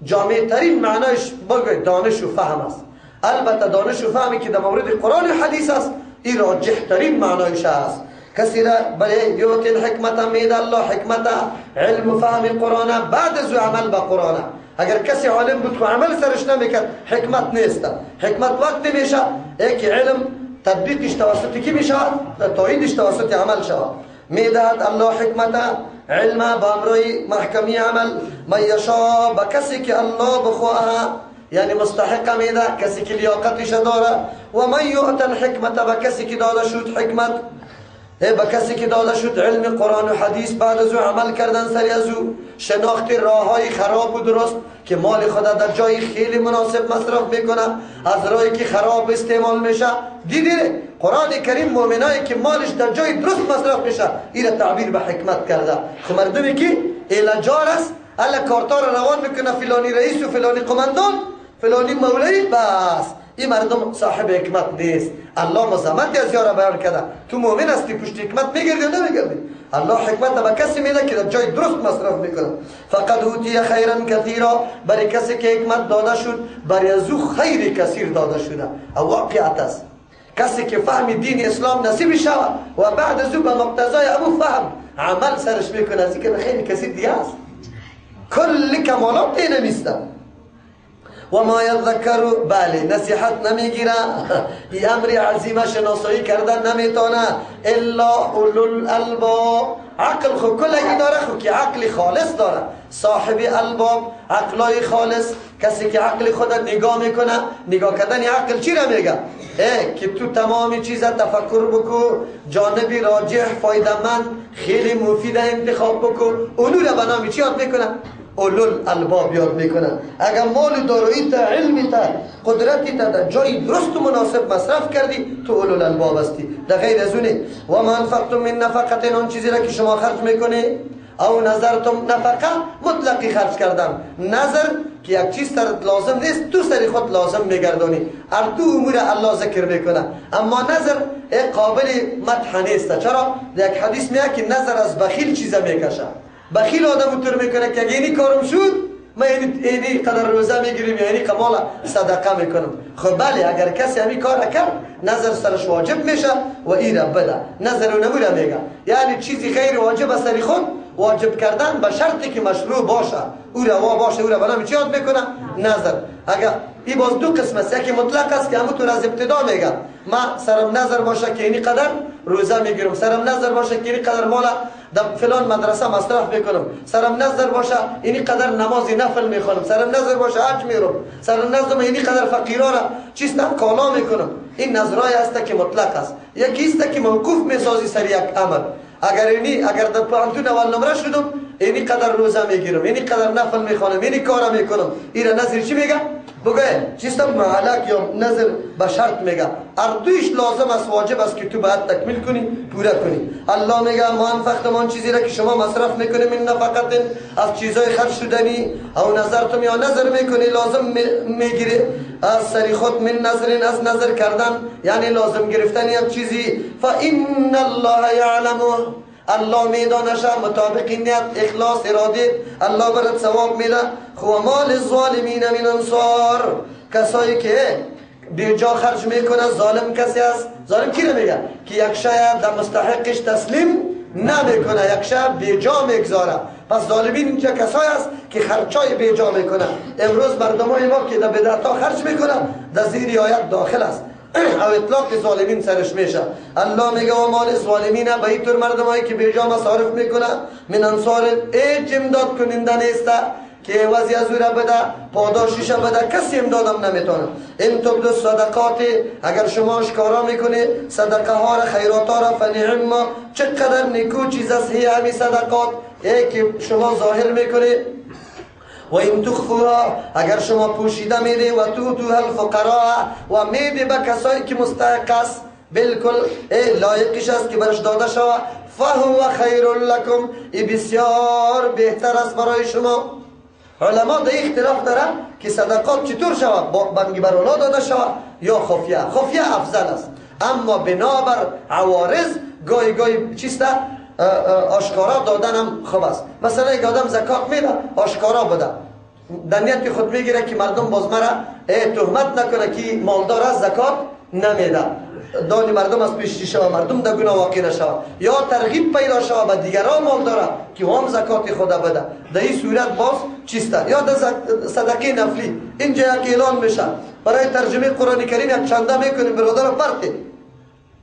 جامع ترین معنایش بگوی دانش و فهم است. البته دانش و فهمی که در مورد قرآن و حدیث است این راجح ترین معنایش است. کسی را برای یؤتی الحکمت میده الله حکمت علم و فهم قرآن بعد از عمل با قرآن. اگر کسی عالم بود که عمل سرش نمیکرد حکمت نیست. حکمت وقت میشه یک علم تطبیقش توسط کی میشه؟ تاییدش توسط عمل شود. میدهد الله حکمت علم با امروی محکمی عمل من یشاء، با کسی که الله بخواه، یعنی مستحق میده، کسی که لیاقتش داره. و من یؤت الحکمت، با کسی که داده شد حکمت، با کسی که داده شد علم قرآن و حدیث بعد از او عمل کردن سری از او، شناخت راه های خراب و درست که مال خدا در جای خیلی مناسب مصرف میکنه، از راهی که خراب استعمال میشه. دیدی قرآن کریم مومنایی که مالش در جای درست مصرف میشه این تعبیر به حکمت کرده. مردمی که الجار است الا کارتار روان میکنه، فلانی رئیس و فلانی قماندان فلانی مولوی، بس این مردم صاحب حکمت نیست. الله مزامت از یارا بیان کرده. تو مؤمن هستی پشت حکمت میگردی یا نمیگردی؟ الله حکمت به کسی میده که در جای درست مصرف میکنه. فقد اوتی خیرا کثیرا، برای کسی که حکمت داده شد برای از او خیر کثیر داده شده. او واقعیت است کسی که فهم دین اسلام نصیب شود و بعد از او به مقتضای ابو فهم عمل سرش میکنه، از اینکه خیر کثیر دیگه است. کل کمالات اینه نیستن. و ما یذکر، بله نصیحت نمیگیره، این امر عظیمه شناسایی کردن نمیتونه الا اولو الالباب. عقل خو کلگی داره، خو که عقل خالص داره، صاحب الباب عقلای خالص. کسی که عقل خود نگاه میکنه، نگاه کردن عقل چی را میگه؟ که تو تمام چیزا تفکر بکو، جانبی راجح فایده‌مند خیلی مفید انتخاب بکو. اونو را به نام چی یاد میکنه؟ اولو الباب یاد میکنن. اگر مال دارایی تا علمی تا قدرتی تا در جای درست و مناسب مصرف کردی تو اولو الباب هستی، در غیر از اونه. و ما انفقتم من نفقت، اون چیزی را که شما خرج میکنی، او نظرتم، نفقه مطلقی خرج کردن، نظر که یک چیز سرت لازم نیست تو سری خود لازم میگردانی، اردو امور الله ذکر میکنه. اما نظر قابل مدح نیست. چرا؟ یک حدیث میگه که نظر از بخیل چیزا میکشه. بخیل آدم اونطور میکنه که اگه اینی کارم شد من اینی قدر روزه میگیریم یا اینی کمال صدقه میکنم. خب بله، اگر کسی همی کار کرد نظر سرش واجب میشه و این را بده. نظر رو نموره میگه، یعنی چیزی غیر واجب از سری خود واجب کردن به شرطی که مشروع باشه، او روا باشه، او را بنام چی یاد میکنه؟ نظر. اگر این باز دو قسم است، یکی مطلق است که همونطور از ابتدا میگم من سرم نظر باشه که اینی قدر روزه میگیرم، سرم نظر باشه که اینی قدر مالا در فلان مدرسه مصرف میکنم، سرم نظر باشه اینی قدر نماز نفل میخونم، سرم نظر باشه حج میرم، سرم نظر اینی قدر فقیرا را چیستم کالا میکنم. این نظرای است که مطلق است. یکی است که موقوف میسازی سر یک عمل. اگر در پانتون اول نمره شدم اینی قدر روزه میگیرم، اینی قدر نفل میخوانم، اینی کارا میکنم، اینا نظر چی میگه؟ بگه چیستا معلق یا نظر به شرط میگه. اردویش لازم است، واجب است که تو باید تکمیل کنی، پورا کنی. الله میگه ما انفقتم آن چیزی را که شما مصرف میکنی من نفقت، از چیزای خرج شدنی او نظرتم یا نظر میکنی لازم میگیری از سری خود من نظرین از نظر کردن یعنی لازم گرفتن یک چیزی. فإن الله یعلمه، الله میدانشه مطابق نیت اخلاص اراده الله برات ثواب میده. خو مال الظالمین من انصار، کسایی که بیجا خرج میکنه ظالم کسی است. ظالم کی رو میگه؟ که یک شاید در مستحقش تسلیم نمیکنه، یک شاید بیجا میگذاره. پس ظالمین اینجا کسایی است که خرچای بیجا میکنه. امروز مردمای ما که در بدعتا خرج میکنه در زیر آیت داخل است او اطلاق ظالمین سرش میشه. الله میگه و مال ظالمین به این طور مردمایی که بیجا مصارف میکنه من انصار، هیچ امداد کننده نیسته که عوضی از او را بده، پاداشش بده، کسی امدادم نمیتونه. این تبدو صدقات، اگر شما اشکارا میکنی صدقه ها را خیرات ها را فنعم، چقدر نیکو چیز است هی همی صدقات ای که شما ظاهر میکنی. و این تخفوها، اگر شما پوشیده میده و توها الفقراء و میده به کسایی که مستحق است بالکل لایقش است که برش داده شود، فهو خیر لکم، ای بسیار بهتر است برای شما. علما در اختلاف دارن که صدقات چطور شود، بنگی بر اونا داده شود یا خفیه. خفیه افضل است، اما بنابر عوارض گاهی گاهی چیسته آشکارا دادن هم خوب است. مثلا یک آدم زکات میده آشکارا بده، در نیت که خود میگیره که مردم باز مرا تهمت نکنه که مالدار از زکات نمیده، دانی مردم از پیش شود، مردم در گناه واقع نشود، یا ترغیب پیدا شود به دیگران مال داره که هم زکات خدا بده. در این صورت باز چیسته. یا در صدقه نفلی اینجا یک اعلان میشه برای ترجمه قرآن کریم یک چنده میکنیم برادر پرتی،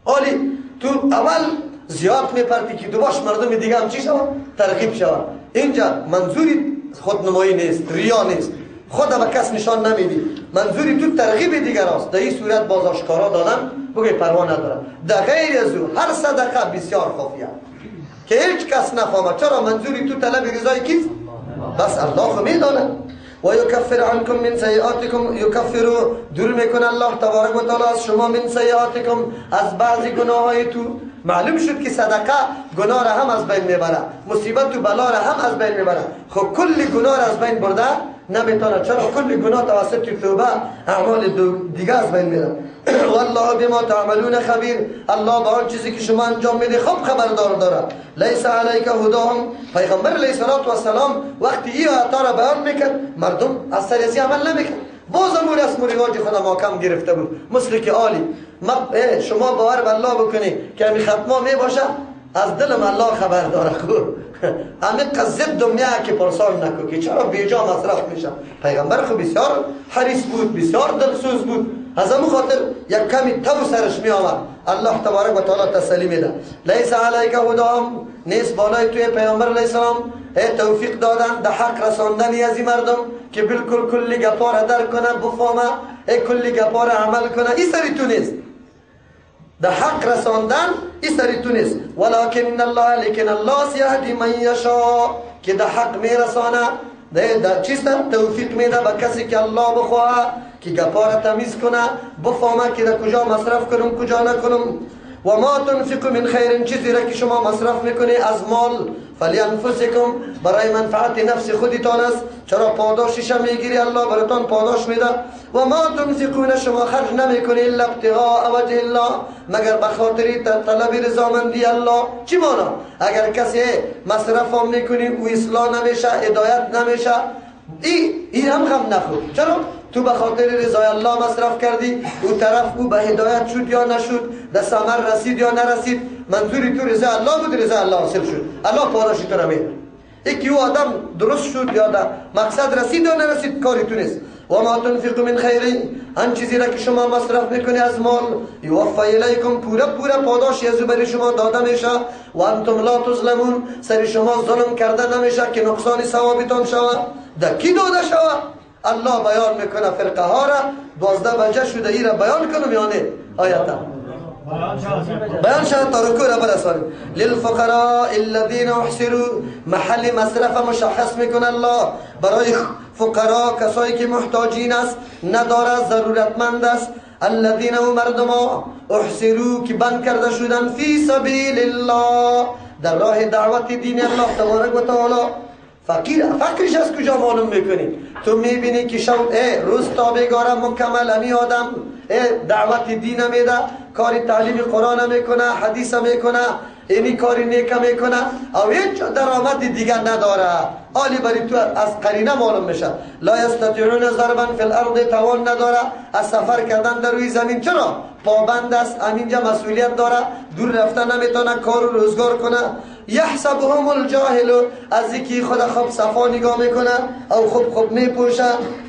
حالی تو اول زیاد میپرتی که دوباش مردم دیگه هم چی شود؟ ترغیب شود. اینجا منظوری خودنمایی نیست، ریا نیست، خود به کس نشان نمیدی، منظوری تو ترغیب دیگر است. در این صورت باز آشکارا دادن بگه پروا نداره. در غیر از او هر صدقه بسیار خفیه که هیچ کس نفهمه. چرا؟ منظوری تو طلب رضای کیست؟ بس الله خو میدانه. و یکفر عنکم من سیئاتکم، یکفر دور میکنه الله تبارک و تعالی از شما من سیئاتکم از بعضی گناه های تو. معلوم شد که صدقه گناه را هم از بین میبره، مصیبت و بلا را هم از بین میبره. خب کل گناه را از بین برده نمیتونه. چرا؟ کل گناه توسط توبه اعمال دیگه از بین میره. والله بما تعملون خبیر، الله با آن چیزی که شما انجام میده خوب خبردار داره. لیس علیک هداهم، پیغمبر علیه الصلاة والسلام وقتی این آیات را بیان میکرد مردم از سر ازی عمل نمیکرد، باز امور رسم و رواج خدا محکم گرفته بود. مثل که عالی شما باور به الله بکنی که همین ختمه می باشه از دلم الله خبر داره. خوب همین قضیت دنیا که پرسان نکن که چرا بیجا مصرف میشه. پیغمبر خو بسیار حریص بود، بسیار دلسوز بود، از همون خاطر یک کمی تو سرش می آمد. الله تبارک و تعالی تسلی میده. لیس علیک هداهم، نیست بالای توی پیغمبر علیه السلام توفیق دادن در حق رساندن از این مردم که بالکل کلی گپا را درک کنه، بفهمه، کلی گپا را عمل کنه. این سری تو نیست، در حق رساندن این سری تو نیست. ولکن الله، لیکن الله یهدی من یشاء، که در حق میرسانه، در چیست توفیق میده به کسی که الله بخواه که گپا را تمیز کنه، بفهمه که در کجا مصرف کنم کجا نکنم. و ما تنفق من خیر، چیزی را که شما مصرف میکنی از مال، فلانفسکم، برای منفعت نفس خودتان است. چرا؟ پاداشش میگیری، الله براتون پاداش میده. و ما تنفقون، شما خرج نمیکنی الا ابتغاء وجه الله، مگر به خاطر طلب رضامندی الله. چی مانا؟ اگر کسی مصرف هم میکنی و اصلاح نمیشه، هدایت نمیشه، این هم غم نخور. چرا؟ تو به خاطر رضای الله مصرف کردی، او طرف او به هدایت شد یا نشد، در ثمر رسید یا نرسید، منظوری تو رضای الله بود، رضای الله حاصل شد، الله پاداشی تو را میده. یکی او آدم درست شد یا در مقصد رسید یا نرسید، کاری تو نیست. و ما تنفق من خیر، آن چیزی را که شما مصرف میکنی از مال، یوفی الیکم، پورا پاداشی از برای شما داده میشه. و انتم لا تظلمون، سر شما ظلم کرده نمیشه که نقصان ثوابتان شود. در کی داده شود؟ الله بیان میکنه فرقه ها را. 12 وجه شده ای را بیان کنم یا نه؟ آیتا بیان شد تا رکوع را برسانیم. للفقراء الذين احصروا، محل مصرف مشخص میکنه الله برای فقرا، کسایی که محتاجین است، نداره، ضرورتمند است. الذين هم مردم احصروا که بند کرده شدن فی سبیل الله، در راه دعوت دین الله تبارک و تعالی. فقیرش از کجا معلوم میکنی؟ تو میبینی که روز تا بگاره مکمل امی آدم دعوت دین میده، کاری تعلیم قرآن میکنه، حدیث میکنه، اینی کاری نیکه میکنه، او هیچ درآمد دیگر نداره، حالی بری تو از قرینه معلوم میشه. لا یستطیعون ضربا فی الارض، توان نداره از سفر کردن در روی زمین. چرا؟ پابند است، همینجا مسئولیت داره، دور رفتن نمیتونه، کار و روزگار کنه. یحسبهم الجاهل، از یکی خود خوب صفا نگاه میکنه او خوب میپوشه،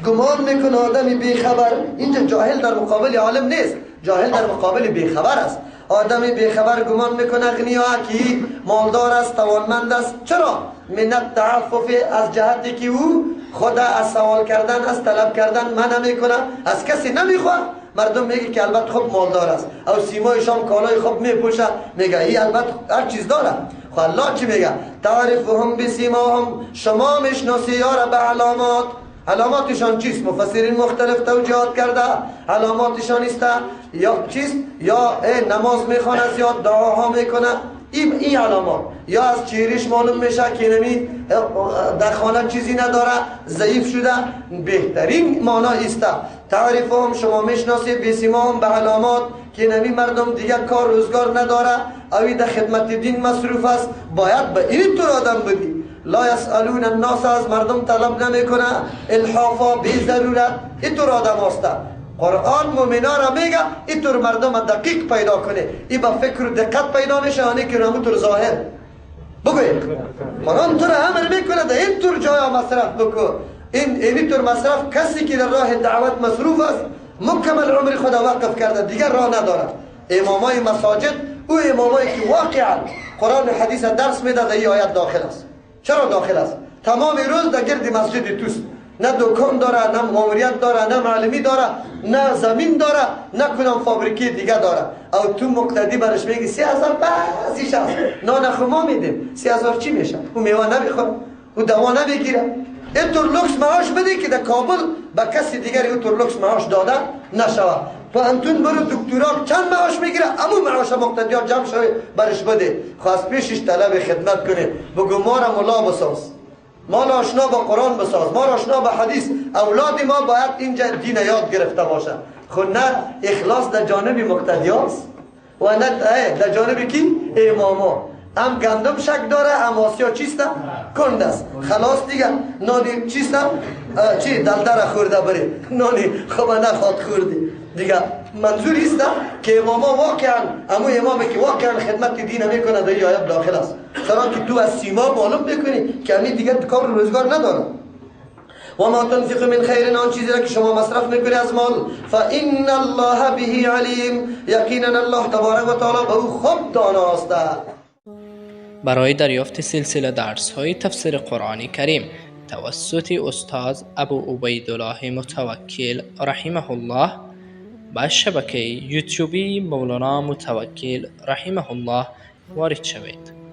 گمان میکنه آدمی بیخبر. اینجا جاهل در مقابل عالم نیست، جاهل در مقابل بیخبر است. آدمی بیخبر گمان میکنه غنی که مالدار است، توانمند است. چرا؟ من التعفف، از جهتی که او خود از سوال کردن، از طلب کردن من نمیکنه، از کسی نمیخواد. مردم میگه که البته خوب مالدار است، او سیمایشان کالای خوب میپوشه، میگه ای البته هر چیز داره. خب الله چی میگه؟ تعرفهم بسیماهم، شما میشناسی یارا به علامات. علاماتشان چیست؟ مفسرین مختلف توجیهات کرده. علاماتشان است یا چیست؟ یا نماز میخونه، یا دعاها میکنه، این علامات. یا از چهرش معلوم میشه که نمی در خانه چیزی نداره، ضعیف شده. بهترین معنی است تعریفهم، شما میشناسی بسیماهم، به علامات که نمی مردم دیگر کار روزگار نداره، اوی در خدمت دین مصروف است، باید به این طور آدم بدی. لا یسالون الناس، از مردم طلب نمیکنه الحافا، بی ضرورت. اینطور آدم هست. قرآن مومنا را میگه اینطور مردم دقیق پیدا کنه، این با فکر و دقت پیدا میشه، آنه که همونطور ظاهر بگوید. قرآن تو را امر میکنه در اینطور جای مصرف بکن. اینطور مصرف، کسی که در راه دعوت مصروف است مکمل عمر خدا وقف کرده، دیگر راه نداره. امامای مساجد او امامایی که واقعا قرآن و حدیث درس میده در این آیت داخل است. چرا داخل است؟ تمام روز در گرد مسجد توست، نه دکان داره، نه ماموریت داره، نه معلمی داره، نه زمین داره، نه کدام فابریکی دیگه داره. او تو مقتدی برش میگی 3000 بازیش است، نان خما میدیم. 3000 چی میشه؟ او میوه نمیخوره، او دوا نمیگیره. اینطور لوکس معاش بده که در کابل با کسی دیگری اینطور لوکس معاش داده نشوه. تو انتون برو دکترا چند معاش میگیره، امو معاش مقتدی ها جمع شوی برش بده. خواست پیشش طلب خدمت کنه، بگو ما را ملا بساز، ما را آشنا با قرآن بساز، ما را آشنا با حدیث. اولاد ما باید اینجا دین یاد گرفته باشن. خود نه اخلاص در جانب مقتدی هاست و نه در جانب کی؟ اماما. هم گندم شک داره، هم آسیا چیست؟ کند است. خلاص دیگه نانی چیست؟ چی دلدر خورده بره، نانی خوب نخواد خوردی دیگه. منظور است که اماما واقعا، امو امامی که واقعا خدمت دین میکنه در این آیت داخل است. چرا که تو از سیما معلوم میکنی که همین دیگه کار روزگار نداره. و ما تنفق من خیر، آن چیزی را که شما مصرف میکنی از مال، فإن الله به علیم، یقینا الله تبارک و تعالی به او خوب داناست. برای دریافت سلسله درس‌های تفسیر قرآن کریم توسط استاد ابو عبیدالله متوکل رحمه الله با شبکه یوتیوبی مولانا متوکل رحمه الله وارد شوید.